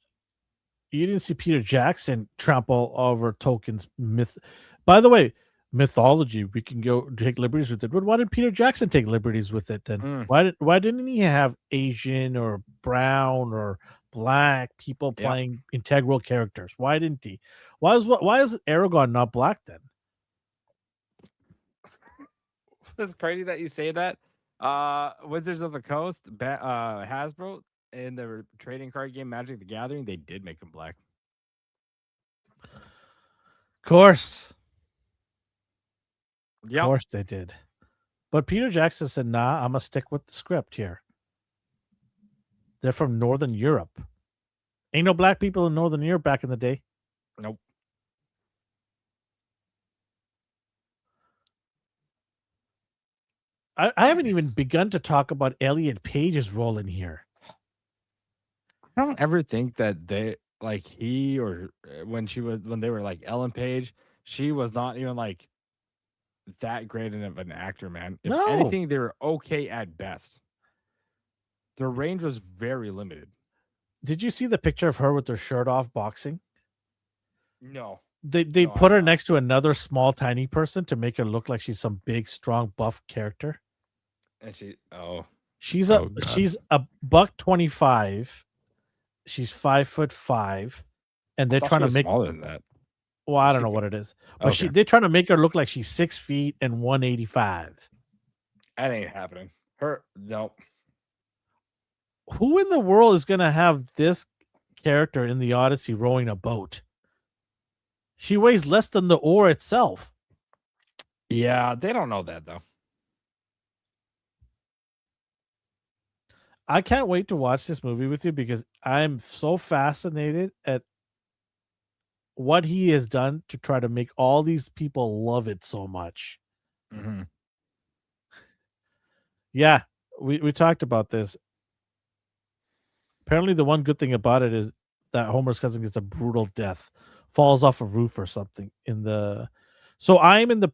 Peter Jackson trample over Tolkien's myth. By the way, mythology, we can go take liberties with it. But why did Peter Jackson take liberties with it then? Mm, Why didn't he have Asian or brown or black people yep. playing integral characters? Why didn't he? Why is Aragorn not black then? It's crazy that you say that. Wizards of the Coast, Hasbro, in the trading card game Magic the Gathering, they did make him black. Of course. Of Yep. course they did. But Peter Jackson said, nah, I'm gonna stick with the script here. They're from Northern Europe. Ain't no black people in Northern Europe back in the day. Nope. I haven't even begun to talk about Elliot Page's role in here. I don't ever think that they like he or when they were like Ellen Page, she was not even like that great of an actor, man. If No. anything, they were okay at best. Their range was very limited. Did you see the picture of her with her shirt off boxing? No. They No, put I her not. next to another small tiny person to make her look like she's some big strong buff character. And She's Oh, God. she's a $125. She's 5'5", and they're thought trying she to was make. smaller than that. Well, I Is don't she know fi- what it is, but Okay. they're trying to make her look like she's 6 feet and 185. That ain't happening. No. Who in the world is gonna have this character in the Odyssey rowing a boat? She weighs less than the oar itself. Yeah, they don't know that though. I can't wait to watch this movie with you because I'm so fascinated at what he has done to try to make all these people love it so much. Mm-hmm. Yeah, we talked about this. Apparently, the one good thing about it is that Homer's cousin gets a brutal death, falls off a roof or something in the. So I'm in the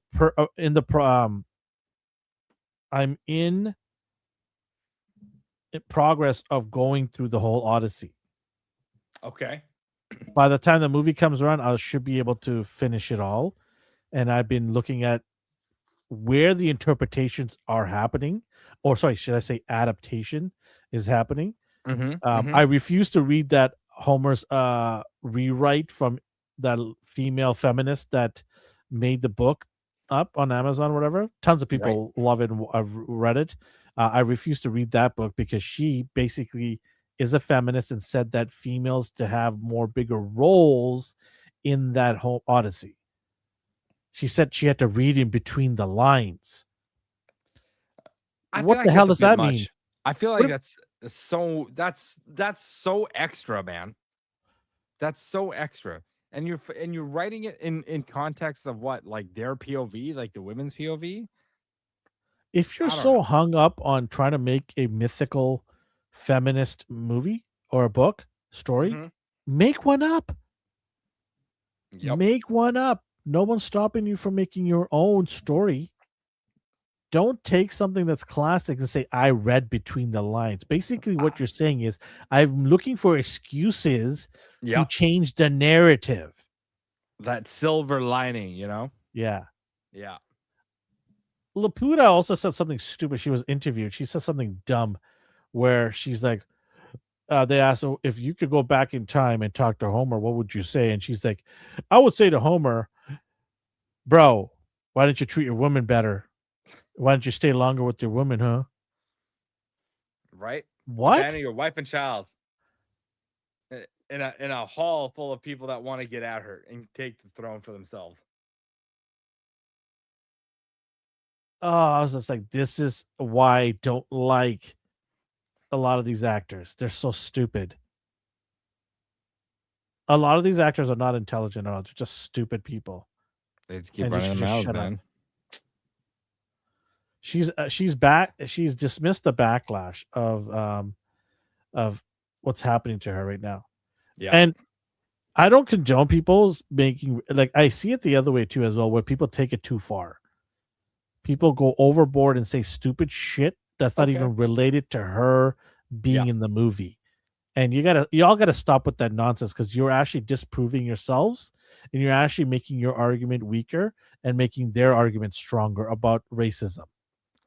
I'm in progress of going through the whole Odyssey. Okay. By the time the movie comes around, I should be able to finish it all. And I've been looking at where the interpretations are happening, or sorry, should I say adaptation is happening. Mm-hmm. I Mm-hmm. refuse to read that Homer's rewrite from that female feminist that made the book up on Amazon, or whatever. Tons of Right. people love it and I've read it. I refuse to read that book because she basically is a feminist and said that females to have more bigger roles in that whole Odyssey. She said she had to read in between the lines. I feel What the like hell that's a does bit that mean? much. I feel like What if, that's so extra, man. That's so extra. And you're writing it in context of what, like their POV, like the women's POV? if you're I don't so know. hung up on trying to make a mythical feminist movie or a book story, Mm-hmm. make one up. Yep. Make one up. No one's stopping you from making your own story. Don't take something that's classic and say, I read between the lines. Basically, what you're saying is, I'm looking for excuses to Yep. change the narrative. That silver lining, you know? Yeah. Yeah. Laputa also said something stupid. She was interviewed. She said something dumb where she's like, they asked her if you could go back in time and talk to Homer, what would you say? And she's like, I would say to Homer, bro, why don't you treat your woman better? Why don't you stay longer with your woman, huh? Right? What? Abandon your wife and child in a hall full of people that want to get at her and take the throne for themselves. Oh, I was just like, this is why I don't like a lot of these actors. They're so stupid. A lot of these actors are not intelligent at all. They're just stupid people. They just keep And they running should their just mouths, shut up. man. She's back. She's dismissed the backlash of what's happening to her right now. Yeah. And I don't condone people's making, like, I see it the other way too as well, where people take it too far. People go overboard and say stupid shit that's not Okay. even related to her being Yeah. in the movie. And y'all gotta stop with that nonsense because you're actually disproving yourselves and you're actually making your argument weaker and making their argument stronger about racism.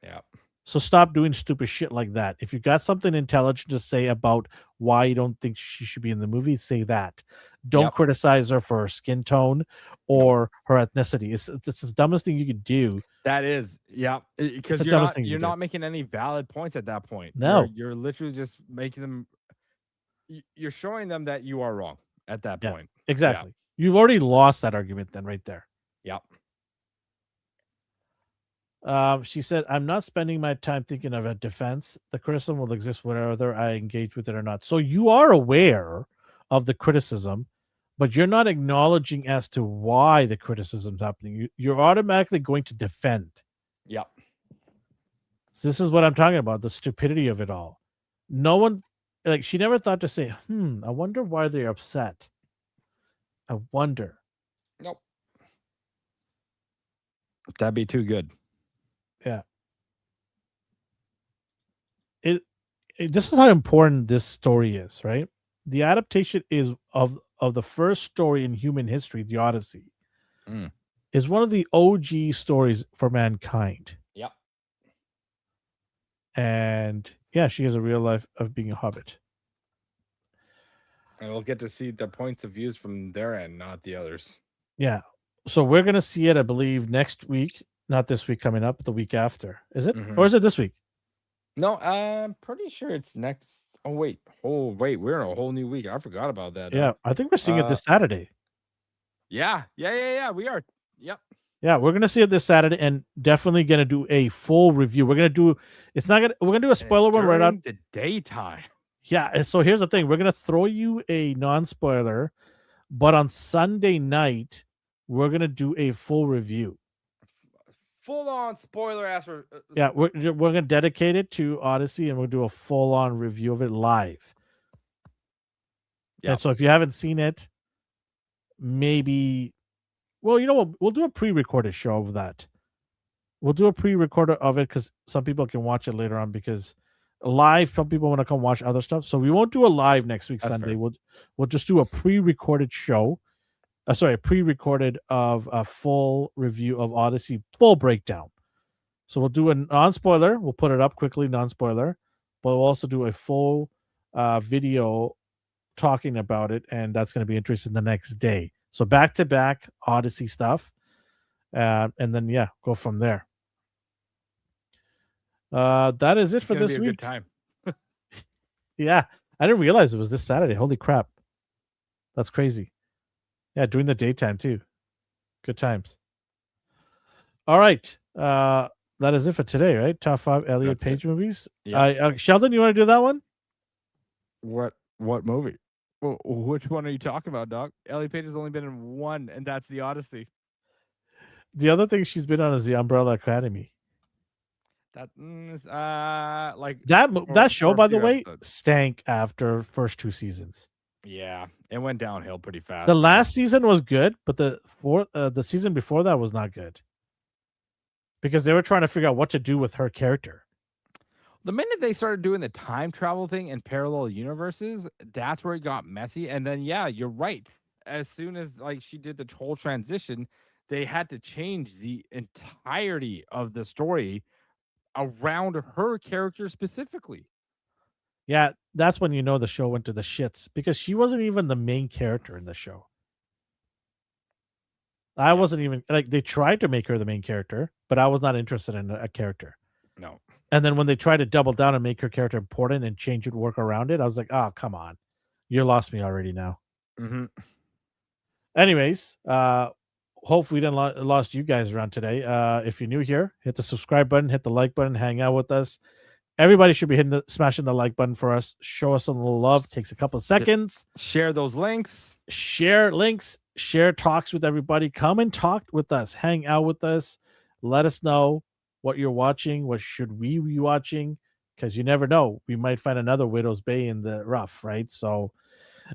Yeah. So stop doing stupid shit like that. If you got something intelligent to say about why you don't think she should be in the movie, say that. Don't Yep. criticize her for her skin tone Nope. or her ethnicity. It's the dumbest thing you could do. That is, yeah, It's because the you're dumbest not thing you you're could do. not making any valid points at that point. No. You're literally just making them. You're showing them that you are wrong at that Yeah, point. exactly. You've already lost that argument then right there. Yep. She said, I'm not spending my time thinking of a defense. The criticism will exist whether I engage with it or not. So you are aware of the criticism, but you're not acknowledging as to why the criticism's happening. You're automatically going to defend. Yep. So this is what I'm talking about, the stupidity of it all. No one, like, she never thought to say, I wonder why they're upset. I wonder. Nope. That'd be too good. Yeah. This is how important this story is, right? The adaptation is of the first story in human history, the Odyssey, Mm. is one of the OG stories for mankind. Yep. And yeah, she has a real life of being a hobbit. And we'll get to see the points of views from their end, not the others. Yeah. So we're gonna see it, I believe, next week. Not this week coming up, but the week after. Is it? Mhm. Or is it this week? No, I'm pretty sure it's next. Oh wait, we're in a whole new week. I forgot about that. Yeah, I think we're seeing it this Saturday. Yeah. We are. Yep. Yeah, we're gonna see it this Saturday, and definitely gonna do a full review. We're gonna do. It's not gonna. We're gonna do a And it's spoiler one right out. during the daytime. Yeah. And so here's the thing: we're gonna throw you a non-spoiler, but on Sunday night, we're gonna do a full review. Full on spoiler ass. Yeah, we're gonna dedicate it to Odyssey, and we'll do a full-on review of it live. And Yep. so if you haven't seen it, maybe. Well, you know what? We'll do a pre-recorded show of that. We'll do a pre-recorder of it because some people can watch it later on because live, some people want to come watch other stuff. So we won't do a live next week That's Sunday. fair. We'll just do a pre-recorded show. Sorry, a pre-recorded of a full review of Odyssey, full breakdown. So we'll do a non-spoiler. We'll put it up quickly, non-spoiler, but we'll also do a full video talking about it, and that's going to be interesting the next day. So back-to-back Odyssey stuff, and then yeah, go from there. That is it for Gonna this be a week. good time. Yeah, I didn't realize it was this Saturday. Holy crap, that's crazy. Yeah, during the daytime too. Good times. All right, that is it for today, right? Top 5 Elliot That's it. Page movies. Yeah. Sheldon, you want to do that one? What movie? Well, which one are you talking about, Doc? Ellie Page has only been in one, and that's the Odyssey. The other thing she's been on is the Umbrella Academy. That like That show, for a by the few way, episodes. stank after first 2 seasons. Yeah, it went downhill pretty fast. The last season was good, but the season before that was not good because they were trying to figure out what to do with her character. The minute they started doing the time travel thing in parallel universes, that's where it got messy. And then, yeah, you're right. As soon as like she did the whole transition, they had to change the entirety of the story around her character specifically. Yeah, that's when you know the show went to the shits because she wasn't even the main character in the show. I wasn't even like they tried to make her the main character, but I was not interested in a character. No. And then when they tried to double down and make her character important and change it, work around it, I was like, oh, come on. You lost me already now. Mm-hmm. Anyways, hopefully we didn't lost you guys around today. If you're new here, hit the subscribe button, hit the like button, hang out with us. Everybody should be smashing the like button for us. Show us a little love. Takes a couple of seconds. Share those links. Share links. Share talks with everybody. Come and talk with us. Hang out with us. Let us know what you're watching. What should we be watching? Because you never know. We might find another Widow's Bay in the rough, right? So,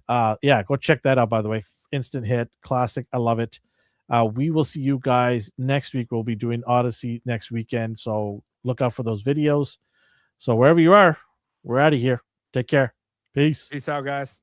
yeah, go check that out, by the way. Instant hit. Classic. I love it. We will see you guys next week. We'll be doing Odyssey next weekend. So look out for those videos. So wherever you are, we're out of here. Take care. Peace. Peace out, guys.